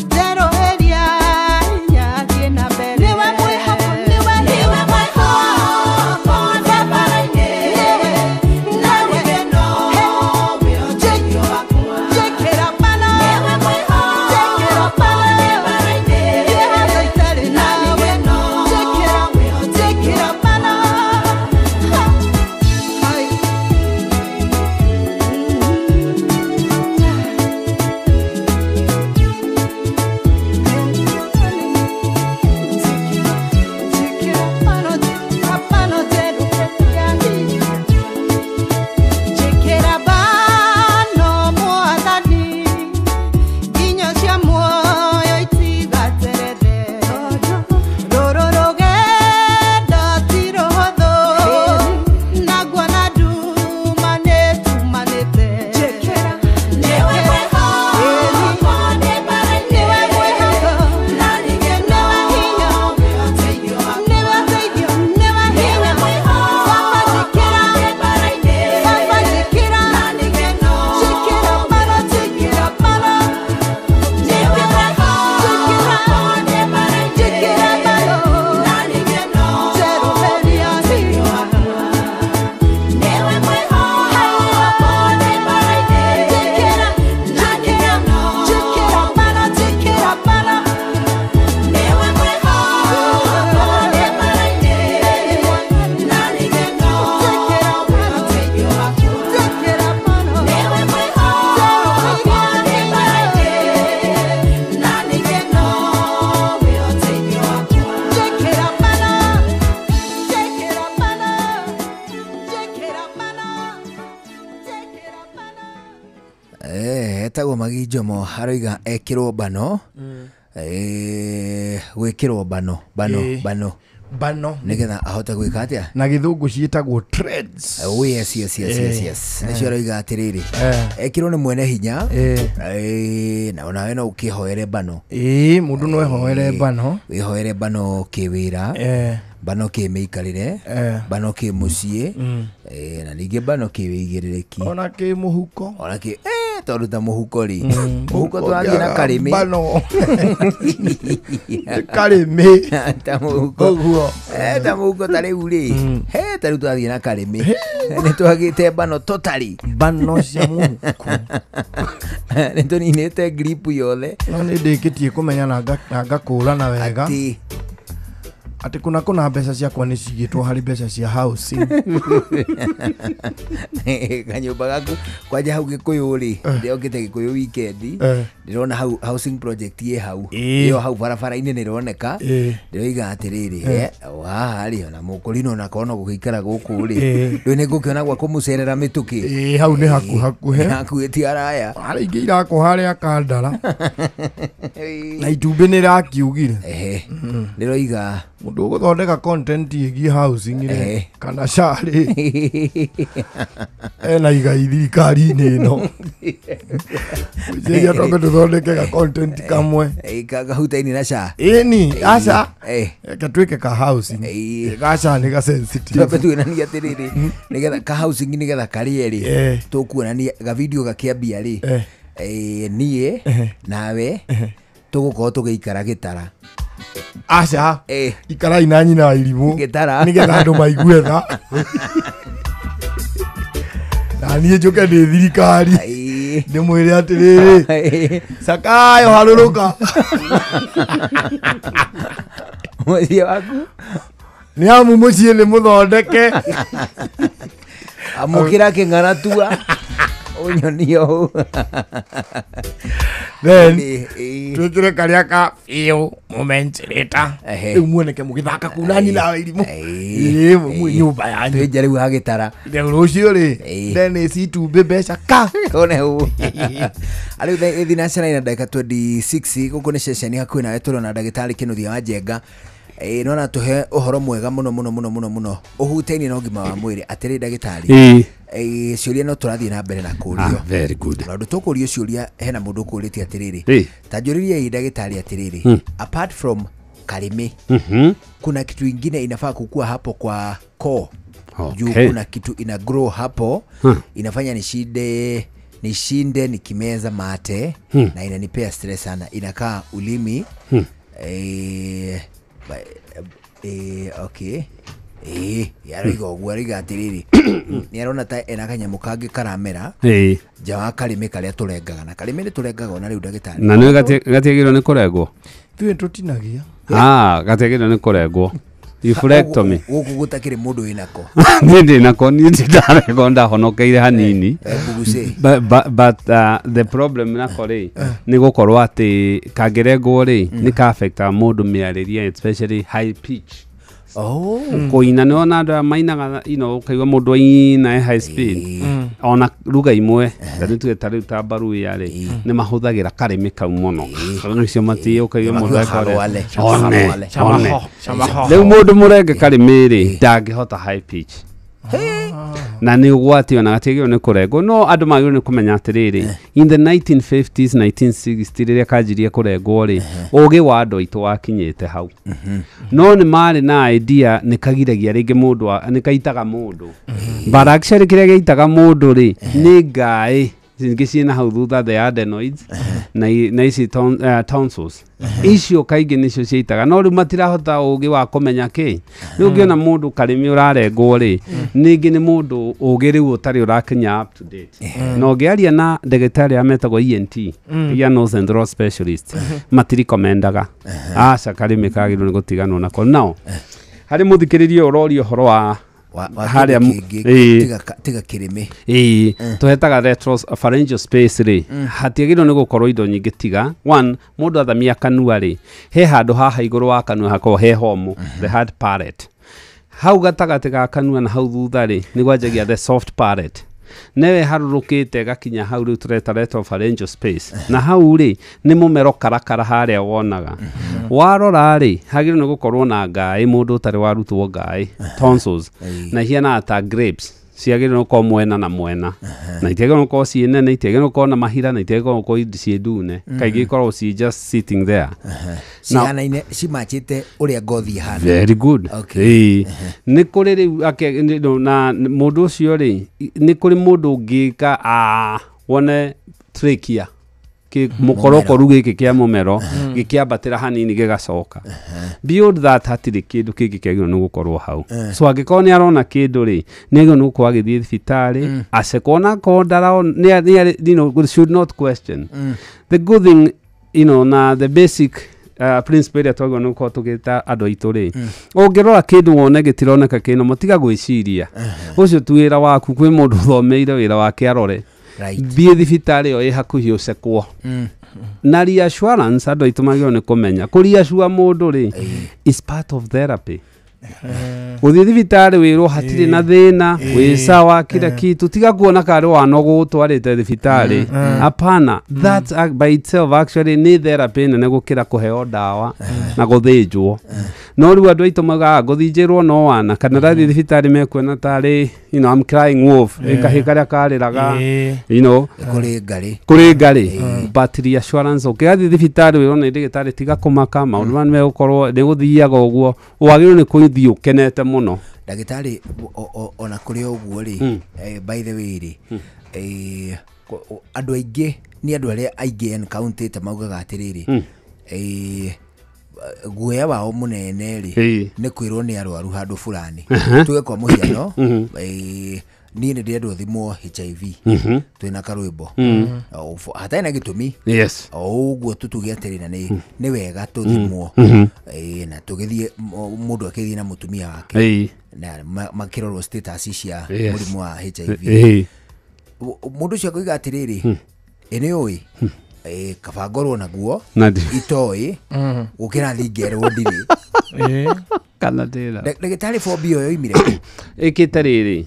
Speaker 27: njerũhĩria hinya thiĩ na mbere. Nĩwe mwĩhoko, nĩwe mwĩhoko ndabara-inĩ, na gĩkeno wĩho njĩkio wakwa. Njĩkĩra bano, njĩkĩra bano ndabara-inĩ, thiĩ handũ itarĩ nawe. Njĩkĩra bano.
Speaker 1: Etagwo Magi Njomo aroiga ekirwo bano gwikirwo bano nigetha ahote gwika atia
Speaker 2: na githungu ciitagwo trades.
Speaker 1: Oh yes nicio aroiga atiriri ekirwo ni mwene hinya na onawe no ukihoere bano
Speaker 2: mundu no ehoere bano
Speaker 1: wihoere bano kiwira bano kimeikarire bano kimucie na ninge bano kiwigiriki
Speaker 2: ona ki muhuko
Speaker 1: ona ki tondu ta muhuko ri muhuko twathie na karimi
Speaker 2: bano karimi
Speaker 1: ta muhuko
Speaker 2: guo
Speaker 1: ta muhuko tari uri tari twathie na karimi ni twagite bano totally
Speaker 2: bano cia muhuko
Speaker 1: ni tuninite grip yothe
Speaker 2: no ni ndikitie kumenya na ngakura na wega ati kuna mbeca ciakwa ni cigitwo hari mbeca cia housing
Speaker 1: kanyumba gaku kwaja hau Gikuyu ri ndiokite Gikuyu weekend ndirona hau housing project ye hau iyo hau barabara-ini nironeka ndiroiga atiriri hari ona mukurino na kono gukikara guku ri riu ni ngukiona gwa kumucerera mituki
Speaker 2: hau ni hakuhe
Speaker 1: hakuhiti araya
Speaker 2: hari ingi irako haria Kandara na itumbi ni rakiugire
Speaker 1: ndiroiga
Speaker 2: mundu guthondeka content igi housing ri kana shari ena igai thirikari-ini ino ijia toke tuthondeke ga content kamwe
Speaker 1: kahutaini na sha
Speaker 2: ni aca katwike ka housing gaca ni ga sensitive
Speaker 1: tuonania atiriri nigetha ka housing nigetha karie ri tukuonania ga video gakiambia ri nie nawe tugukorwo tugiikara gitara
Speaker 2: aca ikara ina nyina wa irimu
Speaker 1: gitara
Speaker 2: nigetha andu maigue tha na niĩ njuke ndĩ thirikari ndĩmwĩre atĩrĩrĩ cakayo harũrũka
Speaker 1: mũciĩ waku
Speaker 2: nĩ amu mũciĩ nĩ mũthondeke
Speaker 1: amũkĩra kĩng'aratua ũnyonio
Speaker 2: then twĩkĩre karĩa ka biũ mũmentirĩta rĩu muoneke mũgĩthaka kuna nyina wa irimũ nyũmba yanyu
Speaker 1: twĩnja rĩu hagĩtara
Speaker 2: rĩu rũciũ rĩ Dennis itumbĩ mbeca ka
Speaker 1: one hũ rĩu thinacara ina ndagĩka 26 gũkũ nĩ ceceni hakuhĩ nawe tũrona ndagĩtarĩ Kĩnuthia wa Njenga nona tuhe ũhoro mwega mũno ũhutainie na ũgima wa mwĩrĩ atĩrĩ ndagĩtarĩ ciũria no tũrathiĩ na mbere na kũũrio
Speaker 3: very good
Speaker 1: na ndũ tũkũũrio ciũria hena mũndũ ũkũũrĩtie atĩrĩrĩ ta njũrĩria hii ndagĩtarĩ atĩrĩrĩ apart from karimi kuna kitu ingine inafaa kukua hapo kwa koo juu kuna kitu ina grow hapo inafanya nishinde nishinde nikimeza mate na inanipea stress sana, inakaa ulimi okay yarigo gwariga atiriri ni arona ta ena kanyamu kage karamera jawa kalime karia turengaga na kalime ni turengaga na riu ndagitari
Speaker 3: na ni gatiagirwo ni kurengwo
Speaker 2: tuwe tutinagia
Speaker 3: gatiagirwo ni kurengwo Reflectomy.
Speaker 1: Guku gutakire mundu inako.
Speaker 3: Ndi nako ni ndarego ndahonokeire hanini. But the problem nako ri ni gukorwo ati kagerego ri ni ka affect mundu miariria especially high pitch. Koina no na mainaga kaigwa mundu ina high speed ona ruga imwe tari tugetari tabaru yari ni mahuthagira karimi kau muno nicio mati ukaigwa mundu akore leu mundu murenge karimi ri ndangihota high pitch na ni ugwati ona gatigio ni kurego no andu magiro ni kumenya atiriri in the 1950s 1960s riria kanjirie kurego ri ugi wa andu aitu wakinyite hau no ni mari na idea ni kagiragia ringi mundu ni kaitaga mundu but actually kiria gaitaga mundu ri ni ngai ngicina hau thutha the adenoids na ici tonsils icio kaingi nicio ciitaga no riu matirahota ugi wa kumenya ki riu ngiona mundu karimi urarengwo ri ningi ni mundu ugi riu utari urakinya up to date no ngiaria na ndagitari ametagwo ENT ear nose and throat specialist matirikomendaga aca karimi kagirwo ni gutiganwo nako nao hari muthikiririo urorio horo wa haria tiga kirimi tuhetaga retropharyngeal space ri hatiagirwo ni gukorwo indo nyingi tiga one mundu athamia kanua ri he handu haha iguru wa kanua hako he homo the hard palate hau gatagati ga kanua na hau thutha ri ni gwanjagia the soft palate newe harurukite gakinya hau riu tureta retropharyngeal space na hau ri ni mumero karakara haria wonaga warora ri hagire ni gukorwo na ngai mundu utari warutwo ngai tonsils na hiana ta grapes ciagire no ko mwena na mwena na itiagire no ko ciene na itiagire no ko na mahira na itiagire no ko ciendune kaigi ikorwo ci just sitting there
Speaker 1: ciana ine cimachite uria ngothi hana
Speaker 3: very good ni kuri riu na mundu ucio ri ni kuri mundu ngika wone trachea mukoroko ruge kia mumero gikiambatira hanini gigacoka beyond that hatiri kindu kingi kiagirwo ni gukorwo hau so angikoo ni arona kindu ri ni agirwo ni gukorwo agithie thibitari acekona ko ndarao ni should not question the good thing na the basic principle iria twagwo ni gukorwo tugita andu aitu ri ungirora kindu wone gitironeka kino mutiga gwiciria ucio tu wira waku kwi mundu thomeire wira wake arore bie thibitari yo hakuhi ucekwo na reassurance andu aitumagio ni kumenya kuriashua mundu ri is part of therapy uthi thibitari wirwo hatiri na thina wi sawa kila kitu tiga kuona kare wano gutwarite thibitari apana that by itself actually ni therapy ne gukira kuheo dawa na guthinjwo no riu andu aitumaga guthinjirwo no wana kana rathi thibitari mekwena tari I'm crying wolf ikahikaria kariraga kuri ngari but reassurance ukiathi thibitari wirwo ni ndigitari tiga kumaka maundu mane megukorwo ni guthiaga uguo wagirwo ni kuithio ukenete muno
Speaker 1: ndagitari ona kuri uguo ri by the way ri andu aingi ni andu aria aingi encounter maugaga atiriri guoya wao munene ri ni kwirwo ni arwaru handu fulani tuge kwa muhiano ni ndio thimo HIV twina karwimbo hata ina gitumi uguo tutuge atirina ni wega tuthimwo na tugithie mundu akithie na mutumia wake na makirorwo status cia murimu wa HIV mundu cio kuiga atiriri ene oi kabagorwo naguo itoi gukira thingerwo ndiri
Speaker 3: kana tira
Speaker 1: ndagitari phobia yo imire
Speaker 3: ikitariri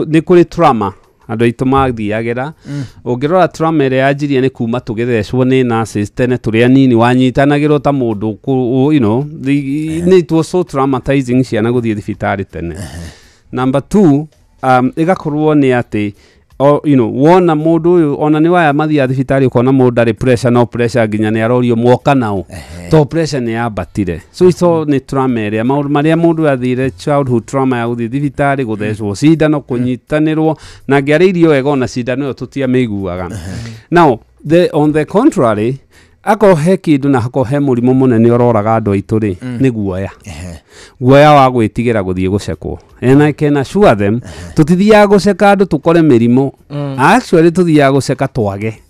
Speaker 3: ni kuri trauma andu aitu mathiagera ungirora trauma ire yajirie ni kuma tugethecwo ni nurses tene turi anini wanyitanagirwo ta mundu ni it was so traumatizing ciana guthie thibitari tene number 2 igakorwo ni ati wona mundu uyu ona ni waya mathia thibitari ukona mundu ari pressure no pressure nginya ni arorio mwoka nao to pressure ni yabatire so iso ni trauma area maundu maria mundu athire childhood trauma ya uthi thibitari guthecwo cindano kunyitanirwo na ngiariirio wega ona cindano iyo tutia miguaga now on the contrary akohe kindu na akohe murimu munene ororaga andu aitu ri ni guoya guoya wa gwitigira guthie gucekwo and I can assure them tutithiaga guceka andu tukore mirimu actually tuthiaga guceka twage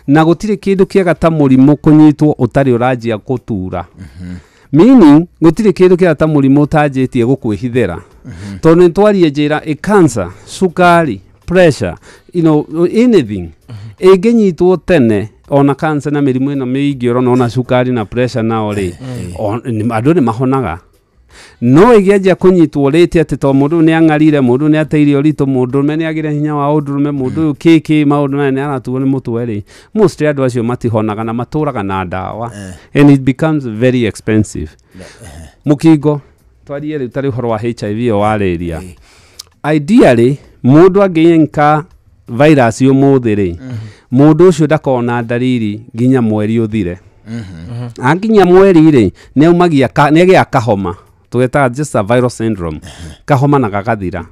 Speaker 3: na gutire kindu kiega ta murimu kunyitwo utari uranjia kutura meaning gutire kindu kiega ta murimu utanjitie gukwihithira tondu nitwarie njira cancer sukari pressure anything inginyitwo tene ona cancer na mirimu ino miingi ona sukari na pressure nao ri andu ni mahonaga no igianjia kunyitwo rite ati to mundu ni angarire mundu ni ateire uritu mundu ni agire hinya wa undurume mundu kiki maundu ni aratuo ni mutwe ri most andu acio matihonaga na maturaga na dawa and it becomes very expensive mukingo twarie ri utari horo wa HIV o waleria ideally mundu angienka virus yo muthiri mundu ucio ndakona ndariri nginya mweri uthire anginya mweri ri ne umagia ne agia kahoma tuweta just a viral syndrome kahoma na gagathira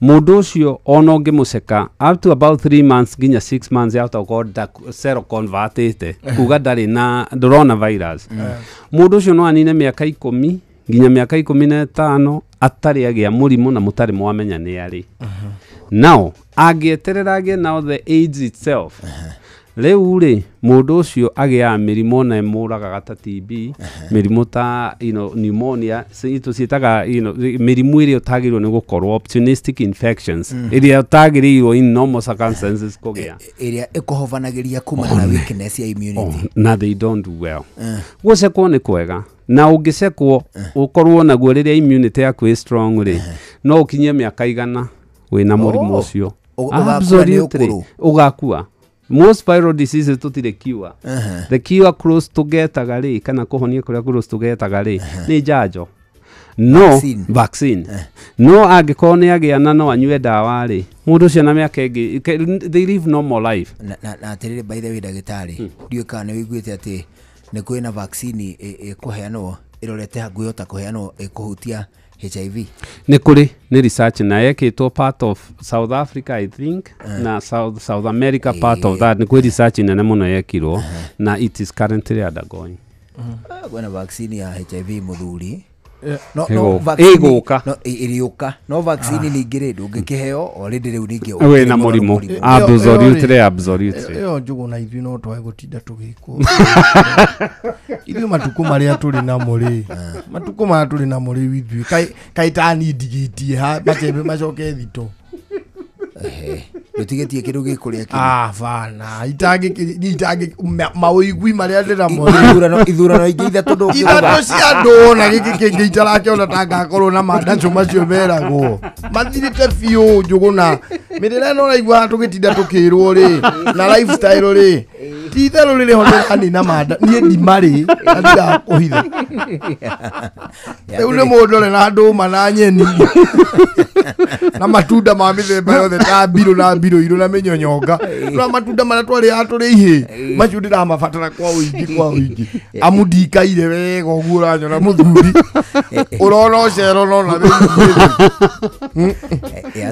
Speaker 3: mundu ucio ona ungimuceka up to about 3 months nginya 6 months after god cell converted kuga ndari na coronavirus mundu ucio no anine miaka 10 nginya miaka 15 atari agia murimu na mutari mwamenya ni ari now agietererage now the AIDS itself rĩu rĩ mũndũ ũcio agĩa mĩrimũ na mũragaga ta TB mĩrimũ ta pneumonia tũciĩtaga mĩrimũ ĩrĩa ũtagĩrĩirwo nĩ gũkorwo opportunistic infections ĩrĩa ũtagĩrĩirwo in normal circumstances kũgĩa
Speaker 1: ĩrĩa ĩkũhobanagĩria kumana na weakness ya immunity
Speaker 3: na they don't do well gũcekwo nĩ kwega na ũngĩcekwo ũkorwo naguo rĩrĩa immunity yaku ĩ strong rĩ no ũkinyie mĩaka igana wĩna mũrimũ ũcio absolutely ugakua most viral diseases tutire cure the cure close to getaga ri kana kuhonia kuria close to getaga ri ni janjo no vaccine no angĩkorwo nĩ agĩa no anyue dawa ri mundu cio na mĩaka ĩngĩ they live normal life
Speaker 1: na atirire by the way ndagĩtarĩ ndiũ kana wiguĩte atĩ nĩ kwĩna vaccine ĩkũheanwo ĩrorete hakuhĩ ta kũheanwo ĩkũhutia HIV
Speaker 3: ni kuri ni research na yekitwo part of South Africa I think na South America part of that ni kuri research nene muno yekirwo na it is currently undergoing
Speaker 1: kuna vaccine ya HIV muthuri
Speaker 3: no vaccine
Speaker 1: no iriuka no vaccine ni ngire ndungikiheo already riu ningi
Speaker 3: we na murimu absolutely
Speaker 2: yo njugo na ithu no twae gutinda tugikwo ithu matuko maria turi na muri matuko ma turi na muri withu kai tani ndigitie ha macembe macoke thito
Speaker 1: rutigetie kindu gikuria kindu
Speaker 2: bana itangi mawigwi maria ndira mo
Speaker 1: ithurano ingi ithatũ ndũngĩ
Speaker 2: ithatũ cia ndũ na gĩkĩ kĩngĩ itarakiona ta ngakorwo na mandacu macio meragwo mathirĩte biũ njũgũ na mĩrĩre no raigua tũgĩtinda tũkĩrwo rĩ na lifestyle rĩ ti itherũ rĩrĩ honera nina manda niĩ ndimarĩ na ndirakũhitha rĩu nĩ mũndũ ũrĩ na ndũma na nyeni na matunda ma mĩthemba yothe ta mbirũ na mbirũ irũ na mĩnyonyonga na matunda marĩa twarĩ atũrĩ ihĩ macio ndĩramabatara kwa ũingĩ amu ndikaire wega ũguo ũranyona mũthuri ũrona ũcero no na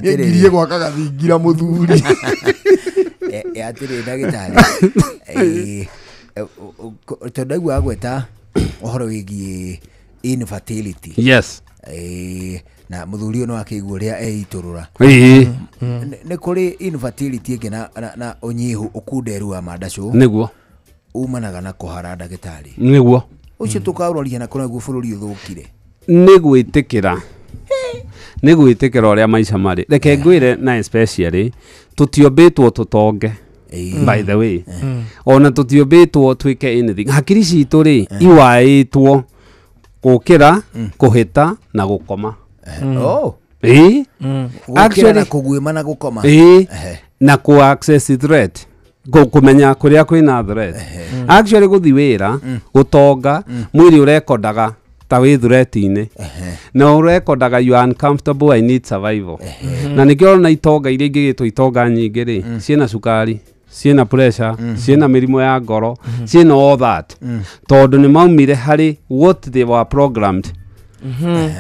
Speaker 2: ngirie gwaka gathingira mũthuri
Speaker 1: atĩrĩ ndagĩtarĩ tondũ agweta ũhoro wĩgiĩ infertility
Speaker 3: yes
Speaker 1: na muthuri no akĩigua ũrĩa eiturura nĩ kũrĩ infertility ĩngĩ na ũnyihu ũkunderu wa mandacu
Speaker 3: nĩguo
Speaker 1: umanaga na kũhara ndagĩtarĩ
Speaker 3: nĩguo
Speaker 1: ũcio tũkaũroria na kũrĩa bũrũri ũthũkire
Speaker 3: nĩ gwĩtĩkĩra ũrĩa maica marĩ reke ngwĩre na especially tũtiombĩtwo tũtonge by the way ona tũtiombĩtwo twĩke anything hakiri citũ rĩ iwaĩtwo gũkĩra kũhĩta na gũkoma
Speaker 1: actually kugwima na gukoma
Speaker 3: na ku access threat kumenya kuria kwina threat actually guthi wira gutonga mwiri urekodaga ta wĩ threat-inĩ na ũrekodaga you are uncomfortable, I need survival. Na nĩkĩo na itonga iria ingĩgĩtwo itonga nyingĩ rĩ ciĩna cukari, ciĩna pressure, ciĩna mĩrimũ ya ngoro, ciĩna all that, tondũ nĩ maumire harĩ what they were programmed.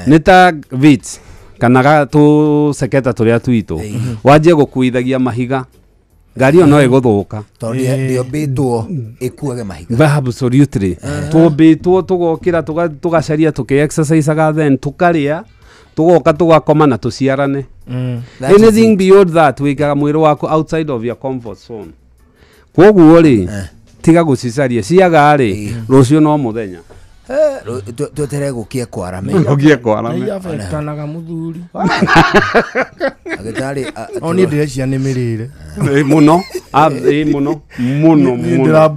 Speaker 3: Nĩ ta vits kana tũseketa tũrĩa twitũ wanjie gũkuithagia mahiga, ngari ĩyo no ĩgũthũka
Speaker 1: tondũ ndĩombĩtwo ĩkuage mahiga.
Speaker 3: Absolutely. Tũmbĩtwo tũgokĩra tũgacaria tũkĩ-exercisaga, then tũkarĩa tũgoka tũgakoma na tũciarane. Anything beyond that wĩkaga mwĩrĩ waku outside of your comfort zone. Koguo rĩ tiga gũcicaria ciaga rĩ rũciũ no mũthenya
Speaker 1: twetere gũkia kwarame
Speaker 3: gũkia kwarame
Speaker 2: afetanaga muthuri
Speaker 1: agĩtarĩ
Speaker 2: oni ndĩrecia nĩ mĩrĩre
Speaker 3: mũno mũno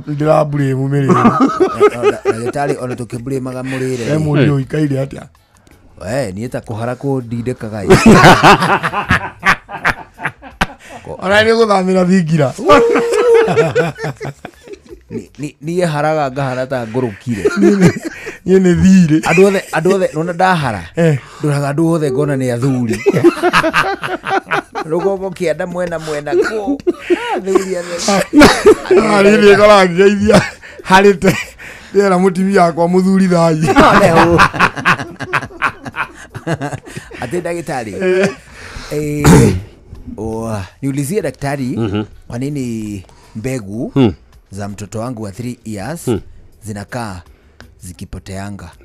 Speaker 2: ndĩrambure mĩrĩre
Speaker 1: agĩtarĩ ona tũkĩmbũrĩmaga mũrĩre
Speaker 2: mũndũ ũikaire atĩa
Speaker 1: niĩ ta kũhara kũndindĩkaga
Speaker 2: ona nĩ gũthamĩra thingira
Speaker 1: niĩ haraga ngahara ta ngũrũkire
Speaker 2: niĩ nĩ thirĩ
Speaker 1: andũ othe nona ndahara ndũraga andũ othe ngona nĩ athuri rũgongo kĩanda mwena kũ athuri
Speaker 2: niĩ nĩngorangĩgeithia harĩ ndĩra mũtumia wakwa mũthuri thai
Speaker 1: atĩ ndagĩtarĩ niulizie daktari kwa nini mbegu za mtoto wangu wa 3 years zinakaa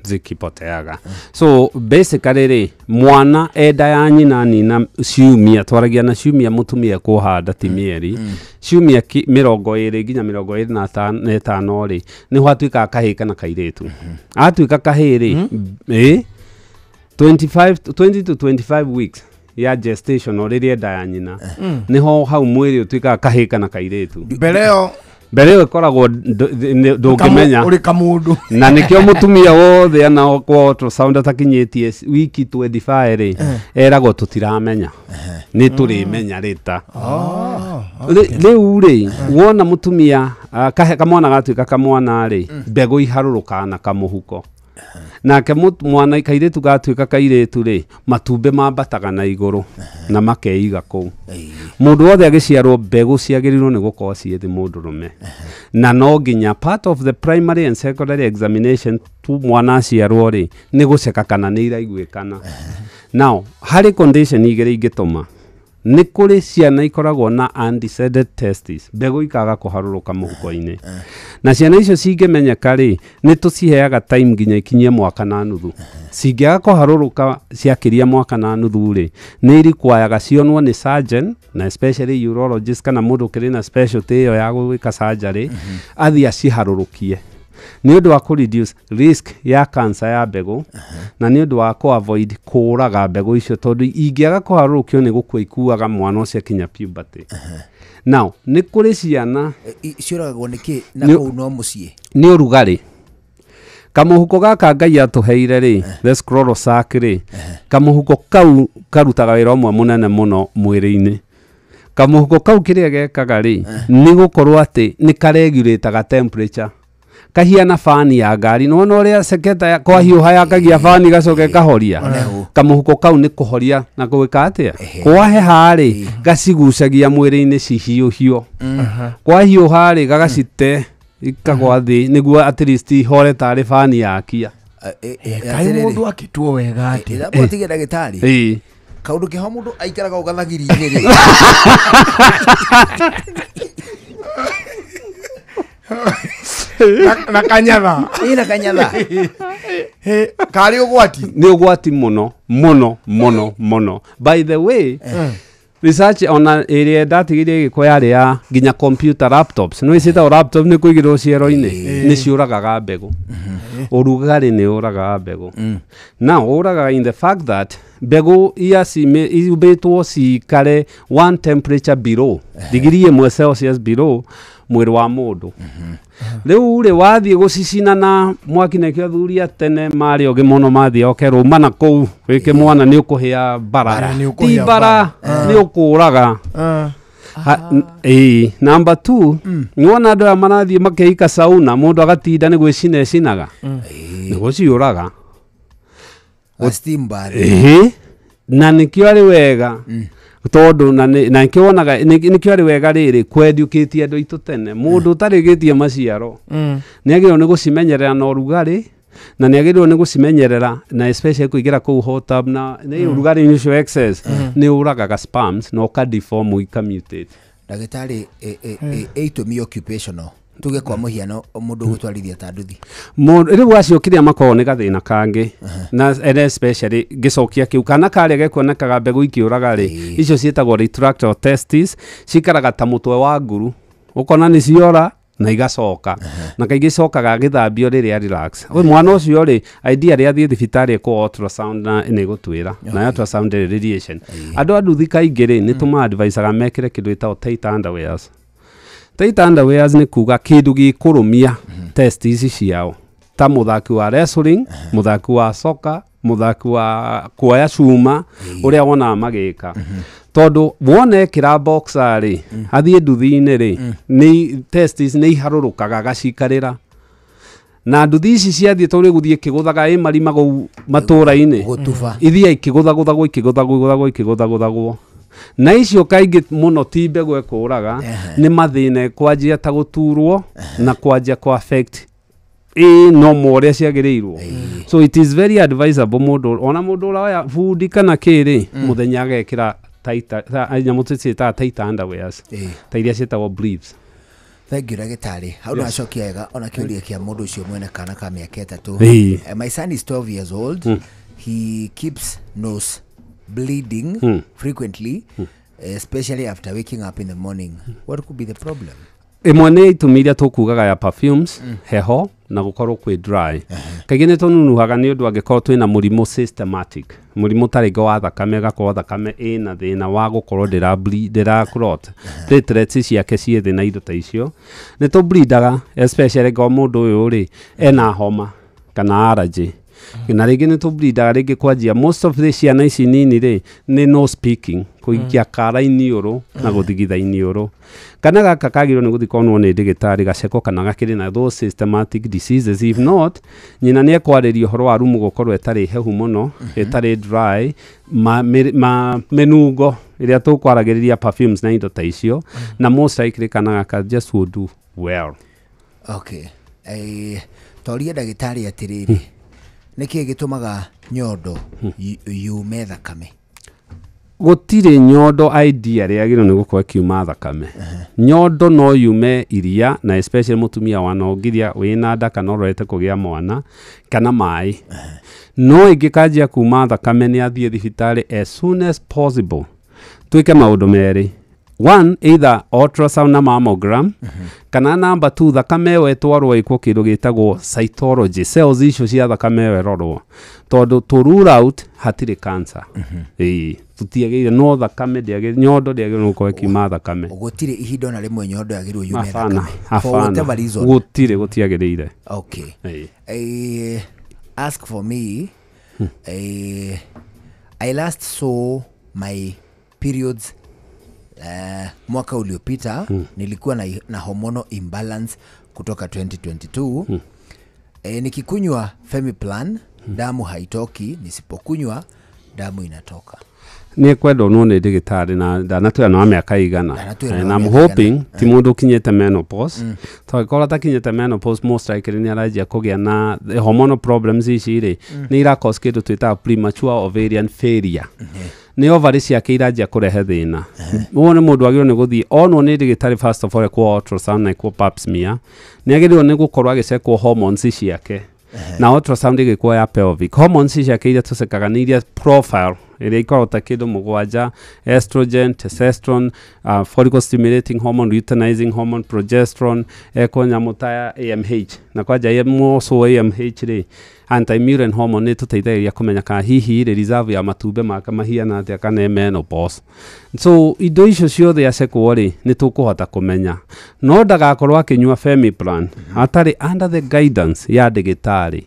Speaker 1: zikipoteaga. So basically mwana enda ya nyina nina ciumia twaragia na ciumia mutumia kuhanda ti mieri ciumia 20 nginya 25 ri ni hwatuika kahika na kairetu atuika kahiri 20 to 25 weeks ya gestation already enda ya nyina niho hau mwiri utuika kahika na kairetu mbere yo koragwo ndũngĩmenya
Speaker 2: uri kamundu
Speaker 3: na nikio mutumia wothe ana kwa ultrasound atakinyetie wiki 25 ri eragwo tutiramenya ni turimenya rita riu ri wona mutumia kamwana gatuika kamwana ri mbego iharũrũka na kamuhuko nake mwana ikairetu gatuika kairetu ri matumbe mambataga na iguru na makeiga kuu mundu wothe agiciarwo mbegu ciagĩrĩirwo nĩ gũkorwo ciĩthĩ mũndũ rũme na no nginya part of the primary and secondary examination tu mwana aciarwo ri nĩ gũceka kana nĩ iraiguĩkana. Now harĩ condition igĩrĩ ingĩtũma nĩ kũrĩ ciana ikoragwo na undecided testes mbegu ikaga kũharũrũka mũhuko-inĩ na ciana icio cingĩmenyeka rĩ nĩ tũciheaga time nginya ikinyie mwaka na nuthu cingĩaga kũharũrũka ciakĩria mwaka na nuthu rĩ nĩ irikwayaga cionwo nĩ surgeon na especially urologist kana mũndũ kĩrĩ na specialty ĩyo ya gwĩka surgery athiĩ aciharũrũkie nĩ ũndũ wa reduce risk ya cancer ya mbegu na nĩ ũndũ wa avoid kũraga mbegu icio tondũ ingĩaga kũharũrũkio nĩ gũkua ikuaga mwana ũcio kinya puberty. Now nĩ kũrĩ ciana
Speaker 1: cioragwo nĩkĩ na kũu no mũciĩ
Speaker 3: nĩ ũrugarĩ kamuhuko gaka Ngai atuheire ri the scroll sac ri kamuhuko kau karutaga wĩra ũmwe mũnene mũno mwĩrĩ-inĩ. Kamuhuko kau kĩrĩa gekaga ri nĩ gũkorwo atĩ nĩ karegulateaga temperature kahiana fani ya ngari no ũrĩa seketa kwa hiũha yakagia fani gacoke kahoria kamuhuko kau nĩ kũhoria na gwĩka atĩa kwaheha rĩ gacigucagia mwĩrĩ-inĩ cihiũhio kwa hiũha rĩ gagacite ikagwa thĩ nĩguo at least ihore tarĩ fani yakia
Speaker 2: kai mũndũ akĩtuo wega atĩ
Speaker 1: ndapotige ndagĩtarĩ kaũndũ kĩho mũndũ aikaraga ũgathagiri-inĩ rĩ
Speaker 2: na kanyatha
Speaker 1: ina kanyatha
Speaker 2: kari ũgwati
Speaker 3: nĩ ũgwati mũno by the way research ona ĩrĩa ndatigire gĩko yarĩ ya nginya computer laptops no icita laptop nĩ kũigĩrwo ciero-inĩ nĩ ciũragaga mbegu ũrugarĩ nĩ ũragaga mbegu now ũragaga in the fact that mbegu iria ciumbĩtwo cikare one temperature below degree 1 Celsius below mwĩrĩ wa mũndũ rĩu rĩ wathiĩ gũcicina na mwaki nekĩo thuria tene marĩ ogĩ mũno mathiĩ okerwo mana kũu wĩke mwana nĩ ũkũhĩa bara ti bara nĩ ũkũraga number 2 nĩwona andũ aya marathiĩ makeika sauna mũndũ agatinda nĩ gwĩcina ecinaga nĩ gũciũraga
Speaker 1: steam bar
Speaker 3: na nikio ari wega tondu na nikio wonaga nikio ari wega riri kwedukitie andu itu tene mundu utarigitie maciaro ni agirwo ni gucimenyerera na urugari na ni agirwo ni gucimenyerera na especially kuigira kuu hot tub na ni urugari initial excess ni uragaga spams no ka deform ika mutate
Speaker 1: dagitari itumi occupational tuge kwa muhiano mundu gutwarithia tanduthi
Speaker 3: riu waciukiria makoo ni gathina kangi na especially gicokia kiu kana karia gekwonekaga mbegu ikiuraga ri icio cietagwo retractor testis cikaraga ta mutwe wa nguru ukona ni ciora na igacoka na kaingĩ cokaga gĩthambio rĩrĩa relax we mwana ũcio rĩ idea rĩa thiĩ thibitari kwa ultrasound na nĩ gũtwĩra na ultrasound radiation andũ anduthi kaingĩ rĩ nĩ tũma advice mekĩre kĩndũ gĩtagwo tight underwears. Tight underwears nĩ kuga kĩndũ gĩkũrũmia test ici ciao ta mũthaki wa wrestling mũthaki wa soka mũthaki wa kuoya cuma ũrĩa wonaga magĩka tondu wone kira boxer ri athie nduthi-inĩ ri ni testis ni iharũrũkaga gacikarĩra na nduthi ici ciathiĩ tondũ gũthiĩ kĩgũthaga ĩ marima gũu matũra-inĩ ithia ikĩgũthagũthagwo na icio kaingĩ mũno ti mbegũ ekũraga nĩ mathĩna kwanjia ta gũturwo na kwanjia ku affect normal ũrĩa ciagĩrĩirwo so it is very advisable ona mũndũ ũrĩa food kana kĩrĩ mũthenya agekĩra nyamu tuciĩtaga tight underwears ta iria ciĩtagwo briefs.
Speaker 1: Thank you dagitari hau na cokia wega ona kĩũria kĩa mũndũ ũcio mwene kana ka mĩaka 3 my son is 12 years old he keeps nose bleeding frequently especially after waking up in the morning what could be the problem?
Speaker 3: Imwe nĩ itũmi iria tũkugaga ya perfumes heho na gũkorwo kwĩ dry kaingĩ nĩ tũnunuhaga nĩ ũndũ angĩkorwo twĩna mũrimũ systematic mũrimũ tarĩngĩ wa thakame gakorwo thakame ĩna thĩna wa gũkorwo ndĩra clot platelets ciake ciĩ thĩ na indo ta icio nĩ tũblindaga especially kwa mũndũ ũyũ rĩ ena homa kana allergy na rĩngĩ nĩ tũblindaga rĩngĩ kwanjia most of the ciana ici nini rĩ nĩ no speaking kũikia kara iniũrũ na gũthigitha iniũrũ kana gaka kagĩrwo nĩ gũthiĩ konwo nĩ ndagĩtarĩ gaceko kana gakĩrĩ na those systematic diseases if not nyina nĩ ekwarĩria ũhoro wa rumu gũkorwo ĩtarĩ hehu mũno ĩtarĩ dry menungo ĩrĩa tũkwaragĩrĩria perfumes na indo ta icio na most likely kana gaka just would do well.
Speaker 1: Okay toria ndagĩtarĩ atĩrĩrĩ nĩkĩ gĩtũmaga nyondo yume thakame?
Speaker 3: Gũtirĩ nyondo idea rĩagĩrĩirwo nĩ gũkorwo kiuma thakame nyondo no yume iria na especially mũtumia wanongithia wĩna nda kana ũrorete kũgĩa mwana kana maĩ no ĩngĩkanjia kuma thakame nĩ athiĩ thibitarĩ as soon as possible twĩke maũndũ merĩ one either ultrasound na mammogram kana number 2 thakame ĩyo ĩtwarwo ĩkwo kĩndũ gĩtagwo cytology cells icio cia thakame ĩyo ĩrorwo tondũ to rule out hatirĩ cancer tutiagĩrĩire no thakame nyondo ndĩagĩrĩirwo gũkorwo ĩkiuma thakame
Speaker 1: gũtirĩ ihinda ona rĩmwe nyondo yagĩrĩirwo yume thakame
Speaker 3: gũtirĩ gũtiagĩrĩire.
Speaker 1: Okay ask for me I last saw my periods mwaka uliopita nilikuwa na hormonal imbalance kutoka 2022 nikikunywa Femiplan damu haitoki nisipokunywa damu inatoka.
Speaker 3: Nĩ kwenda no nĩ ndagĩtarĩ na ndanatwĩra no mĩaka igana na I'm hoping ti mũndũ ũkinyĩte menopause tondũ atakinyĩte menopause most likely nĩ aranjia kũgĩa na hormonal problems ici rĩ nĩ ira-cause kĩndũ twĩtaga premature ovarian failure nĩ ovaries ciake iranjia kũrehe thĩna ũguo nĩ mũndũ agĩrĩirwo nĩ gũthiĩ onwo nĩ ndagĩtarĩ first of all kwa ultrasound na kwa pap smear nĩ agĩrĩirwo nĩ gũkorwo agĩcekwo hormones ciake na ultrasound ĩgĩkwo ya pelvic hormones ciake iria tũcekaga nĩ iria profile ĩrĩa ikoragwo ta kĩndũ mũgwanja estrogen testosterone follicle stimulating hormone luteinizing hormone progesterone eko nyamũ ta AMH na kwanja moso AMH rĩ anti-murin hormone nĩ tũteithagĩrĩria kũmenya kana hihi rĩ reserve ya matumbĩ maka mahiana atĩa kana menopause so indo icio ciothe acekwo rĩ nĩ tũkũhota kũmenya no ndagakorwo akĩnyua Femiplan atarĩ under the guidance ya ndagĩtarĩ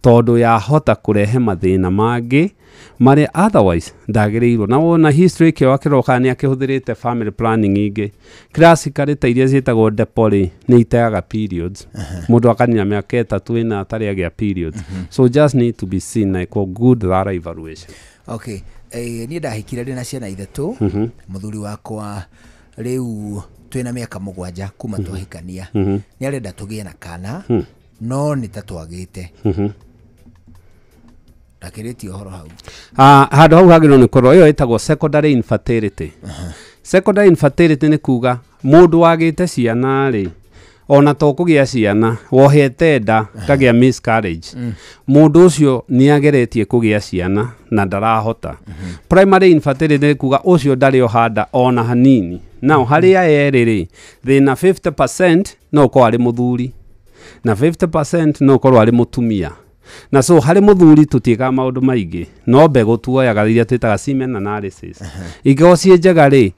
Speaker 3: tondu yahota kurehe mathina mangi maria otherwise ndagĩrĩirwo. Na wona history kĩo akĩroka nĩ akĩhũthĩrĩte family planning ingĩ classically ta iria ciĩtagwo DEPO nĩ iteaga periods mũndũ akanina mĩaka 3 ina atarĩ agĩa periods. So just need to be seen like a good thorough evaluation.
Speaker 1: Okay, niĩ ndahikire ndĩ na ciana ithatũ, mũthuri wakwa rĩu twĩna mĩaka 7 kuma twahikania, nĩ arenda tũgĩe na kana no nĩ tatwagĩte. Ndakĩrĩtie ũhoro hau.
Speaker 3: Handũ hau hagĩrĩirwo nĩ korwo ĩyo ĩtagwo secondary infertility. Secondary infertility nĩ kuga mũndũ wagĩte ciana rĩ, ona to kũgĩa ciana wohete nda kagĩa miscarriage, mũndũ ũcio nĩ ageretie kũgĩa ciana na ndarahota. Primary infertility nĩ kuga ũcio ndarĩ ohanda ona hanini. Now harĩa yerĩ rĩ, thĩna 50% no ũkorwo arĩ mũthuri na 50% no ũkorwo arĩ mũtumia. Na so harĩ mũthuri tũtiĩkaga maũndũ maingĩ, no mbegũ tuoyaga iria twĩtaga semen analysis. Ingĩkorwo ciĩ njega rĩ,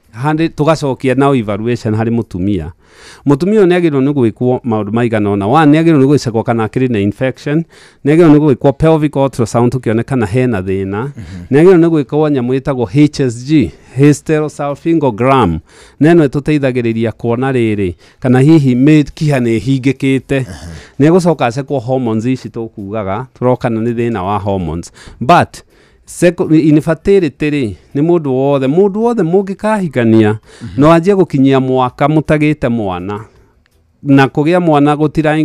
Speaker 3: tũgacokia na evaluation harĩ mũtumia. Mũtumia ũyũ nĩ agĩrĩirwo nĩ gwĩkwo maũndũ maigana ũna. One, nĩ agĩrĩirwo nĩ gwĩcekwo kana akĩrĩ na infection, nĩ agĩrĩirwo nĩ gwĩkwo pelvic ultrasound tũkĩonekana hena thĩna, nĩ agĩrĩirwo nĩ gwĩkwo nyamũ ĩtagwo HSG, hysterosalpingogram, na ĩno ĩtũteithagĩrĩria kuona rĩrĩ kana hihi mĩkiha nĩ ĩhingĩkĩte. Nĩ egũcoka acekwo hormones ici tũkugaga tũrokana nĩ thĩna wa hormones. But infertility rĩ nĩ mũndũ wothe mũngĩkahikania no anjie gũkinyia mwaka mũtagĩte mwana, na kũgĩa mwana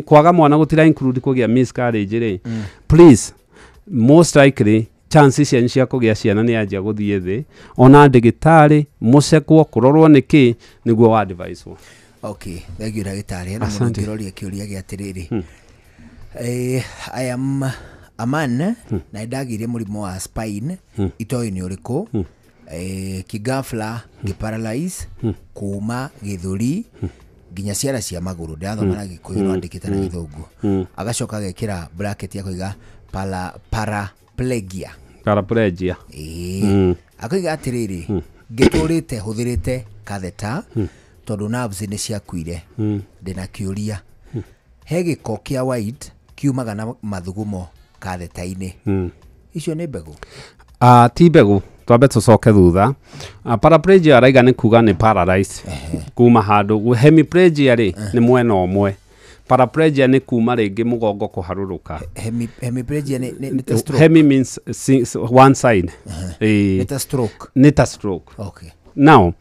Speaker 3: kwaga mwana gũtira include kũgĩa miscarriage rĩ, please most likely chances cianyu cia kũgĩa ciana nĩ anjia gũthiĩ thĩ. Ona ndagĩtarĩ mũcekwo kũrorwo nĩkĩ nĩguo wa advice wo.
Speaker 1: Okay, thank you ndagĩtarĩ. Na mũndũ ngĩroria kĩũria gĩa atĩrĩrĩ, I am a man na ndagĩire mũrimũ wa spine, itoĩ nĩ ũrĩkũ, kigafla ngĩparalyze kuma gĩthũri nginya ciara cia magũrũ. Ndathoma na Gĩkũyũ no andĩkĩte na Gĩthũngũ. Agacoka agekĩra bracket ya kũiga paraplegia. Akauga atĩrĩrĩ, ngĩtũrĩte hũthĩrĩte catheter tondũ nerves nĩ ciakuire. Ndĩna kĩũria, he gĩko kĩa white kiumaga na mathugumo catheter-inĩ, icio nĩ mbegũ?
Speaker 3: Ti mbegũ, twambe tũcoke thutha. Paraplegia araiga nĩ kuga nĩ paralyzed kuma handũ. Hemiplegia rĩ nĩ mwena ũmwe, paraplegia nĩ kuma rĩngĩ mũgongo kũharũrũka.
Speaker 1: Hemiplegia nĩ ta stroke.
Speaker 3: Hemi means one side.
Speaker 1: Nĩ ta stroke.
Speaker 3: Nĩ ta stroke.
Speaker 1: Okay.
Speaker 3: Now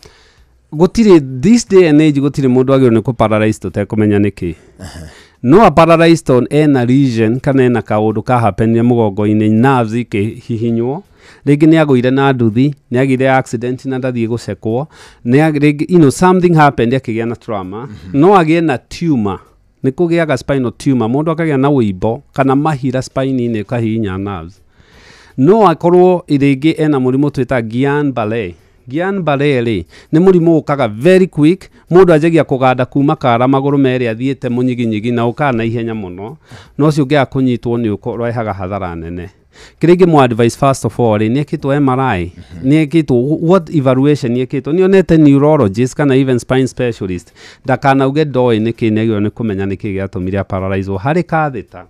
Speaker 3: gũtirĩ this day and age gũtirĩ mũndũ agĩrĩirwo nĩ kũ-paralyzed tũtekũmenya nĩkĩ. No a paralyzed on ena lesion kana ena kaũndũ ka happen mũgongo-inĩ, nerves ikĩhihinywo, rĩngĩ nĩ agũire na nduthi, nĩ agire accident na ndathiĩ gũcekwo, rĩngĩ something happened akĩgĩa na trauma, no agĩe na tumor, nĩ kũgĩaga spinal tumor, mũndũ akagĩa na wĩimbo kana mahira spine-inĩ kahihinya nerves. No akorwo rĩngĩ ena mũrimũ twĩta Guillain-Barré. Guillain-Barré rĩ nĩ mũrimũ ũkaga very quick, mũndũ anjagia kũganda kuma kara magũrũ merĩ athiĩte mũnyiginyigi na ũkaga na ihenya mũno, no ũcio ũngĩaga kũnyitwo nĩ ũrehaga hathara nene. Kĩrĩa ingĩmũ advice first of all nĩ ekĩtwo MRI, nĩ ekĩtwo what evaluation nĩ ekĩtwo, nĩ onete neurologist kana even spine specialist, ndakanauge ndoĩ nĩkĩ, nĩ agĩrĩirwo nĩ kũmenya nĩkĩ gĩatũmire paralyzwo. Harĩ catheter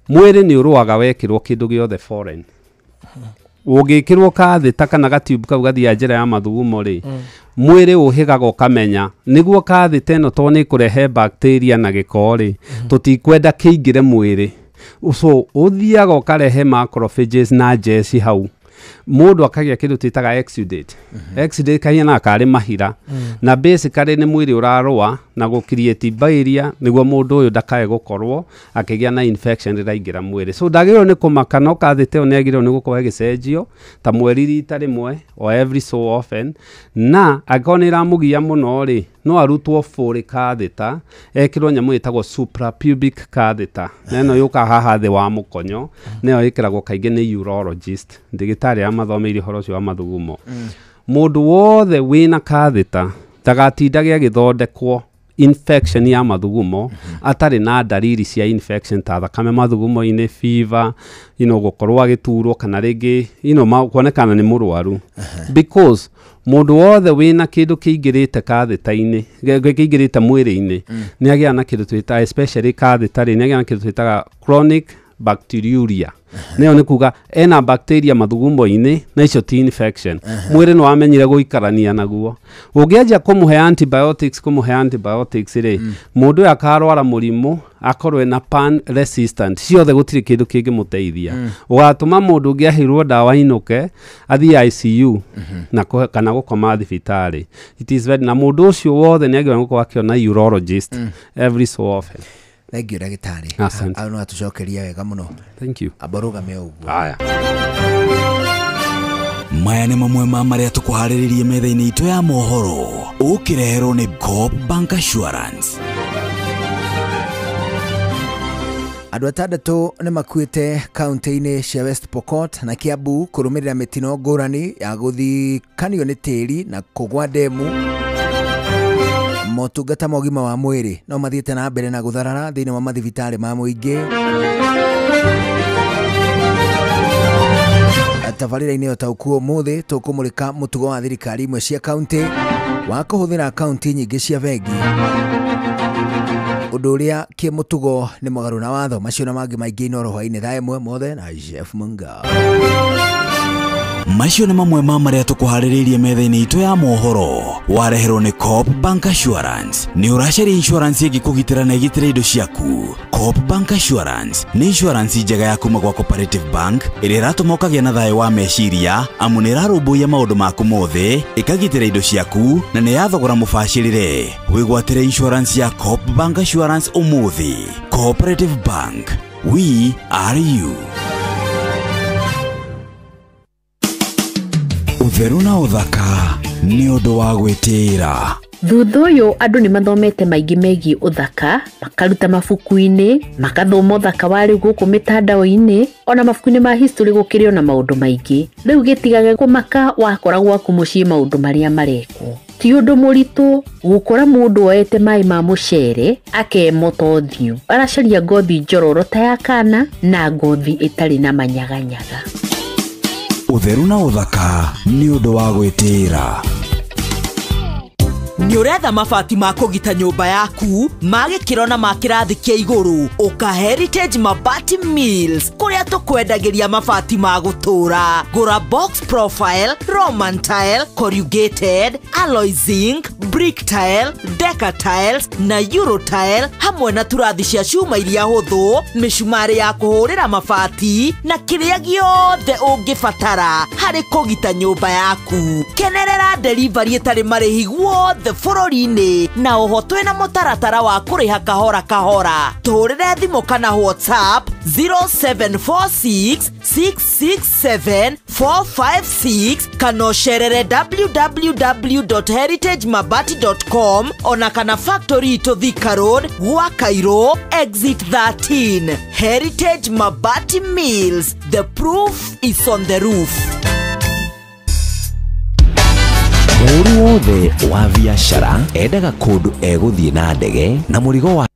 Speaker 3: mwĩrĩ nĩ ũrũaga wekĩrwo kĩndũ gĩothe foreign. Ũngĩkĩrwo catheter kana gatube kau gathiĩ njĩra ya mathugumo rĩ, mwĩrĩ ũhĩgaga ũkamenya nĩguo catheter ĩno to nĩ kũrehe bacteria na gĩko rĩ, tũtikwenda kĩingĩre mwĩrĩ. So ũthiaga ũkarehe macrophages na jeci hau, mũndũ akagĩa kĩndũ twĩtaga exudate. Exudate kahiana karĩ mahira, na basically nĩ mwĩrĩ ũrarũa na gũ-create barrier nĩguo mũndũ ũyũ ndakae gũkorwo akĩgĩa na infection rĩraingĩra mwĩrĩ. So ndagĩrĩirwo nĩ kũmaka, no catheter nĩ agĩrĩirwo nĩ gũkorwo ĩgĩcenjio ta mweri rita rĩmwe o every so often, na angĩkorwo nĩ ĩramũgia mũno rĩ no arutwo full catheter, ekĩrwo nyamũ ĩtagwo suprapubic catheter, na ĩno yũkaga haha thĩ wa mũkonyo, nĩyo ĩkĩragwo kaingĩ nĩ urologist, ndagĩtarĩ amathomeire ũhoro ũcio wa mathugumo. Mũndũ wothe wĩna catheter ndagatindage agĩthondekwo infection ya mathugumo atarĩ na dariri cia infection ta thakame mathugumo-inĩ, fever, gũkorwo agĩturwo kana rĩngĩ kuonekana nĩ mũrwaru. Because mũndũ wothe wĩna kĩndũ kĩingĩrĩte catheter-inĩ, kĩingĩrĩte mwĩrĩ-inĩ, nĩ agĩaga na kĩndũ twĩta especially catheter nĩ agĩaga na kĩndũ twĩtaga chronic bacteriuria neo nĩ kuga ena bacteria mathugumbo-inĩ na icio ti infection mwĩrĩ nĩ wamenyire gũikarania naguo ũngĩanjia kũmũhe antibiotics rĩ mũndũ ũyũ akarwara mũrimũ akorwo na pan resistant ciothe gũtirĩ kĩndũ kĩngĩmũteithia ũgatũma mũndũ ũngĩ aheirwo ndawa inũke athiĩ ICU na kana gũkoma thibitarĩ. It is very na mũndũ ũcio wothe nĩ agĩrĩirwo gũkorwo akĩona urologist every so often.
Speaker 1: Thank you ndagĩtarĩ. Au no atucokeria wega mũno.
Speaker 3: Thank you.
Speaker 1: Abarũgame ũguo.
Speaker 3: Haya.
Speaker 24: Maya nĩ mamwe ma marĩa tũkũharĩrĩirie metha-inĩ itũ ya mohoro ũkĩreherwo nĩ Coop Bank Assurance.
Speaker 1: Andũ atandatũ nĩ makuĩte kaunti-inĩ cia West Pokot na Kiambu kũrũmĩrĩra mĩtino ngũrani ya gũthikanio nĩ tĩri na kũgwa ndemu. Motungata ma ũgima wa mwĩrĩ no mathiĩte na mbere na gũtharara thĩinĩ wa mathibitarĩ ma mũingĩ. Tabarĩra-inĩ ya ũtaũku ũmũthĩ tũkũmũrĩka mũtugo wa thirikari imwe cia kaunti wa kũhũthĩra kaunti nyingĩ cia bengi. Ũndũ ũrĩa kĩmũtugo nĩ mũgarũ na watho. Macio na mangĩ maingĩ Inooro hwainĩ thaa ĩmwe mothe na Jeff Munga.
Speaker 24: Macio nĩ mamwe ma marĩa tũkũharĩrĩirie metha-inĩ itũ ya mohoro wareherwo nĩ Coop Bank Assurance. Nĩ ũracaria insurance ĩngĩkũgitĩra na ĩgitĩre indo ciaku. Coop Bank Assurance nĩ insurance njega ya kuma gwa Cooperative Bank ĩrĩa ĩratũma ũkagĩa na thayũ wa meciria amu nĩ ĩrarũmbũiya maũndũ maku mothe ĩkagitĩra indo ciaku na nĩ ya thogora mũbacĩrĩre. Wĩgwatĩre insurance ya Coop Bank Assurance ũmũthĩ. Cooperative Bank, we are you. Ũtheru na ũthaka nĩ ũndũ wa gwĩtĩĩra.
Speaker 4: Thutha ũyũ andũ nĩ mathomete maingĩ megiĩ ũthaka, makaruta mabuku-inĩ, makathoma ũthaka wa rĩu gũkũ mĩtandao-inĩ, ona mabuku-inĩ ma history gũkĩrĩ ona maũndũ maingĩ. Rĩu gĩtigage kũmaka wakora gwaku mũciĩ maũndũ marĩa marekwo. Ti ũndũ mũritũ gũkora mũndũ oete maĩ ma mũcere akemota ũthiũ. Aracaria ngothi njororo ta ya kana na ngothi ĩtarĩ na manyaganyaga.
Speaker 24: Ũtheru na ũthaka nĩ ũndũ wa gwĩtĩĩra.
Speaker 6: Nĩ ũretha mabati ma kũgita nyũmba yaku ma gĩkĩro na ma kĩrathi kĩa igũrũ, ũka Heritage Mabati Mills kũrĩa tũkwendagĩria mabati ma gũtũũra. Gũra box profile, Roman tile, corrugated, alloy zinc, brick tile, decker tiles na euro tile hamwe na turathi cia cuma iria hũthũ, mĩcumarĩ ya kũhũrĩra mabati na kĩrĩa gĩothe ũngĩbatara harĩ kũgita nyũmba yaku. Kenerera delivery ĩtarĩ marĩhi guothe bũrũri-inĩ na ũhotwe na mũtaratara wa kũrĩha kahora kahora. Tũhũrĩre thimũ kana WhatsApp 0746667456 kana ũcerere www.heritagemabati.com ona kana factory itũ Thika Road gwa Cairo exit 13. Heritage Mabati Mills, the proof is on the roof.
Speaker 19: Mũndũ wothe wa biacara endaga kũndũ egũthiĩ na ndege na mũrigo wa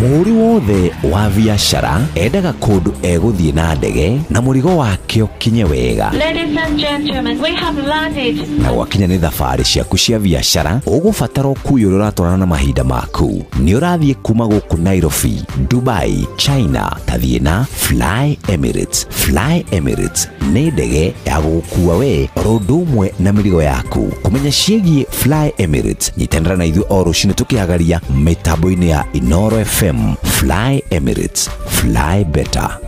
Speaker 19: Mũndũ wothe wa biacara endaga kũndũ egũthiĩ na ndege na mũrigo wake ũkinye wega.
Speaker 7: Ladies and gentlemen, we have landed.
Speaker 19: Na gwakinya nĩ thabarĩ ciaku cia biacara ũgũbatara ũkuui ũrĩa ũratwarana na mahinda maku. Nĩ ũrathiĩ kuma gũkũ Nairobi, Dubai, China, tathiĩ na Fly Emirates. Fly Emirates nĩ ndege ya gũgũkua we ũndũ ũmwe na mĩrigo yaku. Kũmenya ciĩgiĩ Fly Emirates nyitanĩra na ithuĩ o rũciinĩ tũkĩagaria mĩtambo-inĩ ya Inooro FM. Fly Emirates, fly better.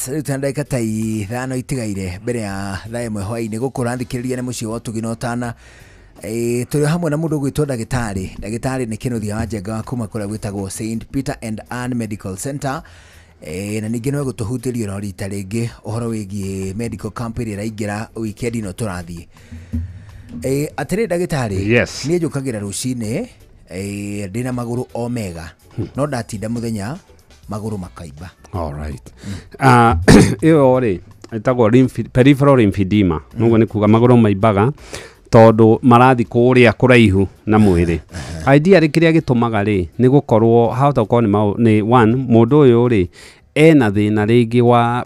Speaker 1: Rĩu ta ndagĩka ta ithano itigaire mbere ya thaa ĩmwe hwainĩ gũkũ ũrathikĩrĩria nĩ mũciĩ wa Ũtugi na Ũtana. Tũrĩ hamwe na mũndũ ũgwĩtwo ndagĩtarĩ. Ndagĩtarĩ nĩ Kĩnuthia wa Njenga wa kuma kũrĩa gwĩtagwo St Peter and Anne Medical Center. Na ningĩ no gũtũhutĩrio no rita rĩngĩ ũhoro wĩgiĩ medical camp ĩrĩa ĩraingĩra weekend ĩno tũrathiĩ. Atĩrĩ ndagĩtarĩ, niĩ njũkagĩra rũcinĩ ndĩna magũrũ o mega, no ndatinda mũthenya magũrũ makaimba.
Speaker 3: All right. Iyo rĩ etagwo peripheral lymphedema nugo ni kuga maguru maimbaga tondu marathi kuria kuraihu na mwiri idea rikiria gitumaga ri ni gukorwo hauta ko ni one mundu uyu ri ena thina ringi wa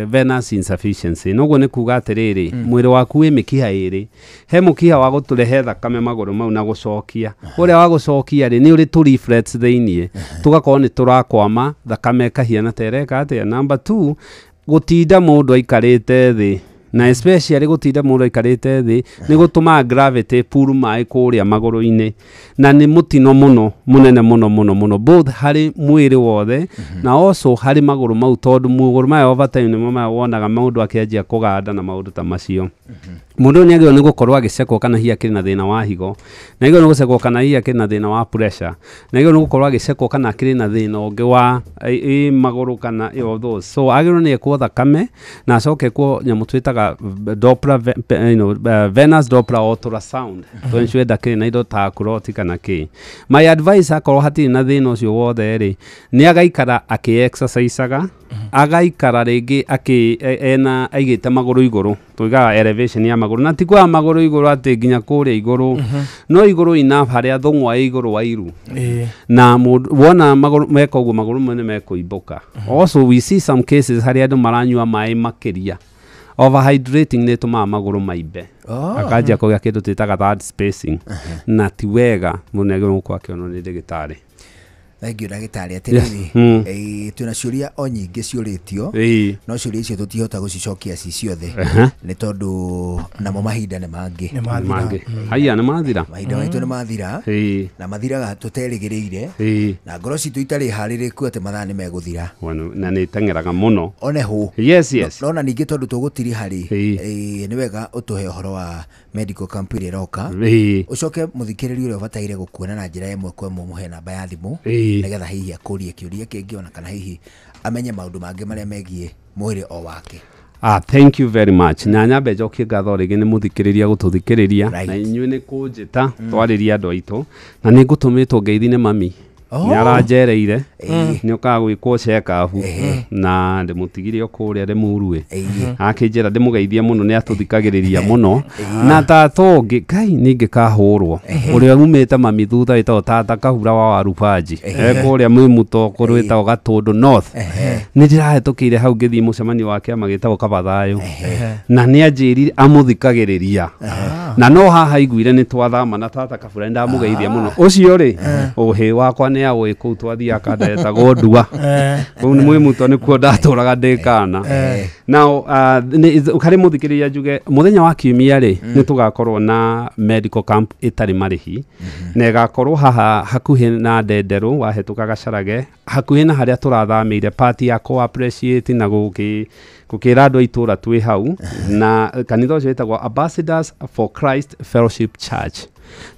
Speaker 3: venous insufficiency nugo ni kuga atiriri mwiri waku wi mikiha iri he mukiha wa guturehe thakame maguru mau na gucokia uria wa gucokia ri ni uri tu reflex theinie tugakorwo ni turakwama thakame kahiana tereka atia. Number 2 gutinda mundu aikarite thi na especially gutinda mundu aikarite thi ni gutuma gravity pull mai kuria maguru-ini na ni mutino muno munene muno both hari mwiri wothe na also hari maguru mau tondu maguru mai over time ni mama wonaga maundu akianjia kuganda na maundu ta macio. Mundu ni agio ni gukorwo agicekwo kana hiya kiri na thina wa higo na igio ni gucekwo kana hiya kiri na thina wa pressure na igio ni gukorwo agicekwo kana kiri na thina ungi wa maguru kana those. So agio ni ekwo thakame na acoke kwa nyamu twitaga Doppler venous Doppler ultrasound to ensure ndakiri na indo ta kuroti kana ki. My advice akorwo hatiri na thina ucio wothe ri ni agaikara aki exerciseaga agaikara ringi aki ena aigite maguru iguru tuiga elevation ya maguru na tikwa maguru iguru ati nginya kuria iguru no iguru enough haria thongwa iguru wa iru na wona maguru meko uguo maguru mene meko iboka. Also we see some cases haria andu maranyua mai makiria overhydrating ne tuma maguru maimbe akaja kugia kindu twitaga third spacing na ti wega munegero kwa kiono ni ndagitari.
Speaker 1: Thank you ndagitari atiriri tuna ciuria o nyingi ciuritio no ciuria icio tutihota gucicokia ciothe ni tondu namo mahinda ni mangi haya ni mathira mahinda maitu ni mathira na mathiraga tuterigiriire na ngoro citu itari haririku ati mathaa ni meguthira
Speaker 3: na ni tengeraga muno
Speaker 1: one hu
Speaker 3: yes
Speaker 1: no na ningi tondu tugutiri hari ni wega utuhe uhoro wa medical camp ire roka ucoke muthikiriri uria ubataire gukuona na njira imwe kwa muhe namba ya thimu nigetha hihi akurie kiuria kingi ona kana hihi amenye maundu mangi maria megie mwiri o wake.
Speaker 3: Thank you very much. Na nyambe njokie ngatho rigi ni muthikiriria gututhikiriria na inyuĩ ni kunjita twariria andu aitu na ni ngutumitwo ngeithi-ini mami ni aranjereire ni ukagwikwo check-up na ndimutigire okuria ri murue akinjira ndimugeithie muno ni atuthikagiriria muno na tata ungi kai ningi kahurwo uria umite mami thutha ita tata kahura wa warupaji ekuria mwimuto kurwita gatundu north ni ndirahetukire hau ngithi mucemanio wake amagitagwo kabathayo na ni anjirire amuthikagiriria na no haha iguire ni twathama na tata kabura ndamugeithia muno ucio ri uhi wakwa ni awe ku twathia kadeta godua ku ni mwimuto ni ku ndaturaga ndikana now ukari muthikiriria juge muthenya wa kiumia ri ni tugakorwo na medical camp itari marihi na gakorwo haha hakuhi na ndenderu wahetuka gacarage hakuhi na haria turathamire party ya co appreciate na gukira andu aitura twi hau na kanitha ucio witagwo Ambassadors for Christ Fellowship Church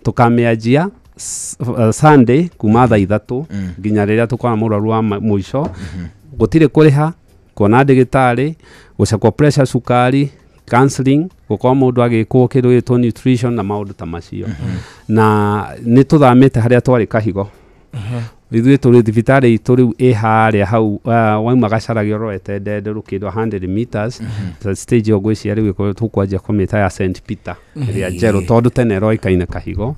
Speaker 3: tukamiajia Sunday kuma thaa 3 nginya riria tukona muraru wa muico gutire kuriha kuona ndigitari gucakwo pressure sukari counseling gukoma mundu agikwo kindu gitwo nutrition na maundu ta macio na ni tuthamite haria twari kahigo ithuĩ tũrĩ thibitarĩ itũ rĩu ĩ harĩa hau wauma gacaragio roete ndenderu kĩndũ 100 meters stage yo gwĩcia rĩu ĩkorwo tũkwanjia kũmĩta ya St Peter ĩrĩa njerũ tondũ tene roĩkaine kahigo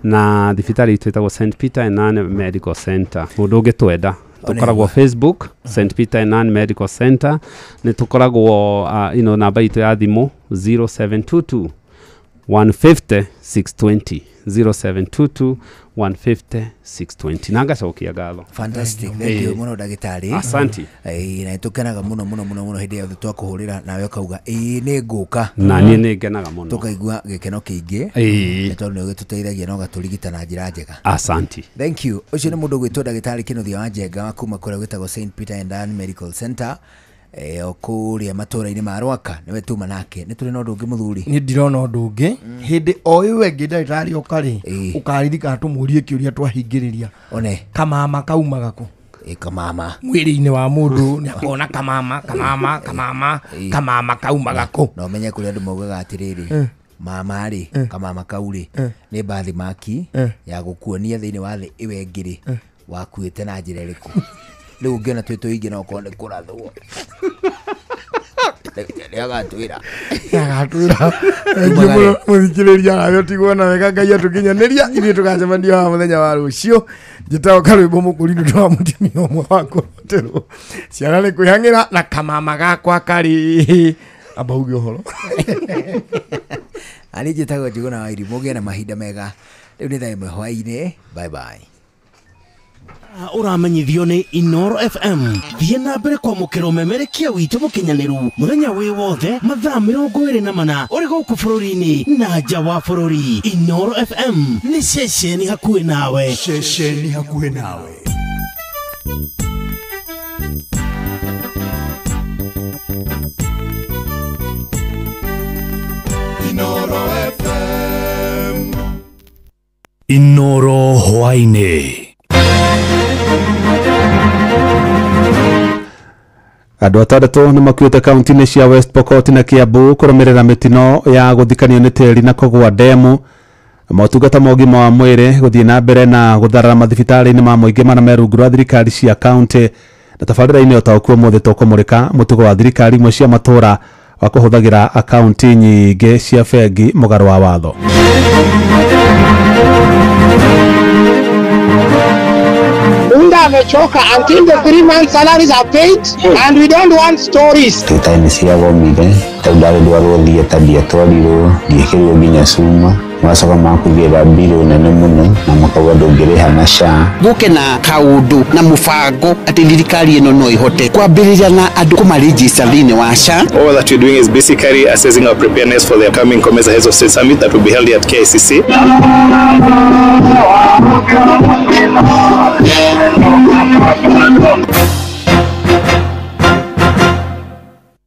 Speaker 3: na thibitarĩ itũ ĩtagwo St Peter Enane Medical Center mũndũ ũngĩtwenda tukoragwo Facebook St Peter Enane Medical Center ni tukoragwo namba itũ ya thimũ 0722 150 620 0722 150 620 nanga cokia ngatho.
Speaker 1: Fantastic. Thank you muno ndagitari.
Speaker 3: Asante.
Speaker 1: Na tukenaga muno hindi ya twakuhurira nawe kauga ni nguka
Speaker 3: na ni ngenaga muno
Speaker 1: tukaigua gikeno kingi tondu ni gituteithagia no gaturigita na njira njega.
Speaker 3: Asante.
Speaker 1: Thank you. Ucio ni mundu gwitwo ndagitari Kinothia wa Njenga wa kuma kuria gwitagwo St Peter Enane Medical Center okuria matura-ini ma Rwaka niwe tuma nake ni turi na undu ungi muthuri
Speaker 2: ni ndirona undu ungi hindi o iwe ngi ndagitari okari ukaririka tumurie kiuria twahingiriria
Speaker 1: one
Speaker 2: kamama kaumaga ku
Speaker 1: kamama
Speaker 2: mwiri-ini wa mundu ni akona kamama kaumaga ku
Speaker 1: no menye kuri andu mogaga atiriri mama ri kamama kauri ni bathi maki ya gukuonia thiini wa thi iwe ngiri wakuite na njira iriku riu ungiona twi tuingi no kone kurathwo agatwira
Speaker 2: muthikiriria nayo tigwana wega Ngai atukinyaneria ithuĩ tũgacemania haha mũthenya wa rũciũ njĩtagwo Karwĩmbo Mũkũrinũ twa mũtumia ũmwe wa kũroterwo ciana nĩ kwĩhang'ĩra na kamama gakwa karĩ amba uge ũhoro
Speaker 1: ani njĩtagwo Njũgũna wa Irimũ gĩa na mahinda mega rĩu nĩ thaa ĩmwe hwaĩ-inĩ bye bye.
Speaker 11: Uramenyithio ni Inoro FM thiĩ na mbere kwamũkĩra ũmemerekia witũ mũkinyanĩru mũthenya wĩ wothe mathaa 24 ũrĩ gũkũ bũrũri-inĩ na nja wa bũrũri. Inoro FM nĩ ceceni hakuhĩ nawe, ceceni hakuhĩ nawe.
Speaker 16: Inoro FM, Inoro hwaĩ-inĩ.
Speaker 3: Andũ atandatũ nĩ makuĩte kaunti-inĩ cia West Pokot na Kiambu kũrũmĩrĩra mĩtino ya gũthikanio nĩ tĩri na kũgũa ndemu. Motungata ma ũgima wa mwĩrĩ gũthiĩ na mbere na gũtharara mathibitarĩ-inĩ ma mũingĩ marĩa me rungu rwa thirikari cia kaunti. Na tabarĩra-inĩ ũtaũkuo ũmũthĩ tũkũmũrĩka mũtugo wa thirikari imwe cia matũũra wa kũhũthagĩra akaunti nyingĩ cia bengi mũgarũ wa watho.
Speaker 8: Amechoka until the 3 months salaries are paid and we don't want stories.
Speaker 9: Tutaini cia gomire tondari ndwarwo thie tabia twarirwo ndiekirwo nginya cuma macoka makugira mbiro nene muno na makauga ndungiriha na SHA
Speaker 8: guke na kaundu na mubango ati thirikari ino no ihote kwambiriria na andu kumaregister thini wa SHA.
Speaker 10: All that we're doing is basically assessing our preparedness for the upcoming COMESA Heads of State Summit that will be held at KICC.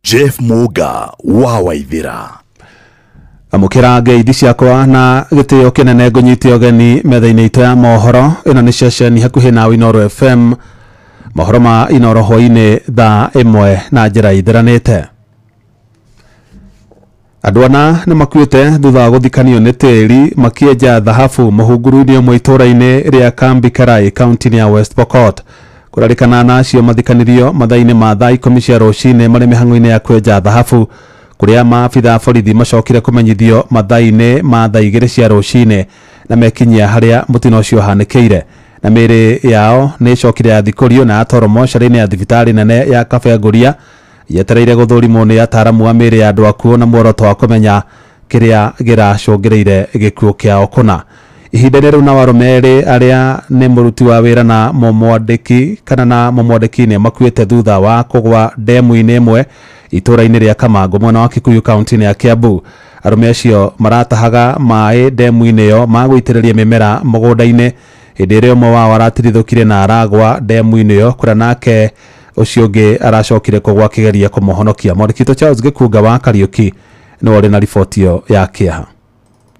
Speaker 16: Jeff Muga wa Waithira
Speaker 3: amukira ngeithi ciakwa na gĩtĩo kĩnene ngũnyitie ũgeni metha-inĩ itũ ya mohoro. Ĩno nĩ ceceni hakuhĩ na Inoro FM, mohoro ma Inoro hwaĩ-inĩ thaa 1 na njĩra ithiranĩte. Andũ ana nĩ makuĩte thutha wa gũthikanio nĩ tĩri makĩenja thahabu mũhunguru-inĩ ũmwe itũũra-inĩ rĩa Kambi Karai kaunti-inĩ ya West Pokot. Kũrarĩkana na acio mathikanirio mathaa-inĩ ma thaa 10 cia rũcinĩ marĩ mĩhang'o-inĩ ya kwenja thahabu, kũrĩa maabitha borithi macokire kũmenyithio mathaa-inĩ ma thaa 2 cia rũcinĩ na mekinyia harĩa mũtino ũcio ũhanĩkĩire, na mĩĩrĩ yao nĩ ĩcokire yathikũrio na yatwarwo mocarĩ-inĩ ya thibitarĩ nene ya Kabenguria yetereire gũthũrimwo nĩ ataaramu wa mĩĩrĩ ya andũ akuũ na muoroto wa kũmenya kĩrĩa gĩracũngĩrĩire gĩkuũ kĩao kũna. Ihinda-inĩ rĩu na warũme erĩ arĩa nĩ mũruti wa wĩra na mũmwandĩki kana na mũmwandĩki nĩ makuĩte thutha wa kũgwa ndemu-inĩ ĩmwe itũũra-inĩ rĩa Kamango mwena wa Kikuyu kaunti-inĩ ya Kiambu. Arũme acio maratahaga maĩ ndemu-inĩ ĩyo ma gũitĩrĩria mĩmera mũgũnda-inĩ hĩndĩ ĩrĩa ũmwe wao aratirithũkire na aragwa ndemu-inĩ ĩyo, kũrĩa nake ũcio ũngĩ aracokire kũgwa akĩgeria kũmũhonokia. Mwandĩki Charles Gĩkunga wa Kariũki nĩ warĩ na riboti ĩyo ya kĩeha.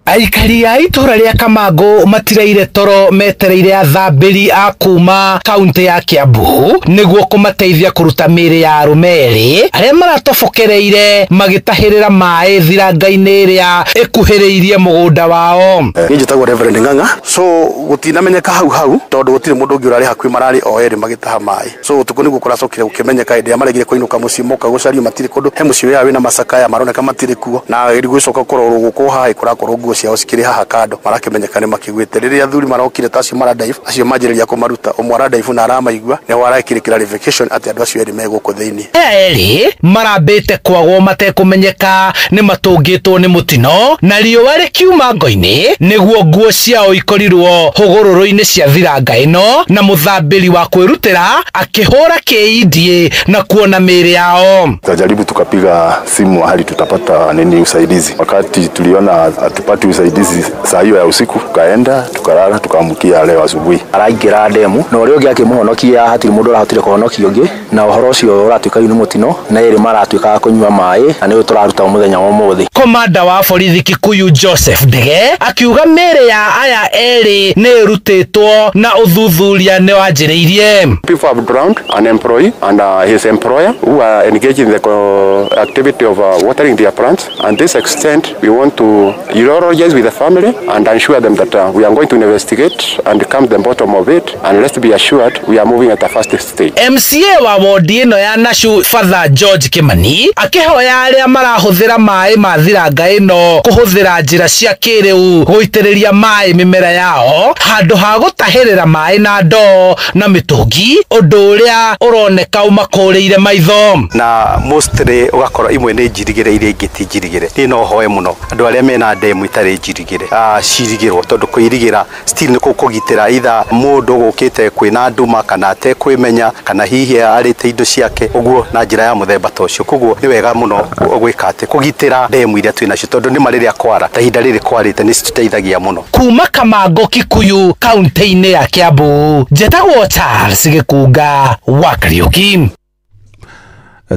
Speaker 11: Aikari a itura ria Kamango matireire toro metereire athambĩri a kuma kaunti ya Kiambu nĩguo kũmateithia kũruta mĩĩrĩ ya arũme erĩ arĩa maratobokereire magĩtahĩrĩra maĩ thiranga-inĩ ĩrĩa ĩkuhĩrĩirie mũgũnda wao.
Speaker 10: Niĩ njĩtagwo Reverend Ng'ang'a, so gũtinamenyeka hau tondũ gũtirĩ mũndũ ũngĩ ũrarĩ hakuhĩ, mararĩ o erĩ magĩtaha maĩ. So ũtukũ nĩguo kũracokire gũkĩmenyeka hĩndĩ ĩrĩa maregire kũinũka mũciĩ moka gũcaria matirĩ kũndũ, he mũciĩ ũrĩa wĩna macakaya maroneka matirĩ kuo, na gũgĩcoka kũrorwo gũkũ haha kũrakorwo nguo ciao cikĩrĩ haha kando marakĩmenyeka nĩ makĩgwĩte. Rĩrĩa athuri marokire ta acio maradaifu acio manjĩrĩria kũmaruta, ũmwe aradaifu na aramaigua nĩho arekire clarification atĩ andũ acio erĩ megũkũ thĩinĩ.
Speaker 11: Erĩ marambĩte kwagwo matekũmenyeka nĩ matũngĩtwo nĩ mũtino na riũa rĩkiuma ngo-inĩ nĩguo nguo ciao ikorirwo hũgũrũrũ-inĩ cia thiranga ĩno, na mũthambĩri wa kwĩrutĩra akĩhũra kĩindie na kuona mĩĩrĩ yao.
Speaker 10: Tajaribu tukapiga simu hali tutapata nini usaidizi. Wakati tuliona hatupati usaidizi saa hiyo ya usiku, tukaenda tukalala tukaamkia leo asubuhi.
Speaker 9: Araingĩra ndemu na ũrĩa ũngĩ akĩmũhonokia, hatirĩ mũndũ ũrahotire kũhonokia ũngĩ, na ũhoro ũcio ũratuĩka nĩ mũtino na erĩ maratuĩka kũnyua maĩ na nĩ tũraruta mũthenya wa ũmũthĩ.
Speaker 11: Komanda wa borithi Kikuyu Joseph Ndege akiuga mĩĩrĩ ya aya erĩ nĩ ĩrutĩtwo na ũthuthuria nĩ wanjĩrĩirie.
Speaker 10: People have drowned an employee and his employer who are engaged in the activity of watering their plants, and this extent we want to Iroro
Speaker 12: apologize with the family and assure them that we are going to investigate and come to the bottom of it, and let's be assured we are moving at a fast stage.
Speaker 11: MCA wa wodi ino ya Nashu Father George Kimani akihoya aria marahuthira mai ma thiranga ino kuhuthira njira cia kiriu guitiriria mai mimera yao handu ha gutahirira mai na ndoo na mitungi undu uria uroneka umakuriire maitho
Speaker 13: na mostly ugakora imwe ni njirigire iria ingi ti njirigire ni no hoe muno andu aria mena ndemu itari njirigire cirigirwo tondu kuirigira still ni kugitira itha mundu gukite kwina nduma kana ate kwimenya kana hihi arite indo ciake uguo na njira ya muthemba tocio kuguo ni wega muno gwika ate kugitira ndemu iria twina cio tondu ni mariria kwara ta hinda riri kwarite ni citeithagia muno
Speaker 11: kuma Kamango Kikuyu kaunti-ini ya Kiambu Jetagwo Charles Gikunga wa Kariuki.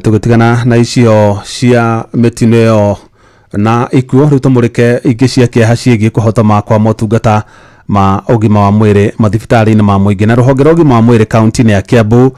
Speaker 3: Tugutigana na icio cia mitino yo na ikuo riu tumurike ingi cia kieha ciigi kuhotoma kwa motungata ma ugima wa mwiri mathibitari-ini ma muingi na ruhonge rwa ugima wa mwiri kaunti-ini ya Kiambu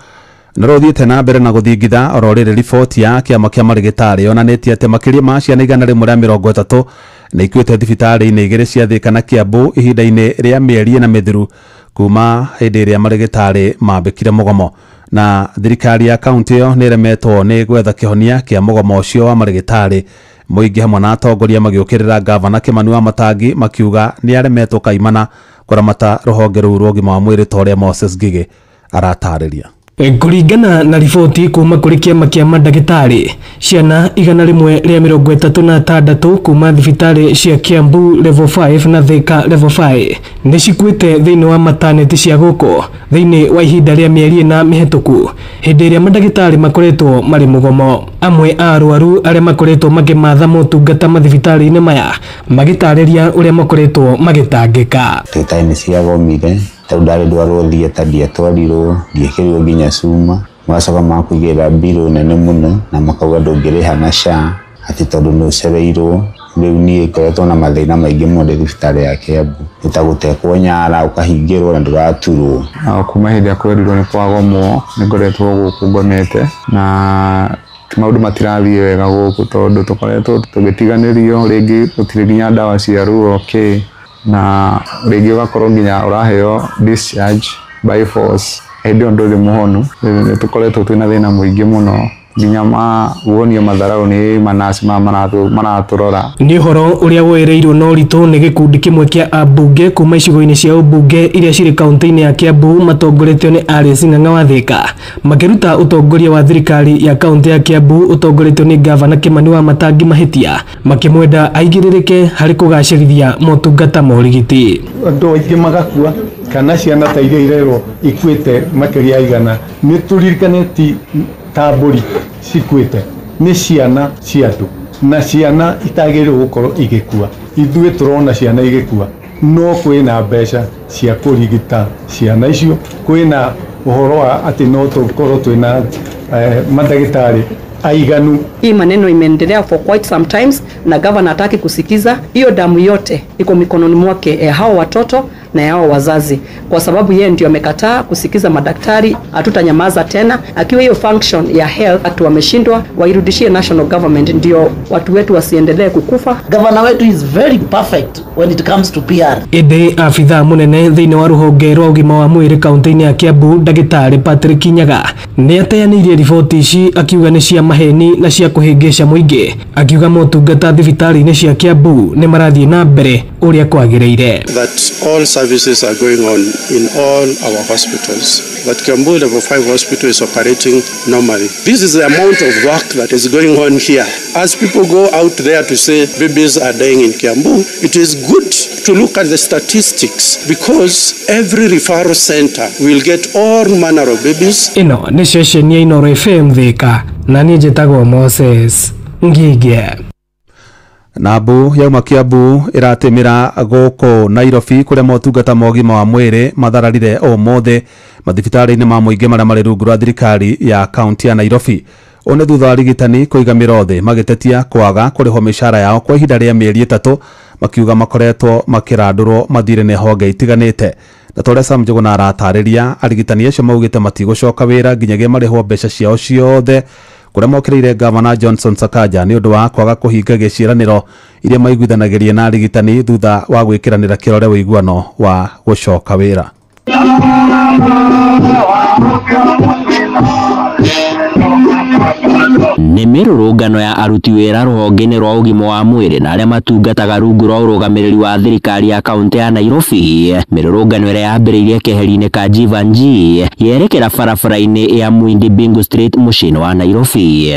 Speaker 3: na ruthiite na mbere na guthingitha ororire riboti ya kiama kia marigitari yonanetie ati makiria ma ciana 130 na ikuite thibitari-ini igiri cia Thika na Kiambu ihinda-ini ria mieri na mithiru kuma hindi iria marigitari mambikire mugomo na thirikari ya kaunti yo ni remetwo ni gwetha kihonia kia mugomo ucio wa marigitari muingi hamwe na atongoria magiukirira gavana Kimani Wamatangi makiuga ni aremetwo kaimana kuramata ruhonge ruu rwa ugima wa mwiri toria Moses Gigi aratariria.
Speaker 14: Kuringana na riboti kuma kuri kiama kia mandagitari ciana 136 kuma thibitari cia Kiambu level 5 na Thika level 5 ni cikuite thiini wa maternity cia guku thiini wa ihinda ria mieri na mihituku hindi iria mandagitari makoretwo mari mugomo. Amwe a arwaru aria makoretwo makimatha motungata mathibitari-ini maya magitariria uria makoretwo magitangika.
Speaker 9: Tutaini cia gomire tau ndari ndwarwo thieta ndiatwarirwo ndiekĩrirwo nginya cuma magacoka makũigĩrĩra mbirũ nene mũno na makauga ndũngĩrĩha na SHA ati tondu nĩ ũcereirwo. Rĩu niĩ ngoretwo na mathĩna maingĩ mũno thibitarĩ ya Kiambu nĩtagũtekwo nyara ũkahingĩrwo na ndũraturwo.
Speaker 15: Kuma hĩndĩ ya kwerirwo nĩ kwagomwo nĩ ngoretwo gũkũ ngomete na maũndũ matirathiĩ wega gũkũ tondũ tũkoretwo tũgĩtiganĩrio rĩngĩ gũtirĩ nginya ndawa cia ruo na rĩngĩ ũgakorwo nginya ũraheo discharge by force hĩndĩ ĩyo ndũrĩ mũhonu. Tũkoretwo twĩna thĩna mũingĩ mũno nginya wonio matharau nĩ manasi maratũrora.
Speaker 14: Nĩ ũhoro ũrĩa woereirwo na ũritũ nĩ gĩkundi kĩmwe kĩa ambunge kuma icigo-inĩ cia ũmbunge iria cirĩ kaunti-inĩ ya Kiambu matongoretio nĩ Alice Ng'ang'a wa Thika makĩruta ũtongoria wa thirikari ya kaunti ya Kiambu ũtongoretio nĩ gavana Kimani Wamatangi mahĩtia makĩmwenda aigĩrĩrĩke harĩ kũgacĩrithia motungata ma ũrigiti.
Speaker 18: Andũ aingĩ magakua kana ciana ta iria irerwo ikuĩte makĩria ya 100 nĩ tũririkanĩtie ta mbũri cikuĩte nĩ ciana cia andũ na ciana itagĩrĩirwo gũkorwo igĩkua. Ithuĩ tũrona ciana igĩkua no kwĩna mbeca cia kũrigita ciana icio, kwĩna ũhoro wa atĩ no tũkorwo twĩna mandagĩtarĩ aiganu.
Speaker 21: Hii maneno imeendelea for quite some times na governor hataki kusikiza. Hiyo damu yote iko mikononi mwake hao watoto na hao wazazi, kwa sababu yeye ndio amekataa kusikiza madaktari. Hatutanyamaza tena. Akiwa hiyo function ya health watu wameshindwa, wairudishie national government ndio watu wetu wasiendelee kukufa.
Speaker 22: Governor wetu is very perfect when it comes to PR.
Speaker 14: Ede afitha munene thiini wa ruhonge rwa ugima wa mwiri kaunti-ini ya Kiambu ndagitari Patrick Nyaga ni ateanirie riboti ici akiuga ni cia maheni na cia kuhingisha muingi, akiuga motungata thibitari-ini cia Kiambu ni marathie na mbere uria kwagiriire.
Speaker 28: That all services are going on in all our hospitals. That Kiambu level 5 hospital is operating normally. This is the amount of work that is going on here. As people go out there to say babies are dying in Kiambu, it is good to look at the statistics because every referral center will get all manner of babies.
Speaker 14: Ino ni session ya Inoro FM Thika na niĩ njĩtagwo Moses Ngige.
Speaker 3: Nabu yauma Kiambu iratemira gũkũ Nairobi kuria motungata ma ũgima wa mwĩrĩ mathararire ũmũthĩ mathibitari-inĩ ma mũingĩ marĩa marĩ rungu rwa thirikari ya kaunti ya Nairobi. One thutha wa arigitani kũigamĩra thĩ magĩtetia kwaga kũrĩhwo mĩcara yao kwa ihinda rĩa mĩeri 3 makiuga makoretwo makĩrandũrwo mathirĩ nĩ honge itiganĩte. Na tũrĩa Sam Njũgũna aratarĩria arigitani acio maugĩte matigũcoka wĩra nginyagia marĩhwo mbeca ciao ciothe kuria mokĩrĩire gavana Johnson Sakaja nĩ ũndũ wa kwaga kũhinga gĩciĩranĩro iria maiguithanagiria na arigitani thutha wa gwikiranira kirore wiguano wa gucoka wira.
Speaker 4: Nĩ mĩrũrũngano ya aruti wĩra rũhonge-inĩ rwa ũgima wa mwĩrĩ na arĩa matungataga rungu rwa ũrũgamĩrĩri wa thirikari ya kaunti ya Nairobi. Mĩrũrũngano ĩrĩa yambĩrĩirie keheri-inĩ ka Jivanji yerekera barabara-inĩ ya Mwindi Bingu Street mũciĩ-inĩ wa Nairobi.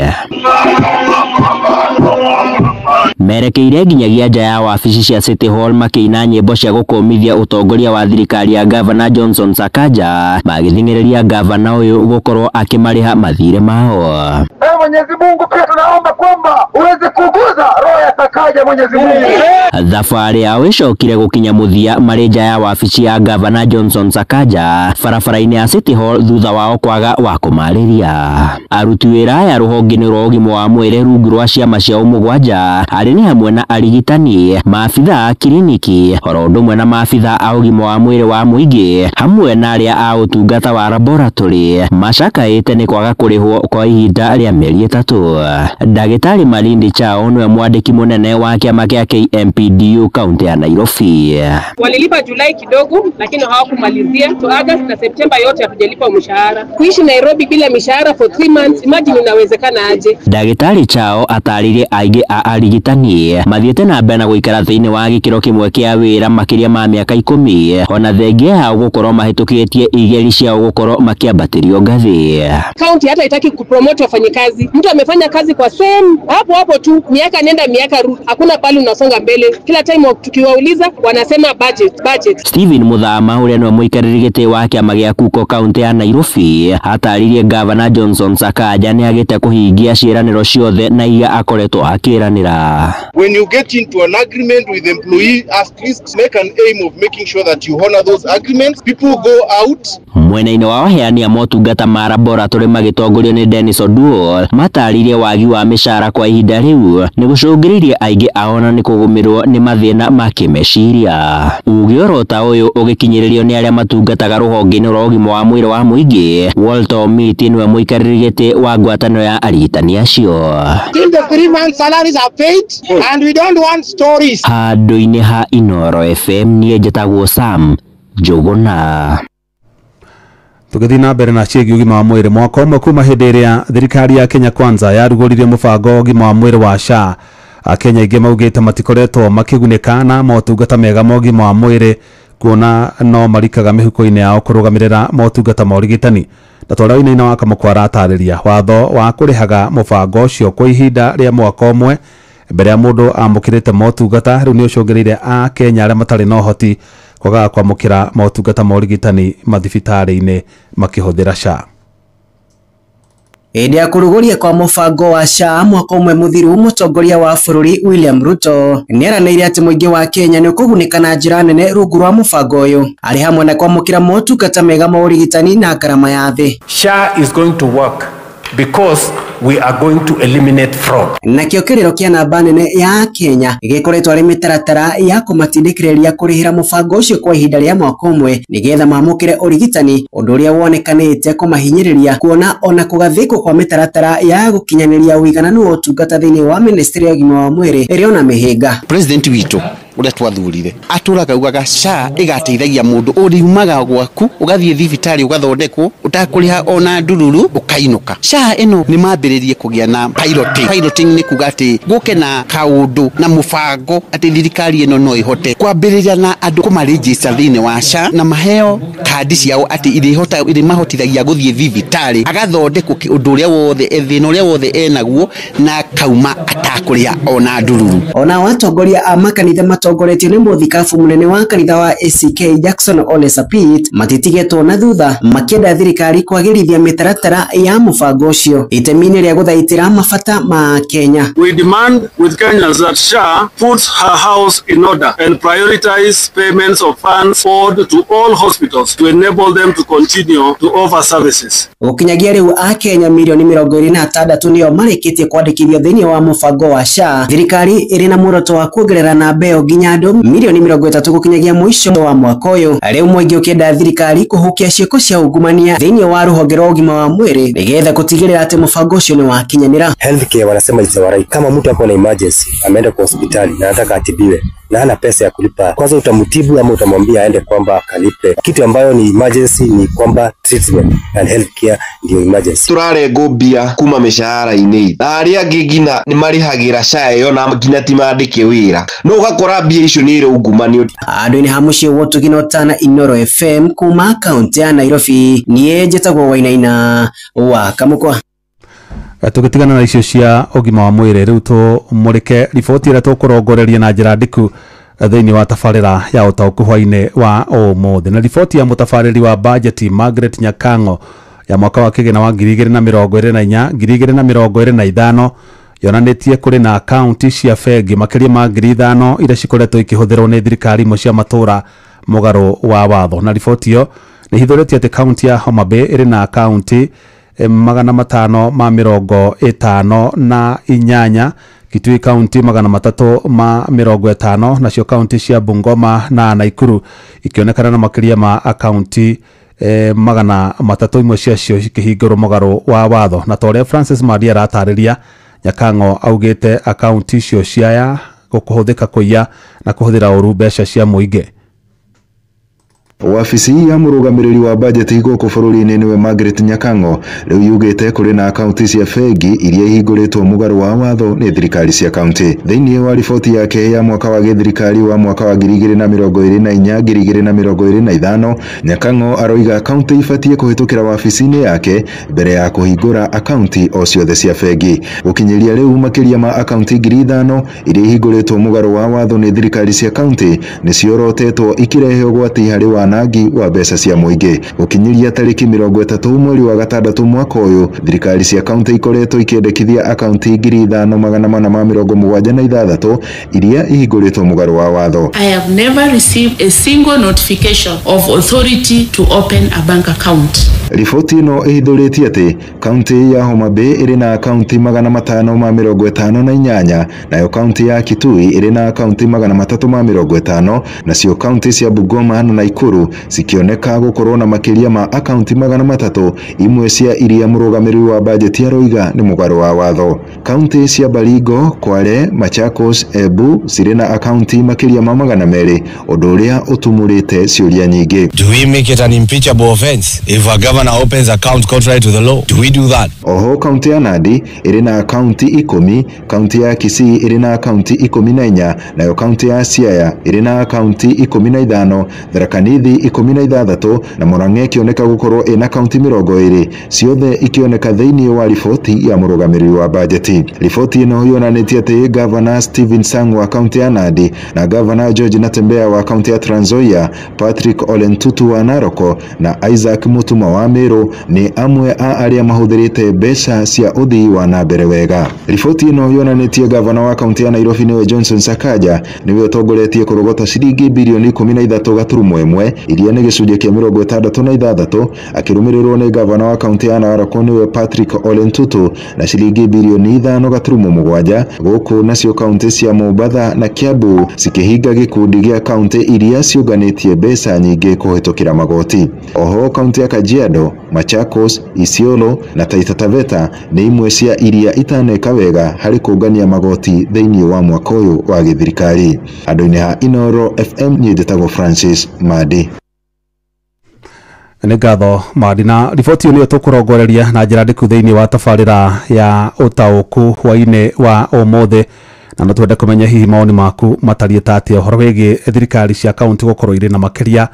Speaker 4: Merekeire nginyagia nja ya wabici cia City Hall makĩina nyĩmbo cia gũkũmithia ũtongoria wa thirikari ya Governor Johnson Sakaja, magĩthing'ĩrĩria gavana ũyũ gũkorwo akĩmarĩha mathirĩ mao.
Speaker 5: Mwenyezi Mungu pia tunaomba kwamba uweze kuguza roho ya Sakaja Mwenyezi Mungu.
Speaker 4: Thabarĩ yao ĩcokire gũkinya mũthia marĩ nja ya wabici ya Governor Johnson Sakaja barabara-inĩ ya City Hall thutha wao kwaga wa kũmarĩria. Aruti wĩra aya rũhonge-inĩ rwa ũgima wa mwĩrĩ rungu rwa ciama ciao mũgwanja arĩ nĩ hamwe na arigitani, maabitha a kiriniki, oro ũndũ ũmwe na maabitha a ũgima wa mwĩrĩ wa mũingĩ, hamwe na arĩa a ũtungata wa laboratory macakaĩte nĩ kwaga kũrĩhwo kwa ihinda rĩa mĩeri 3. Ndagĩtarĩ Malindi Chao nĩwe mwandĩki mũnene wa kĩama kĩa KMPDU kaunti ya Nairobi.
Speaker 17: Walilipa Julai kidogo lakini hawakumalizia, so August na September yote hatujalipa mshahara. Kuishi Nairobi bila mishahara for 3 months, imagine inawezekana aje?
Speaker 4: Ndagĩtarĩ Chao ataririe aingĩ a arigitani mathiĩte na mbere na gũikara thĩinĩ wa gĩkĩro kĩmwe kĩa wĩra makĩria ma mĩaka 10 ona thengia ya gũkorwo mahĩtũkĩtie igeri ciao gũkorwo makĩambatĩrio ngathĩ.
Speaker 17: County hata itaki kupromote wafanyikazi. Mtu amefanya kazi kwa same hapo tu miaka nenda miaka rudi, hakuna pale unasonga mbele. Kila time tukiwauliza wanasema budget.
Speaker 4: Stephen Muthama ũrĩa nĩwe mũikarĩri gĩtĩ wa kĩama gĩa Kuko kaunti ya Nairobi ataririe Governor Johnson Sakaja nĩ agĩte kũhingia ciĩranĩro ciothe na iria akoretwo akĩranĩra.
Speaker 20: When you get into an agreement with employee, at least make an aim of making sure that you honor those agreements. People go out.
Speaker 4: Mwena-inĩ wa aheani a motungata ma laboratory magĩtongorio nĩ Dennis Oduor mataririe wagi wa mĩcara kwa ihinda rĩu nĩ gũcũngĩrĩirie aingĩ ao na nĩ kũgũmĩrwo nĩ mathĩna ma kĩmeciria. Uge oro ta ũyũ ũgĩkinyĩrĩrio nĩ arĩa matungataga rũhonge-inĩ rwa ũgima wa mwĩrĩ wa mũingĩ. Walter Omiti nĩwe mũikarĩri gĩtĩ wa ngwatanĩro ya arigitani acio.
Speaker 20: Till the 3 months salaries are paid and we don't want stories.
Speaker 4: Handũ-inĩ ha Inoro FM niĩ njĩtagwo Sam Njũgũna.
Speaker 3: Tũgĩthiĩ na mbere na ciĩgiĩ ũgima wa mwĩrĩ, mwaka ũmwe kuma hĩndĩ ĩrĩa thirikari ya Kenya Kwanza yarugũririe mũbango wa ũgima wa mwĩrĩ wa SHA, Akenya aingĩ maugĩte matikoretwo makĩgunĩka na motungata mega ma ũgima wa mwĩrĩ kuona no marikaga mĩhuko-inĩ yao kũrũgamĩrĩra motungata ma ũrigitani. Na twarĩainĩ wa Kamakwara atarĩria watho wa kũrĩhaga mũbango ũcio kwa ihinda rĩa mwaka ũmwe mbere ya mũndũ amũkĩrĩte motungata rĩu nĩ ũcũngĩrĩire a Kenya arĩa matarĩ na ũhoti kwaga kwamũkĩra motungata ma ũrigitani mathibitarĩ-inĩ makĩhũthĩra SHA.
Speaker 23: Hĩndĩ ya kũrugũria kwa mũbango wa SHA mwaka ũmwe mũthiru, mũtongoria wa bũrũri William Ruto nĩaranĩire atĩ mũingĩ wa Kenya nĩ ũkũgunĩka na njĩra nene rungu rwa mũbango ũyũ, arĩ hamwe na kwamũkĩra motungata mega ma ũrigitani na ngarama ya thĩ.
Speaker 25: SHA is going to work because we are going to eliminate fraud.
Speaker 23: Nakĩo kĩrĩro kĩa namba nene ya Kenya gĩkoretwo arĩ mĩtaratara ya kũmatindĩkĩrĩria kũrĩhĩra mũbango ũcio kwa ihinda rĩa mwaka ũmwe nĩgetha mamũkĩre ũrigitani, ũndũ ũrĩa wonekanĩte kũmahinyĩrĩria kuona ona kũgathĩkwo kwa mĩtaratara ya gũkinyanĩria ũigananu wa ũtungata thĩinĩ wa ministry ya ũgima wa mwĩrĩ ĩrĩ ona mĩhĩnga.
Speaker 8: President witũ ũrĩa twathurire atũraga ugaga SHA ĩgateithagia mũndũ ũriumaga gwaku ũgathiĩ thibitarĩ ũgathondekwo ũtakũrĩha ona ndururu ũkainũka. SHA ĩno nĩ mambĩrĩrie kũgĩa na piloting nĩ kuga atĩ gũke na kaũndũ na mũbango atĩ thirikari ĩno no ĩhote kwambĩrĩria na andũ kũmarĩnjĩca thĩinĩ wa SHA na maheo kandi ciao atĩ irĩmahotithagia gũthiĩ thibitarĩ agathondekwo ũndũ ũrĩa wothe thĩna ũrĩa wothe enaguo na kauma atakũrĩha ona ndururu.
Speaker 23: Ona watongoria a makanitha matongoretio nĩ mũthikabu mũnene wa kanitha wa ACK Jackson Ole Sapit matitigetwo na thutha makĩenda thirikari kwagĩrithia mĩtaratara ya mũbango ũcio itemi-inĩ rĩa gũthaitĩra mabata ma Kenya.
Speaker 28: We demand with Kenyans that SHA puts her house in order and prioritize payments of funds owed to all hospitals to enable them to continue to offer services.
Speaker 23: Gũkinyagia rĩu a Kenya milioni 26 nĩo marĩkĩtie kwandĩkithio thĩinĩ wa mũbango wa SHA, thirikari iri na muoroto wa kuongerera namba iyo nginya andu milioni 30 gukinyagia mwisho wa mwaka uyu. Riu mwingi ukienda thirikari kuhukia cieko cia ungumania thiini wa ruhonge rwa ugima wa mwiri nigetha kutigirira ati mubango ucio ni wakinyanira.
Speaker 1: Healthcare wanasema it's alright. Kama mtu hapo na emergency ameenda kwa hospitali na anataka atibiwe na hana pesa ya kulipa, kwanza utamtibu ama utamwambia aende kwamba akalipe. Kitu ambayo ni emergency ni kwamba treatment and healthcare ndio emergency.
Speaker 2: Turarengwo mbia kuma mishahara-ini na aria ngigina ni marihagira SHA yo na nginya ti mandike wira no ugakora mbia icio ni ungumania.
Speaker 23: Andu ni hamuci wotu ginotana Inoro FM kuma kaunti ya Nairobi. Nie njitagwo Wainaina wa Kamukwa.
Speaker 3: Tugitigana na icio cia ugima wa mwiri riu tumurike riboti ira tukurongoreria na njira ndiku thiini wa tafarira ya utauku hwaine wa umuthi. Na riboti ya mutafariri wa budget Margaret Nyakango ya mwaka wa kigina wa 2024 2025 yonanitie kuri na akaunti cia bengi makiria ma 5,000 ira cikoretwo ikihũthĩrwo nĩ thirikari imwe cia matura mũgarũ wa watho. Na riboti iyo ni hithũrĩtie ati kaunti ya Homa Bay iri na akaunti 558 Kitui kaunti 350 nacio kaunti cia Bungoma na Naikuru ikionekana na makiria ma akaunti 300 imwe ciacio ikihingũrwo mũgarũ wa watho. Na tore Francis Madia ratariria Nyakango augite akaunti icio ciaya gukuhuthika kuiya na kuhuthira uru mbeca cia muingi.
Speaker 6: Wabici ya murugamiriri wa budget gũkũ bũrũri-inĩ niwe Margaret Nyakango rĩu yugĩte kũrĩ na akaunti cia bengi iria ihingũrĩtwo mũgarũ wa watho nĩ thirikari cia kaunti. Thĩinĩ wa riboti yake ya mwaka wa gĩthirikari wa mwaka wa 2024-2025 Nyakango aroiga akaunti ibatie kũhĩtũkĩra wabici-inĩ yake mbere ya kũhingũra akaunti o ciothe cia bengi. Gũkinyĩria rĩu makĩria ma akaunti 5,000 iria ihingũrĩtwo mũgarũ wa watho nĩ thirikari cia kaunti nĩciorotetwo ikirehe ũgwati harĩ wanangi wa mbeca cia muingi. Gukinyiria tariki 30 mweri wa gatandatũ mwaka uyu thirikari cia kaunti ikoretwo ikiendekithia akaunti 5,476 iria ihingũrĩtwo mũgarũ wa watho.
Speaker 7: I have never received a single notification of authority to open a bank account.
Speaker 6: Riboti ino ihithũrĩtie ati kaunti ya Homa Bay iri na akaunti 558 nayo kaunti ya Kitui iri na akaunti 350 nacio kaunti cia Bungoma na Naikuru sikioneka gukorwo na makiria ma akaunti 300 imwe cia iria murugamiriri wa budget aroiga ni mũgarũ wa watho. Kaunti cia Baringo, Kwale, Machakos, Embu cirĩ na akaunti makiria ma 200 ũndũ ũrĩa ũtumũrĩte ciũria nyingĩ.
Speaker 19: Do we make it an impeachable offense if a governor opens account contrary to the law? Do we do that?
Speaker 6: Oho kaunti ya Nandi ĩrĩ na akaunti 10, kaunti ya Kisii ĩrĩ na akaunti 14, nayo kaunti ya Siaya ĩrĩ na akaunti 15, Tharaka Nithi 16 na Murang'a ikioneka gukorwo ina akaunti 20, ciothe ikioneka thĩinĩ wa riboti ya murugamiriri wa budget. Riboti ino yonanĩtie atĩ Governor Stephen Sang wa kaunti ya Nandi na Governor George Natembeya wa kaunti ya Trans Nzoia, Patrick Ole Ntutu wa Narok na Isaac Mutuma wa Meru ni amwe a aria mahũthĩrĩte mbeca cia uthii wa nambere wega. Riboti ino yonanĩtie Governor wa kaunti ya Nairobi niwe Johnson Sakaja niwe ũtongoretie kũrogota ciringi bilioni 13.1 iria nĩ gĩcunjĩ kĩa 66, akĩrũmĩrĩrwo nĩ Governor wa kaunti ya Narok niwe Patrick Ole Ntutu na ciringi bilioni 5.7, gũkũ nacio kaunti cia Mombasa na Kiambu cikĩhinga gĩkundi gĩa kaunti iria ciũnganĩtie mbeca nyingĩ kũhĩtũkĩra magoti. Oho kaunti ya Kajiado, Machakos, Isiolo na Taita Taveta nĩ imwe cia iria itaneka wega harĩ kũngania magoti thĩinĩ wa mwaka ũyũ wa gĩthirikari. Andũ-inĩ ha Inoro FM niĩ njĩtagwo Francis Madi.
Speaker 3: Nĩ ngatho Madi, na riboti ĩyo nĩyo tũkũrongoreria na njĩra ndĩku thĩinĩ wa tabarĩra ya ũtaũku hwainĩ wa ũmũthĩ, na no twende kũmenya hihi mawoni maku matariĩ ta atĩa ũhoro wĩgiĩ thirikari cia kaunti gũkorwo irĩ na makĩria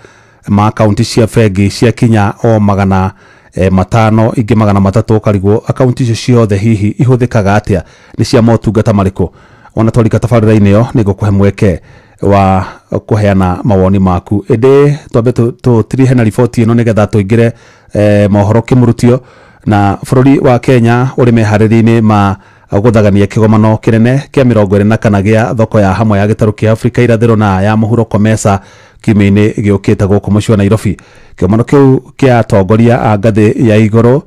Speaker 3: ma kaunti cia bengi cia kinya o 500 ingĩ 300 ũkarigwo akaunti icio ciothe hihi ihũthĩkaga atĩa, nĩ cia motungata marĩkũ. Ona twarika tabarĩra-inĩ ĩyo nĩ ngũkũhe mweke wa kuheana mawoni maku. Ĩndĩ twambe tũtirihe na riboti ĩno nĩgetha tũingĩre mohoro kĩmurutio. Na bũrũri wa Kenya ũrĩ meharĩria-inĩ ma gũthagania kĩgomano kĩnene kĩa 24 gĩa thoko ya hamwe ya gĩtarũ kĩa Afrika irathĩro na ya mũhuro COMESA kiumia-inĩ gĩũkĩte gũkũ mũciĩ wa Nairobi. Kĩgomano kĩu kĩa atongoria a ngathĩ ya igũrũ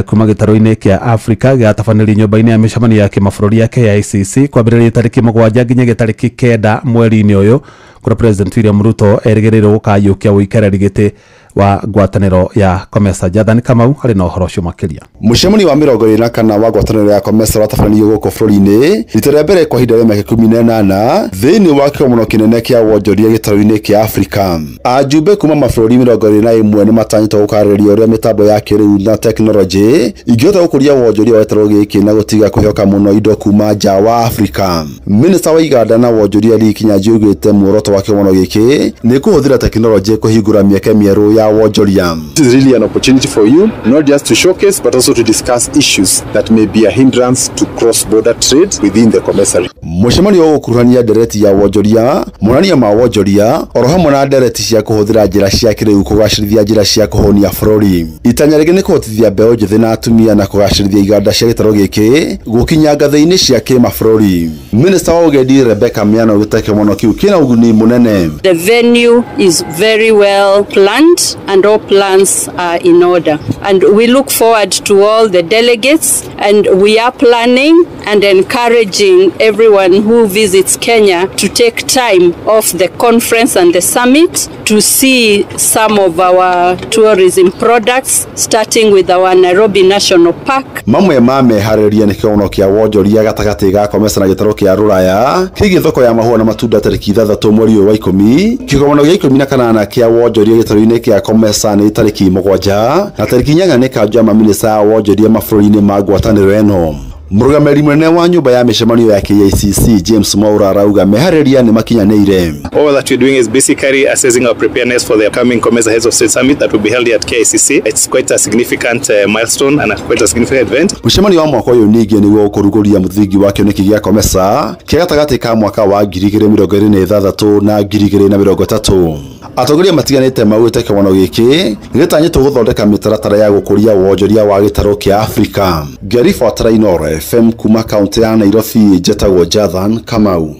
Speaker 10: kuma gĩtarũ-inĩ kĩa Africa gĩatabanĩrio nyũmba-inĩ ya mĩcemanio ya kĩmabũrũri ya KICC kwambĩrĩria tarĩki 7 nginya tarĩki 9 mweri-inĩ ũyũ, kũrĩa President William Ruto erĩgĩrĩirwo gũkayũkia wĩikarĩri gĩtĩ wa ngwatanĩro ya COMESA. Jathani Kamau arĩ na ũhoro ũcio makĩria.
Speaker 11: Mũcemanio wa 24 wa ngwatanĩro ya COMESA watabanĩrio gũkũ bũrũri-inĩ rita rĩa mbere kwa ihinda rĩa mĩaka 18 thĩinĩ wa kĩgomano kĩnene kĩa wonjoria gĩtarũ-inĩ kĩa Africa. Ajumbe kuma mabũrũri 21 nĩ matanyĩtwo gũkarĩrĩria ũrĩa mĩtambo ya kĩrĩu na tekinoronjĩ ingĩhota gũkũria wonjoria wa gĩtarũ gĩkĩ na gũtiga kwĩhoka mũno indo kuma nja wa Africa. Minista wa iganda na wonjoria Lee Kinyanjui augĩte muoroto wa kĩgomano gĩkĩ nĩ kũhũthĩra tekinoronjĩ kũhingũra mĩeke mĩerũ ya wonjoria.
Speaker 12: This is really an opportunity for you not just to showcase but also to discuss issues that may be a hindrance to cross-border trade within the COMESA.
Speaker 11: Mũcemanio wa gũkuruhania ndereti ya wonjoria, monania ma wonjoria, oro hamwe na ndereti cia kũhũthĩra njĩra cia kĩrĩu kũgacĩrithia njĩra cia kũhonia bũrũri. Itanya rĩngĩ nĩ kũhotithia mbeũ njĩthĩ na atumia na kũgacĩrithia iganda cia gĩtarũ gĩkĩ gũkinya ngathĩ-inĩ cia kĩmabũrũri. Minista wa ũgendi Rebecca Miano augĩte kĩgomano kĩu kĩna ũguni mũnene.
Speaker 13: The venue is very well planned and all plans are in order, and we look forward to all the delegates, and we are planning and encouraging everyone who visits Kenya to take time off the conference and the summit to see some of our tourism products, starting with our Nairobi National Park.
Speaker 11: Mamwe ma meharĩrĩria nĩ kĩgomano kĩa wonjoria gatagatĩ ga COMESA na gĩtarũ kĩa Rũraya kĩgiĩ thoko ya mahũa na matunda tarĩki 3 mweri wa 10. Kĩgomano gĩa 18 kĩa wonjoria gĩtarũ-inĩ kĩa COMESA nĩ tarĩki 7 na tarĩki 8 nĩ kanjũ mamĩnĩsta wa wonjoria mabũrũri-inĩ ma ngwatanĩro ĩno. Mũrũgamĩrĩri mũnene wa nyũmba ya mĩcemanio ya KICC James Mwaura arauga meharĩrĩria nĩ makinyanĩire.
Speaker 16: All that we're doing is basically assessing our preparedness for the upcoming COMESA Heads of State Summit that will be held at KICC. It's quite a significant milestone and quite a significant event.
Speaker 11: Mũcemanio wa mwaka ũyũ ningĩ nĩguo kũrugũria mũthingi wa kĩoneki gĩa COMESA kĩa gatagatĩ ka mwaka wa 2026 na 2030. Atongoria matiganĩte maugĩte kĩgomano gĩkĩ gĩtanyĩtwo gũthondeka mĩtaratara ya gũkũria wonjoria wa gĩtarũ kĩa Africa. Ngaribatara Inoro FM kuma kaunti ya Nairobi, njĩtagwo Jathan Kamau.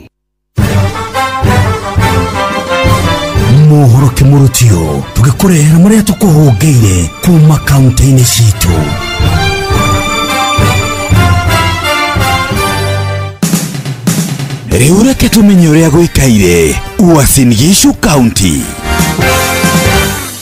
Speaker 24: Mohoro kĩmũrũtio tũgĩkũrehera marĩa tũkũhũngĩire kuma kaunti-inĩ citũ. Rĩu reke tũmenye ũrĩa gũikaire Uasin Gishu County.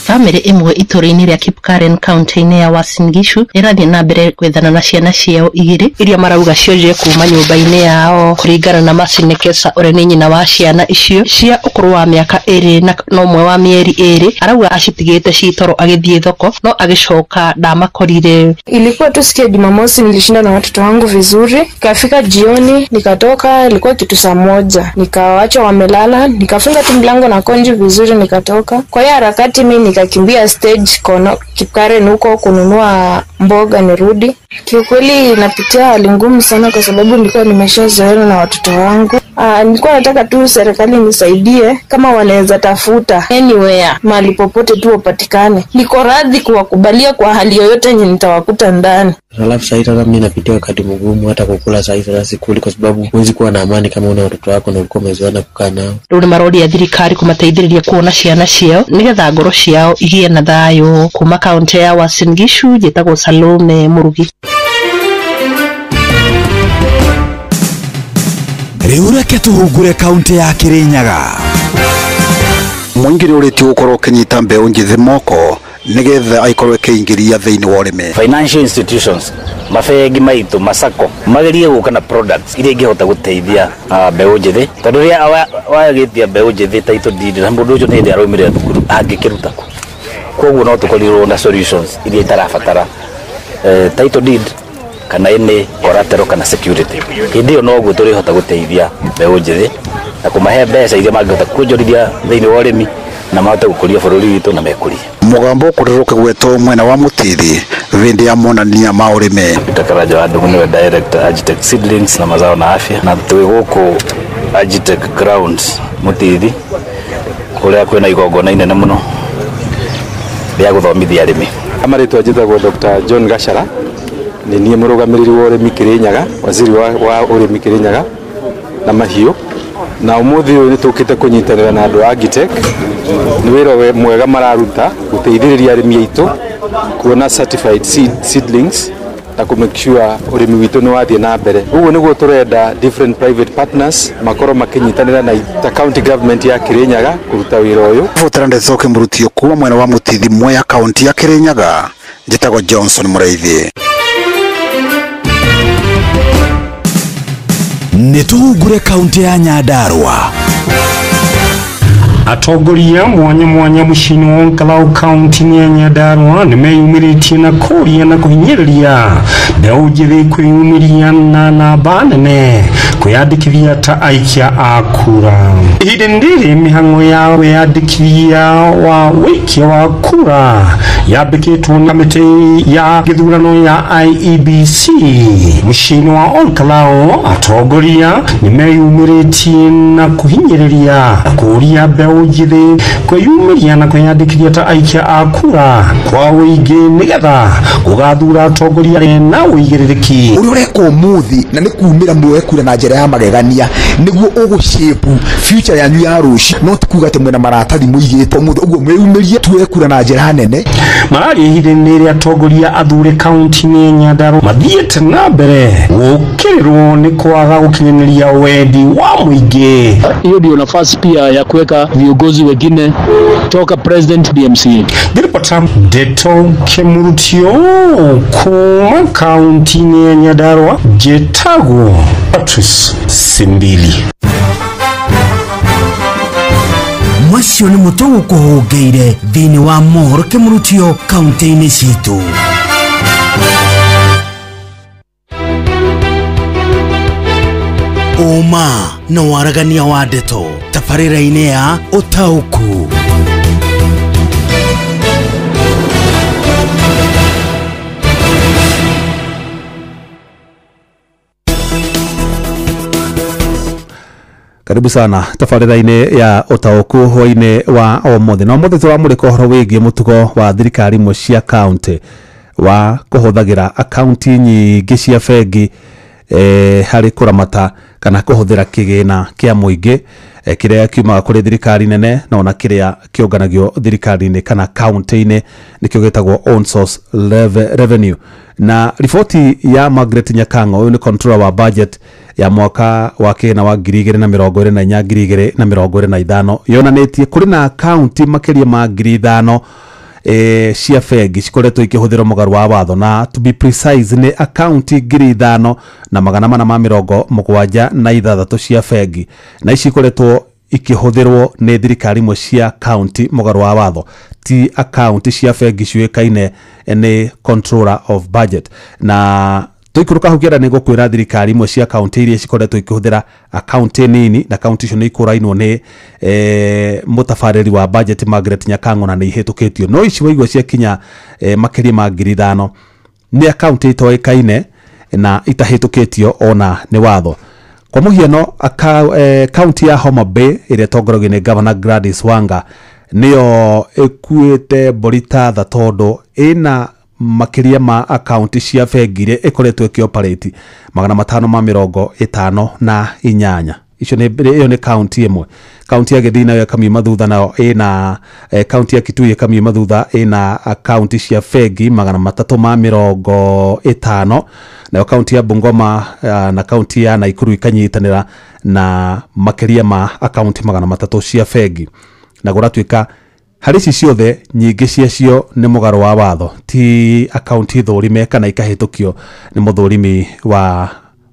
Speaker 26: Family imwe itũra-inĩ rĩa Kipkaren kaunti-inĩ ya Uasin Gishu ĩrathiĩ na mbere gwethana na ciana ciao igĩrĩ iria marauga cionje kuma nyũmba-inĩ yao kũringana na Macine Kesa ũrĩa nĩ nyina wa ciana icio cia ũkũrũ wa mĩaka 2 na ũmwe wa mĩeri 2. Arauga acitigĩte citoro agĩthiĩ thoko no agĩcoka ndamakorire.
Speaker 27: Ilikuwa tu siku ya Jumamosi, nilishinda na watoto wangu vizuri, kafika jioni nikatoka, ilikuwa kitu saa 1, nikawaacha wamelala, nikafunga tu mlango na konji vizuri, nikatoka. Kwa hiyo harakati mimi nikakimbia stage kona Kipkaren huko kununua mboga nirudi. Kiukweli napitia hali ngumu sana kwa sababu nilikuwa nimeshazoeana na watoto wangu. Nilikuwa nataka tu serikali nisaidie kama wanaweza tafuta anywhere mahali popote tu wapatikane. Niko radhi kuwakubalia kwa hali yoyote yenye nitawakuta ndani.
Speaker 29: Alafu sasa hata mimi napitia wakati mgumu hata kukula sasa hivi sikuli kwa sababu huwezi kuwa na amani kama una watoto wako na uko umezoeana kukaa nao.
Speaker 26: Rĩu nĩ marori ya thirikari kũmateithĩrĩria kuona ciana ciao nĩgetha ngoro ciao igĩe na thayũ. Kuma kaunti ya Uasin Gishu, njĩtagwo Salome Murugi.
Speaker 24: Rĩu reke tũhungure kaunti ya Kirinyaga.
Speaker 30: Mũingĩ nĩ ũrĩtio gũkorwo ũkĩnyita mbeũ njĩthĩ moko nĩgetha aikorwo ĩkĩingĩria thĩinĩ wa ũrĩmi.
Speaker 31: Financial institutions mabengi maitũ masako magerie gũka na products iria ingĩhota gũteithia mbeũ njĩthĩ, tondũ rĩrĩa wagĩtia mbeũ njĩthĩ title deed na mũndũ ũcio nĩ hĩndĩ araumĩrĩra thukuru angĩkĩruta kũ. Koguo no tũkorirwo na solutions iria itarabatara title deed kana ene collateral kana security. Hĩndĩ ĩyo no guo tũrĩhota gũteithia mbeũ njĩthĩ na kũmahe mbeca iria mangĩhota kwonjorithia thĩinĩ wa ũrĩmi na mahote gũkũria bũrũri witũ na mekũrie.
Speaker 30: Mũgambo ũkũrĩrwo kĩgwetwo mwena wa Mũtithi hĩndĩ ya monania ma ũrĩmi.
Speaker 31: Peter Karaja wa Ndung'u nĩwe director Agitech Seedlings na mazao na afya, na twĩ gũkũ Agitech Grounds Mũtithi kũrĩa kwĩna igongona inene mũno rĩa gũthomithia arĩmi.
Speaker 32: Amarĩtwa njĩtagwo Dr. John Gachara, nĩ niĩ mũrũgamĩrĩri wa ũrĩmi Kirinyaga, waziri wa ũrĩmi Kirinyaga na mahiũ, na ũmũthĩ ũyũ nĩ tũkĩte kũnyitanĩra na andũ a Agitech. Nĩ wĩra mwega mararuta gũteithĩrĩria arĩmi aitũ kuona certified seedlings na ku make sure urimi witu ni wathie na mbere. Uguo niguo turenda different private partners makoro makinyitanira na county government ya Kirinyaga kuruta wira uyu.
Speaker 30: Vutarande Thoke Murutio kuma mwena wa Mutithi Mwea county ya Kirinyaga. Njitagwo Johnson Muraithi.
Speaker 24: Nitugure kaunti ya Nyandarua.
Speaker 4: Atongoria mwanya mushini wa Nkalau kaunti ya Nyandarua nimeyumiritie na kuria na kuhinyiriria mbeũ njĩthĩ kwĩyumĩria na namba nene kwĩyandĩkithia ta aikia a kura. Ihinda rĩrĩ mĩhang'o ya wĩyandĩkithia wa wĩikia wa kura yambĩkĩtwo nĩ kamĩtĩ ya gĩthurano ya IEBC mushini wa Nkalau. Atongoria nimeyumiritie na kuhinyiriria kuria mbeũ njĩthĩ kwĩyumĩria na kwĩyandĩkithia ta aikia a kura kwa wĩingĩ nĩgetha gũgathura atongoria na wĩigĩrĩrĩki.
Speaker 24: Ũrĩa ũreka ũmũthĩ na nĩ kuumĩra muoye kura na njĩra ya magegania nĩguo ũgũshape future yanyu ya rũciũ, no ti kuuga atĩ mwĩna maratathi mũigĩte ũmũthĩ ũguo mwĩyumĩrie tuoye kura na njĩra nene. Mararia ihinda-inĩ rĩrĩa atongoria athure kaunti-inĩ ya Nyandarua mathiĩte na mbere gũkĩrĩrwo nĩ kwaga gũkinyanĩria wendi wa mũingĩ.
Speaker 5: Hiyo ndio nafasi pia ya kuweka viongozi wengine toka president DMCA.
Speaker 4: Nilipata Deto Kemurutio kuma kaunti ya Nyandarua. Njitagwo Patrice Simbili.
Speaker 24: Macio nĩ mũtongo kũhũngĩire thĩinĩ wa mohoro Kemurutio kaunti-inĩ citũ. Uma na waragania wa ndeto tabarĩra-inĩ ya ũtaũku. Karibu sana tabarĩra-inĩ ya ũtaũku hwainĩ wa ũmũthĩ. Na ũmũthĩ tũramũrĩka ũhoro wĩgiĩ mũtugo wa thirikari imwe cia kaunti wa kũhũthagĩra akaunti nyingĩ cia bengi harĩ kũramata kana kũhũthĩra kĩgĩna kĩa mũingĩ kĩrĩa kiumaga kũrĩ thirikari nene na ona kĩrĩa kĩũnganagio thirikari-inĩ kana kaunti-inĩ nĩkĩo gĩtagwo own source revenue. Na riboti ya Margaret Nyakang'o, ũyũ nĩ controller wa budget ya mwaka wa kĩgĩna wa 2024 2025 yonanĩtie kũrĩ na akaunti makĩria ma 5,000 cia bengi cikoretwo ikĩhũthĩra mũgarũ wa watho, na to be precise nĩ akaunti 5,476 cia bengi, na ici ikoretwo ikĩhũthĩrwo nĩ thirikari imwe cia kaunti mũgarũ wa watho, ti akaunti cia bengi ciũĩkaine nĩ controller of budget. Na tuikũrũka hau kĩenda nĩ gũkwĩra thirikari imwe cia kaunti iria cikoretwo ikĩhũthĩra akaunti nini, na kaunti icio nĩ ikũrainwo nĩ mũtabarĩri wa budget Margaret Nyakang'o na nĩ ihĩtũkĩtio. No ici waigua cia kinya makĩria ma 5,000 nĩ akaunti itoĩkaine na itahĩtũkĩtio ona nĩ watho. Kwa mũhiano kaunti ya Homa Bay ĩrĩa ĩtongoragio nĩ Governor Gladys Wanga nĩyo ĩkuĩte mbũrita tha tondũ ĩna makĩria ma akaunti cia bengi iria ĩkoretwo ĩkĩoperate 558. Icio nĩ kaunti ĩmwe. Kaunti ya Gĩthii nayo ĩkamiuma thutha, nayo ĩna kaunti ya Kitui ĩkamiuma thutha, ĩna akaunti cia bengi 350. Nayo kaunti ya Bungoma na kaunti ya Naikuru ikanyitanĩra na makĩria ma akaunti 300 cia bengi. Na gũratuĩka harĩ ici ciothe nyingĩ ciacio nĩ mũgarũ wa watho, ti akaunti thũrime kana ikahĩtũkio nĩ mũthũrimi wa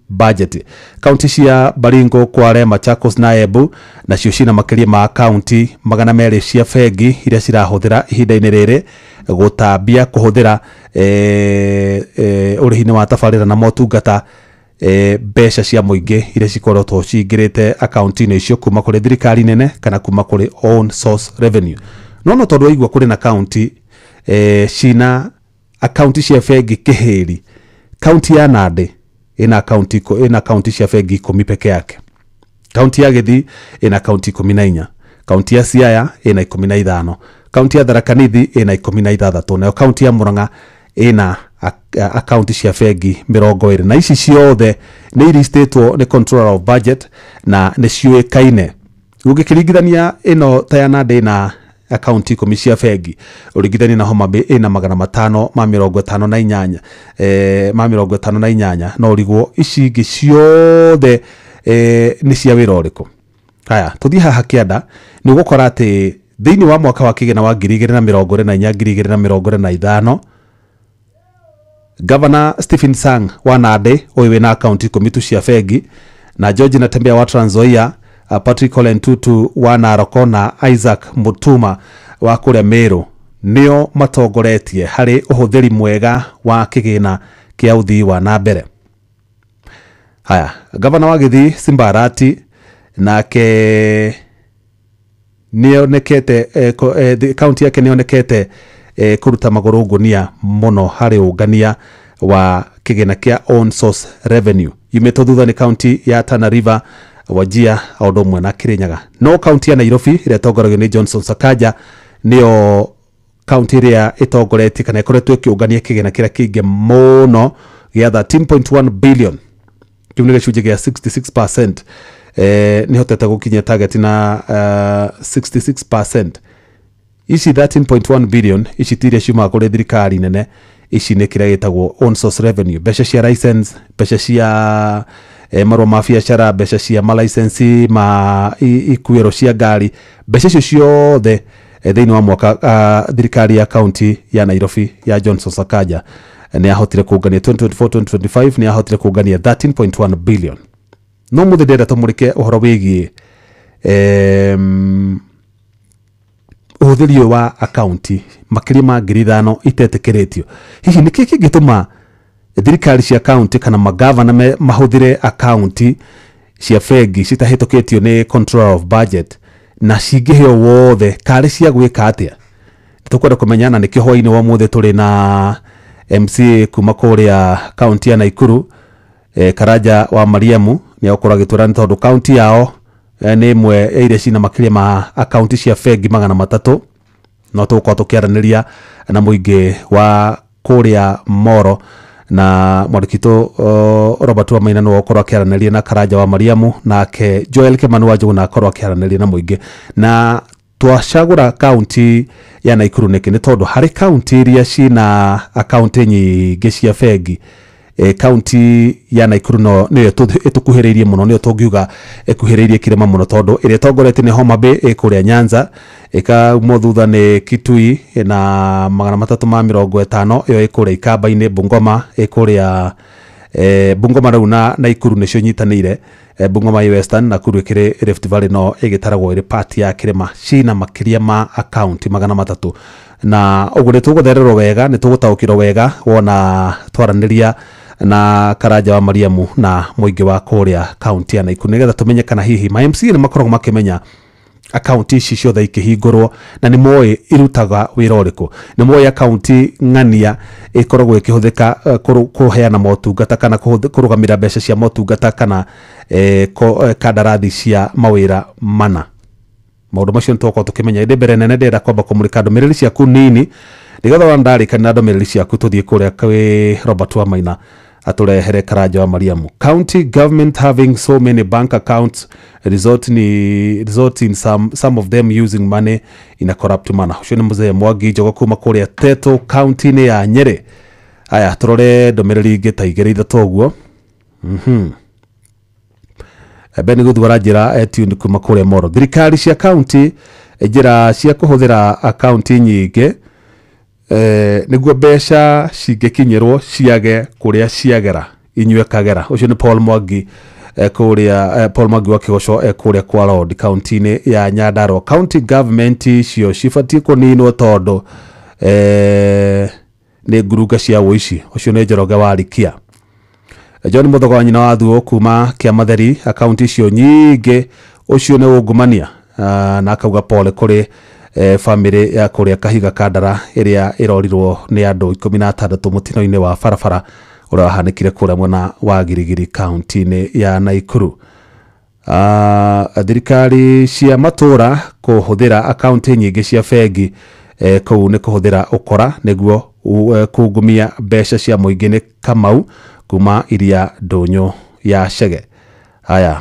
Speaker 24: budget. Kaunti cia Baringo, Kwale, Machakos na Embu nacio cina makĩria ma akaunti 200 cia bengi iria cirahũthĩra ihinda-inĩ rĩrĩ gũtambia kũhũthĩra ũrĩhi-inĩ wa tabarĩra na motungata mbeca cia mũingĩ iria cikoretwo cingĩrĩte akaunti-inĩ icio kuma kũrĩ thirikari nene kana kuma kũrĩ own source revenue. No tondũ waigua kũrĩ na kaunti cina akaunti cia bengi kĩhĩri, kaunti ya Nandi ina akaunti cia bengi 10 peke yake. Kaunti ya Gĩthii ina akaunti 14, kaunti ya Siaya ina 15, kaunti ya Tharaka Nithi ina 16, nayo kaunti ya Murang'a ina akaunti cia bengi 20. Na ici ciothe nĩ iristatwo nĩ controller of budget na nĩ ciũĩkaine. Ũngĩkĩringithania ĩno ta ya Nandi na
Speaker 10: akaunti 10 cia bengi urigithani na Homa Bay ina 558 558 no rigwo ici ingi ciothe ni cia wira uriku. Haya tuthie haha kianda ni gukora ati thiini wa mwaka wa kigena wa 2024-2025 Governor Stephen Sang wa Nandi uyu wina akaunti 10 cia bengi na George Natembea wa Trans Nzoia, Patrick Ole Ntutu wa Narok na Isaac Mutuma wa kuria Meru nio matongoretie hari uhuthiri mwega wa kigina kia uthii wa nambere. Haya, Governor wa Githii Simbarati nake nionekete county yake nionekete kuruta maguru ngunia muno hari ungania wa kigina kia own source revenue. Yumeto thutha ni county ya Tana River, Wajir audumwe na Kirinyaga. No county ya Nairobi ire tongoragio ni Johnson Sakaja nio county ire itongoreti kana ikoretwo ikiungania kigina kira kingi muno gia 13.1 billion. Kimwe gicunjĩ gia 66%. Ni hotete gukinya target na 66%. Ici 13.1 billion ici tiria ciuma kuri thirikari nene, ici ni kiria gitagwo own source revenue, beca cia license, beca cia marua ma biacara, beca cia ma license ma ikuiro cia ngari, beca icio ciothe thiini wa mwaka thirikari ya county ya Nairobi ya Johnson Sakaja ni ahotire kuungania 2024-2025 ni ahotire kuungania 13.1 billion. No muthe ndenda tumurike uhoro wigie uhuthiri wa akaunti makiri ma 5,000 itetekeretio. Hihi niki kingituma thirikari cia county kana magavana mahuthire akaunti cia bengi citahitukitio ni control of budget na cingiheo wothe kari cia gwika atia? Tukwenda kumenyana nikio hwaini wa muthe turi na MCA kuma kuria county ya Naikuru Karaja wa Mariamu ni okora giturani tondu county yao ni imwe iria cina makiri ma akaunti cia bengi 300 no tukwa tukiaraniria na muingi wa kuria Moro na mwandikito Robert wa Maina no okora akiaraniria na Karaja wa Mariamu nake Joel Kimani wa Juguna okora akiaraniria na muingi na twacagura county ya Naikuru ni tondu hari county iria cina akaunti nyingi cia bengi county ya Naikuru no niyo itukuhiriirie muno, niyo tungiuga ekuhiriirie kirema muno tondu ire tongorete ni Homa Bay kuria Nyanza ikauma thutha ni Kitui na 350 iyo ikuria Ikamba-ini, Bungoma ikuria Bungoma rau na Naikuru nicio nyitanire, Bungoma ya Western na Nakuru ikiri Rift Valley no igitaragwo iri part ya kirema cina makiria ma account 300 na uguo tuguthererwo wega ni tugutaukirwo wega wona twaraniria na Karaja wa Mariamu na muingi wa kuria county ya Naikuru nigetha tumenye kana hihi ma MC ni makoragwo makimenya akaunti ici ciothe ikihingurwo na ni moe irutaga wira uriku, ni moe akaunti ng'ania ikoragwo ikihuthika kuheana motungata kana kurugamira mbeca cia motungata kana kandarathi cia mawira mana. Maundu macio ntoko tukimenya indi mbere nene ndenda kwamba kumurika ndumiriri ciaku nini nigetha wandarikana ndumiriri ciaku tuthie kuria kwi Robert wa Maina aturehere Karaja wa Mariamu. County government having so many bank accounts result in some of them using money in a corrupt manner. Ucio ni mzee Mwangi Njogo kuma kuria Teto county ni ya Nyeri. Aya turore ndumiriri ingi ta igiri ithatu uguo. Beni guthwara njira tune kuma kuria Moro. Thirikari cia county njira cia kuhuthira akaunti nyingi niguo mbeca cingikinyirwo ciage kuria ciagera inywe kagera. Ucio ni Paul Mwangi kuria Paul Mwangi wa Kigosho kuria kwa Road county ni ya Nyandarua. County government cio cibatie kuninwo tondu ni nguruga cia wici. Ucio ni Njoroge wa Rikia. John Muthogo wa nyina wa Thuo kuma Kiamatheri akaunti cio nyingi ucio ni ungumania na akauga pole kuri family ya kuria Kahiga Kandara iria irorirwo ni andu 16 mutino-ini wa barabara uria wahanikire kuria mwena wa Girigiri county ni ya Naikuru. Thirikari cia matura kuhuthira akaunti nyingi cia bengi kou ni kuhuthira ukora niguo kungumia mbeca cia muingi ni Kamau kuma iria Ndonyo ya Chege. Haya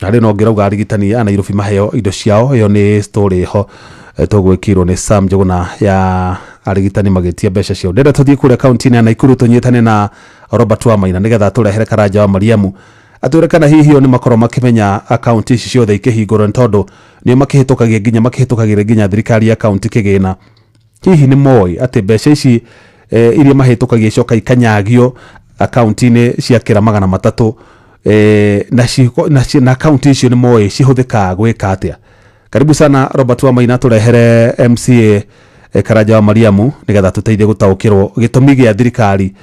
Speaker 10: ari no ngirauga arigitani a Nairobi maheo indo ciao iyo ni story ho tugwikirwo ni Sam Njuguna ya arigitani magitia mbeca cio ndenda tuthie kure county ya Naikuru tunyitane na Robert Wamaina nigetha turehere Karanja wa Mariamu atwire kana hihi oni makoro makimenya account ici ciothe ikihingurwo ntondu ni makihitukagia nginya thirikari ya county kigina hihi ni moi ati mbeca ici iria mahitukagia coka ikanyagio account-ini cia kira 300 na account icio ni moi cihuthika gwika atia. Karibu sana Robert Wamaina turehere MCA Karanja wa Mariamu nigetha tuteithie gutaukirwo gitumi gia thirikari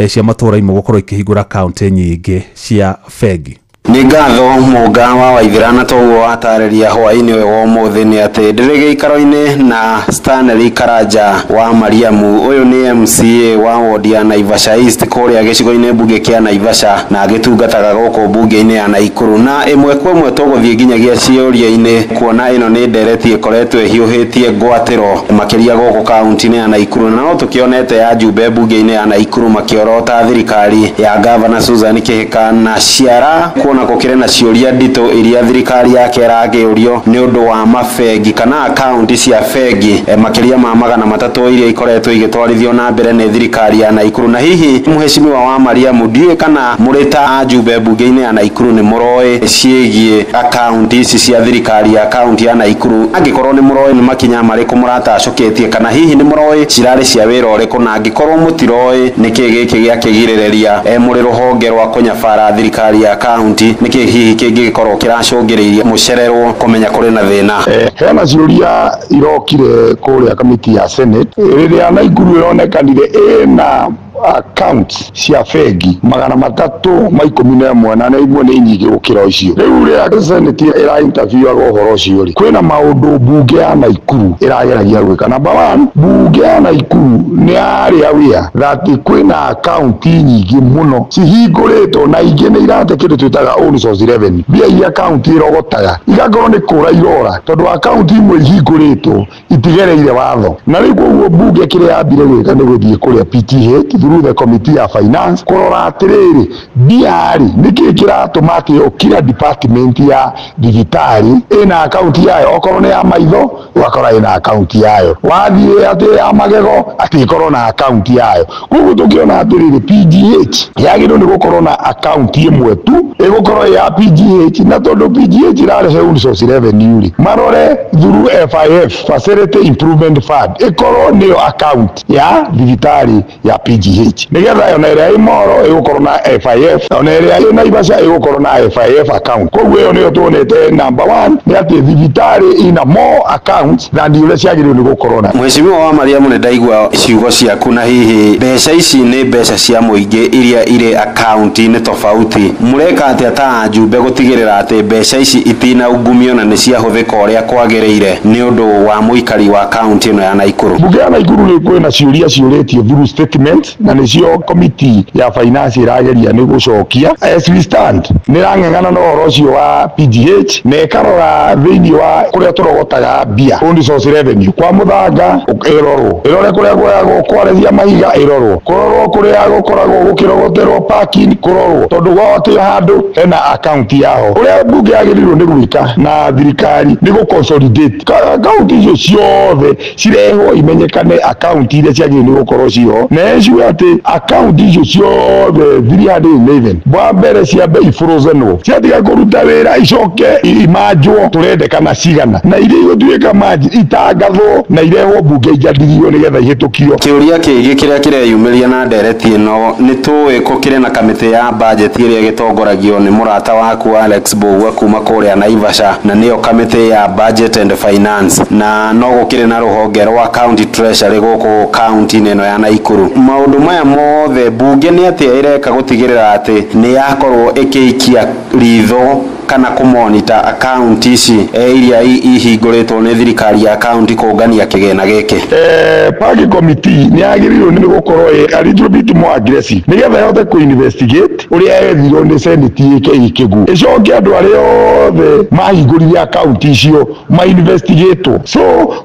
Speaker 10: cia matura imo gukorwo ikihingura account nyingi cia fegi.
Speaker 1: Ni ngatho Mũnga wa Waithĩra toguo atarĩria hwaĩ-inĩ wa ũmũthĩ nĩ atĩ ndĩrĩ gĩikaro-inĩ na Stanley Karanja wa Mariamu. Ũyũ nĩ MCA wa ward ya Naivasha East kũrĩa gĩcigo-inĩ mbunge kĩa Naivasha na agĩtungataga gũkũ mbunge-inĩ ya Naikuru, na ĩmwe kwa ĩmwe tũgũthiĩ nginyagia ciũria-inĩ kuona ĩno nĩ ndereti ĩkoretwo ĩhiũhĩtie ngwatĩro makĩria gũkũ kaunti-inĩ ya Naikuru, na no tũkĩonete ya njumbe mbunge-inĩ ya Naikuru makĩorota thirikari ya Governor Susan Kĩhĩka na ciara na gukire na ciuria ndito iria thirikari yake ĩragĩũrio nĩ ũndũ wa mafegi kana account cia fegi makiria ma 300 iria ikoretwo igĩtwarithio na mbere nĩ thirikari ya Naikuru. Na hihi Mheshimiwa wa Mariamu ndiye kana mũrĩta ajumbe mbunge-inĩ ya Naikuru nĩ mũroĩ ciĩgiĩ account ici cia thirikari ya account ya Naikuru, angĩkorwo nĩ mũroĩ nĩ makinya marĩkũ mũratacũkĩtie kana hihi nĩ mũroĩ cirarĩ cia wĩra ũrĩkũ, na angĩkorwo mũtiroĩ nĩkĩ gĩkĩ gĩa kĩgirĩrĩria mũrĩ rũhonge rwa kũnyabara thirikari ya account niki hihi kĩngĩkorwo kĩracũngĩrĩirie mũcererwo kũmenya kũrĩ na thĩna.
Speaker 8: Hena ciũria irokire kũrĩa kamiti ya Senate rĩrĩa Naikuru ĩronekanire ĩna account cia fegi 311 na imwe nĩ nyingĩ gũkĩra icio. Rĩu rĩrĩa Senate ĩra interview ũhoro ũcio rĩ, kwĩna maũndũ mbunge ya Naikuru ĩrageragia gwĩka. Number 1, mbunge ya Naikuru nĩ yarĩ aware that kwĩna account nyingĩ mũno cihingũrĩtwo na ingĩ nĩ irate kĩndũ twĩtaga own source revenue, mbia iria account ĩrogotaga igakorwo nĩ kũra irora tondũ account imwe ihingũrĩtwo itigereire watho. Na rĩu koguo mbunge kĩrĩa yambire gwĩka nĩ gũthiĩ kũrĩa PTH through the committee ya finance kurora atiriri biari niki kiratuma ati kila department ya digitali ina account yayo okorwo ni ya maitho wakora ina account yayo, wathie ati ya magego ati ikorwo na account yayo. Koguo tukiona atiriri PGH yagirwo ni gukorwo na account imwe tu igukorwo ya PGH, na tondu PGH irarehe own source revenue marore through FIF Facility Improvement Fund ikorwo ni account ya digitali ya PGH nigetha yona ĩrĩa imoro ĩgũkorwo na FIF na ĩrĩa ĩna Naivasha ĩgũkorwo na FIF account. Koguo ĩyo nĩyo tuonete number 1 nĩ atĩ thibitarĩ ina more accounts than iria ciagĩrĩirwo nĩ gũkorwo na.
Speaker 1: Mheshimiwa wa Mariamu nĩ ndaigua ciugo ciaku, na hihi mbeca ici nĩ mbeca cia mũingĩ iria irĩ account-inĩ tofauti. Mũreka atĩa ta ajumbe gũtigĩrĩra atĩ mbeca ici itinaungumio na nĩ ciahũthĩka ũrĩa kwagĩrĩire nĩ ũndũ wa mũikari wa account ĩno ya Naikuru?
Speaker 8: Mbunge ya Naikuru nĩ kwĩna ciũria ciũrĩtio through statement na nĩcio committee ya finance irageria nĩ gũcokia. As we stand nĩ rang'ang'ana na ũhoro ũcio wa PGH na ĩkarora thĩinĩ wa kũrĩa tũrogotaga mbia own source revenue kwa mũthanga ĩrore kũrĩa gũkoragwo kwarehia mahiga ĩrorwo, kũrorwo kũrĩa gũkoragwo gũkĩrogoterwo parking kũrorwo, tondũ gwotĩ handũ hena account yaho. Ũrĩa mbunge yagĩrĩirwo nĩ gwĩka na thirikari nĩ gũconsolidate account icio ciothe cirehwo imenyekane account iria ciagĩrĩirwo nĩ gũkorwo ciho, na ĩcio atĩ account icio ciothe 311 bwa mbere ciambe ifrozenwo ciatiga kũruta wĩra icoke imanjwo tũrendekana cigana na iria igũtuĩka manji itangathwo na irehwo mbunge ijadirio nĩgetha ihĩtũkio.
Speaker 1: Kĩũria kĩngĩ kĩrĩa kĩreyumĩria na ndereti ĩno nĩ tũĩ kũkĩrĩ na kamĩtĩ ya budget ĩrĩa ĩgĩtongoragio nĩ mũrata waku Alex Mbugua kuma kũrĩa Naivasha, na nĩyo kamĩtĩ ya budget and finance, na no gũkĩrĩ na rũhonge rwa county treasury gũkũ county-inĩ ĩno ya Naikuru. Maũndũ maya mothe mbunge nĩ atĩa ĩreka gũtigĩrĩra atĩ nĩ yakorwo ĩkĩikia ritho kana kũmonita account ici iria ihingũrĩtwo nĩ thirikari ya county kũngania kĩgĩna gĩkĩ?
Speaker 8: Party committee nĩ yagĩrĩirwo nĩ gũkorwo a little bit more aggressive nĩgetha yote kũ-investigate ũrĩa ethirwo nĩ senate ĩkĩgu ĩcoke andũ arĩa othe mahingũrire account icio ma-investigatwo. So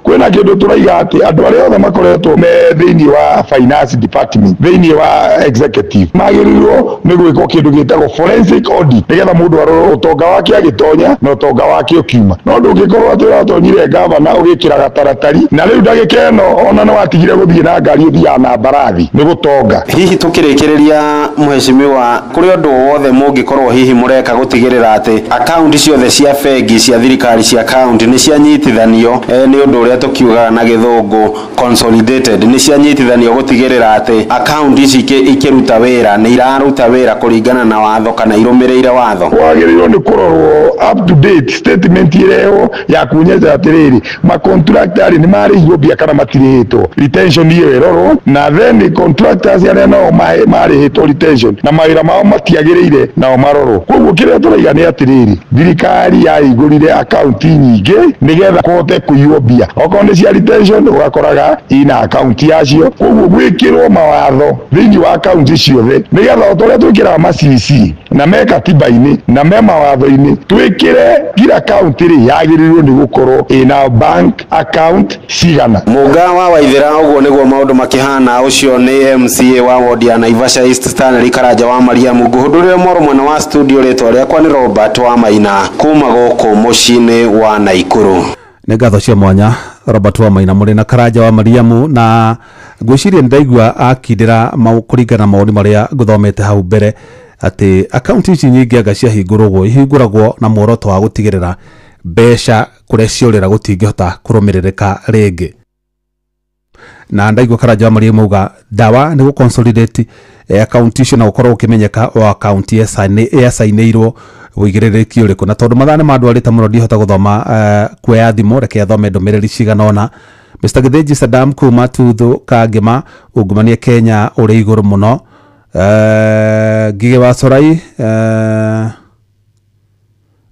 Speaker 8: kwĩna kĩndũ tũraiga atĩ andũ arĩa othe makoretwo me thĩinĩ wa finance department thĩinĩ wa executive magĩrĩirwo nĩ gwĩkwo kĩndũ gĩtagwo forensic audit nĩgetha mũndũ arorwo ũtonga wake agitonya na utonga wake ukiuma no ndungikorwo ati uratonyire gavana ugikira gataratari na riu ndagika ino ona no watigire guthie na ngari uthia na mbarathi ni gutonga
Speaker 1: hihi tukirikireria muheshimiwa kuri undu wothe mungikorwo hihi mureka gutigirira ati account ciothe cia bengi cia thirikari cia account ni cianyitithanio ni undu uria tukiuga na githungu consolidated ni cianyitithanio gutigirira ati account ici ikiruta wira ni iraruta wira kuringana na watho kana irumireire watho
Speaker 8: wagirirwo ni kurorwo up to date statement ireo ya kunyeza atiriri ma contractor ni marihio bia kana matirihitwo retention iyo irorwo na then contractors ya no marihitwo retention na mawira mao matiagiriire nao marorwo koguo kiria turaiga ni atiriri thirikari ya igurire account nyingi nigetha kote kuiyo bia okonde cia retention ugakoraga ina account yacio koguo gwikirwo mawatho thini wa account ciothe nigetha otoria twikira macisi na meka tiba-ini na mema watho-ini twikire kila account ri yagirirwo ni gukorwo ina bank account cigana
Speaker 1: Mugawa wa Ithira uguo niguo maundu makihana ucio ni MCA wa ward ya Naivasha East Stanley Karanja wa Mariamu nguhundurire moro mwena wa studio rietwa riakwa ni Robert wa Maina kuma guku mucini wa Naikuru
Speaker 10: nĩ ngatho cia mwanya Robert wa Maina mũrĩ na Karanja wa Mariamu na ngwĩciria ndaigua akindĩra kũringana maũndũ marĩa ngũthomete hau mbere ati account ici nyingĩ anga ciahingũragwo ihingũragwo na muoroto wa gũtigĩrĩra mbeca kũrĩa ciorĩra gũtingĩhota kũrũmĩrĩrĩka rĩngĩ na ndaigua Karanja wa Mariamu auga dawa nĩ gũconsolidate account icio na gũkorwo ũkĩmenyeka o account yacainĩirwo wĩigĩrĩrĩki ũrĩkũ na tondũ mathaa nĩ mandwarĩte mũno ndihota gũthoma kuoya thimũ reke athome ndũmĩrĩri cigana ũna Mr. Githinji Saddam kuma Tuthu Kangema ungumania Kenya ũrĩ igũrũ mũno Gige wa Sorai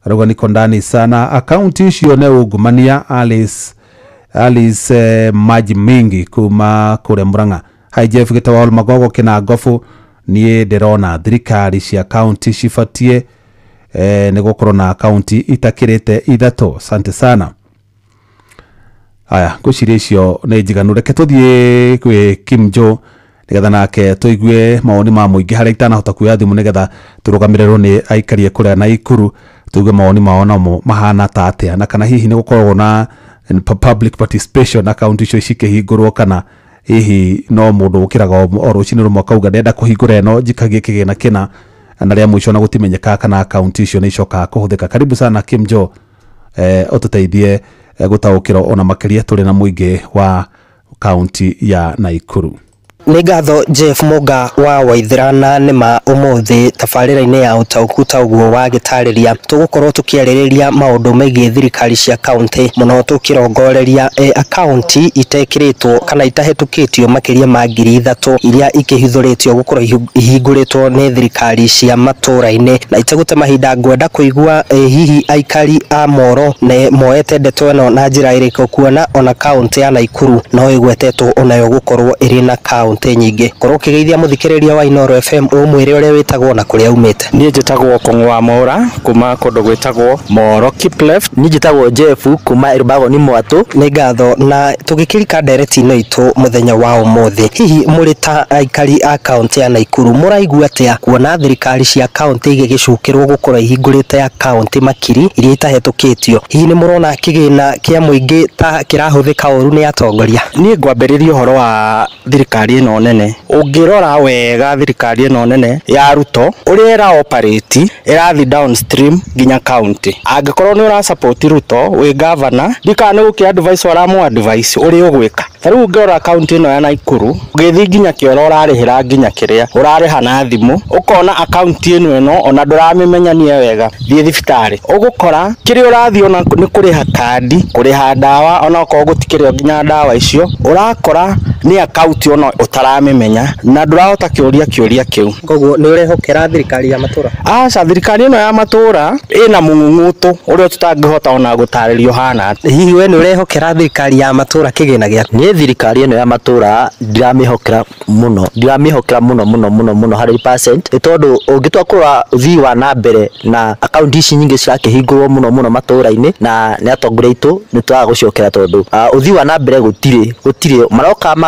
Speaker 10: arauga niko ndani sana account icio nĩ ungumania Alice maji mingi kuma kũrĩa Murang'a Hi Jeff Gitawa Magogo kina Gofu niĩ ndĩrona thirikari cia account cibatie nĩ gũkorwo na account itakĩrĩte ithatũ asante sana aya ngwĩciria icio nĩ njiganu reke tũthiĩ kwĩ Kim Jo nigetha nake tuigue maoni ma muingi harĩa itanahota kuoya thimũ nigetha tũrũgamĩrĩrwo nĩ aikarie kũrĩa Naikuru tuigue maoni mao namo mahana ta atĩa na kana hihi nĩ gũkoragwo na public participation account icio cikĩhingũrwo kana hihi no mũndũ ũkĩraga o rũcinĩ rũmwe akauga ndenda kũhingũra ĩno njikagie kĩgĩna kĩna na rĩa mũico na gũtimenyeka kana account icio nĩ icokaga kũhũthĩka karibu sana Kim Jo ũtũteithie gũtaũkĩrwo ona makĩria tũrĩ na mũingĩ wa kaunti ya Naikuru
Speaker 2: Nĩ ngatho Jeff Muga wa Waithira na nĩma ũmũthĩ tabarĩra-inĩ ya ũtaũku taũguo wa gĩtarĩria tũgũkorwo tũkĩarĩrĩria maũndũ megiĩ thirikari cia kaunti mũno tũkĩrongoreria akaunti itekĩrĩtwo kana itahetũkĩtio makĩria ma 3,000 iria ikĩhithũrĩtio gũkorwo ihingũrĩtwo nĩ thirikari cia matũra-inĩ na itegũte mahinda ngwenda kũigua hihi aikari a Moro na moete ndeto ĩno na njĩra ĩrĩkũ kuona ona kaunti ya Naikuru no ĩgwetetwo onayo gũkorwo ĩrĩ na kaunti nyingĩ korwo kĩgeithia mũthikĩrĩria wa Inoro FM ũmwĩre ũrĩa wĩtagwo na kũrĩa umĩte
Speaker 9: niĩ njĩtagwo Kong'wa Mora kuma kũndũ gwĩtagwo Moro Keep Left
Speaker 2: niĩ njĩtagwo Jeff kuma Irbago ni Mwatu nĩ ngatho na tũgĩkĩrika ndereti-inĩ itũ mũthenya wa ũmũthĩ hihi mũrĩ ta aikari a kaunti ya Naikuru mũraigua atĩa kuona thirikari cia kaunti igĩgĩcukĩrwo gũkorwo ihingũrĩte akaunti makiri iria itahetũkĩtio hihi nĩ mũrona kĩgĩna kĩa mũingĩ ta kĩrahũthĩka ũru nĩ atongoria
Speaker 9: niĩ ngwambĩrĩria ũhoro wa thirikari ĩno nene ũngĩrora wega thirikari ĩno nene ya Ruto ũrĩa ĩra operate ĩrathi downstream nginya county angĩkorwo nĩ ũra support Ruto wĩ governor ndikana nĩ gũkĩ advice waramu advice ũrĩa ũgwĩka tarĩu ũngĩrora county ĩno ya Naikuru ũgĩthiĩ nginya kĩoro ũrarĩhĩra nginya kĩrĩa ũrarĩha na thimũ ũkona account ĩno ona ndũramĩmenyania wega thiĩ thibitarĩ ũgũkora kĩrĩa ũrathiĩ ona nĩ kũrĩha kandi kũrĩha ndawa ona okorwo gũtikĩrĩo nginya ndawa icio ũrakora nĩ account ona ũtaramĩmenya na ndũrahota kĩũria kĩu
Speaker 2: koguo nĩ ũrehokera thirikari ya matũra
Speaker 9: aca thirikari ĩno ya matũra ĩna mũng'ung'ũtũ ũrĩa tũtangĩhota ona gũtarĩrio hana
Speaker 2: hihi we nĩ ũrehokera thirikari ya matũra kĩgĩna gĩaku
Speaker 9: niĩ thirikari ĩno ya matũra ndiramĩhokera mũno 100% tondũ ũngĩtua kũrora ũthii wa na mbere na account ici nyingĩ cirakĩhingũrwo mũno matũra-inĩ na nĩ atongoria aitũ nĩ tũraga gũciokera tondũ ũthii wa na mbere gũtirĩ maroka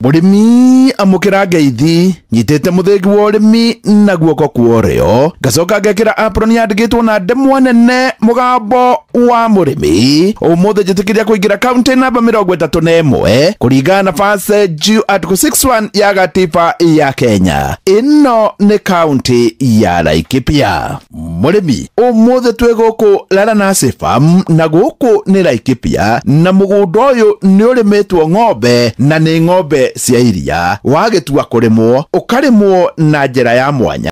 Speaker 3: Murimi amukira ngeithi nyitete muthegi wa urimi na guoko kuorio gacoka ngekira apron yandikitwo na ndemwa nene mugambo wa murimi umuthe njitikiria kuingira kaunti namba 31 kuringana na fase juu article 61 ya gatiba ya Kenya. Ino ni kaunti ya Laikipia. Murimi umuthe twe guku Laranasi Farm na guku ni Laikipia na mugunda uyu ni urimitwo ng'ombe na ni ng'ombe cia iria wagitua kurimwo ukarimwo na njira ya mwanya.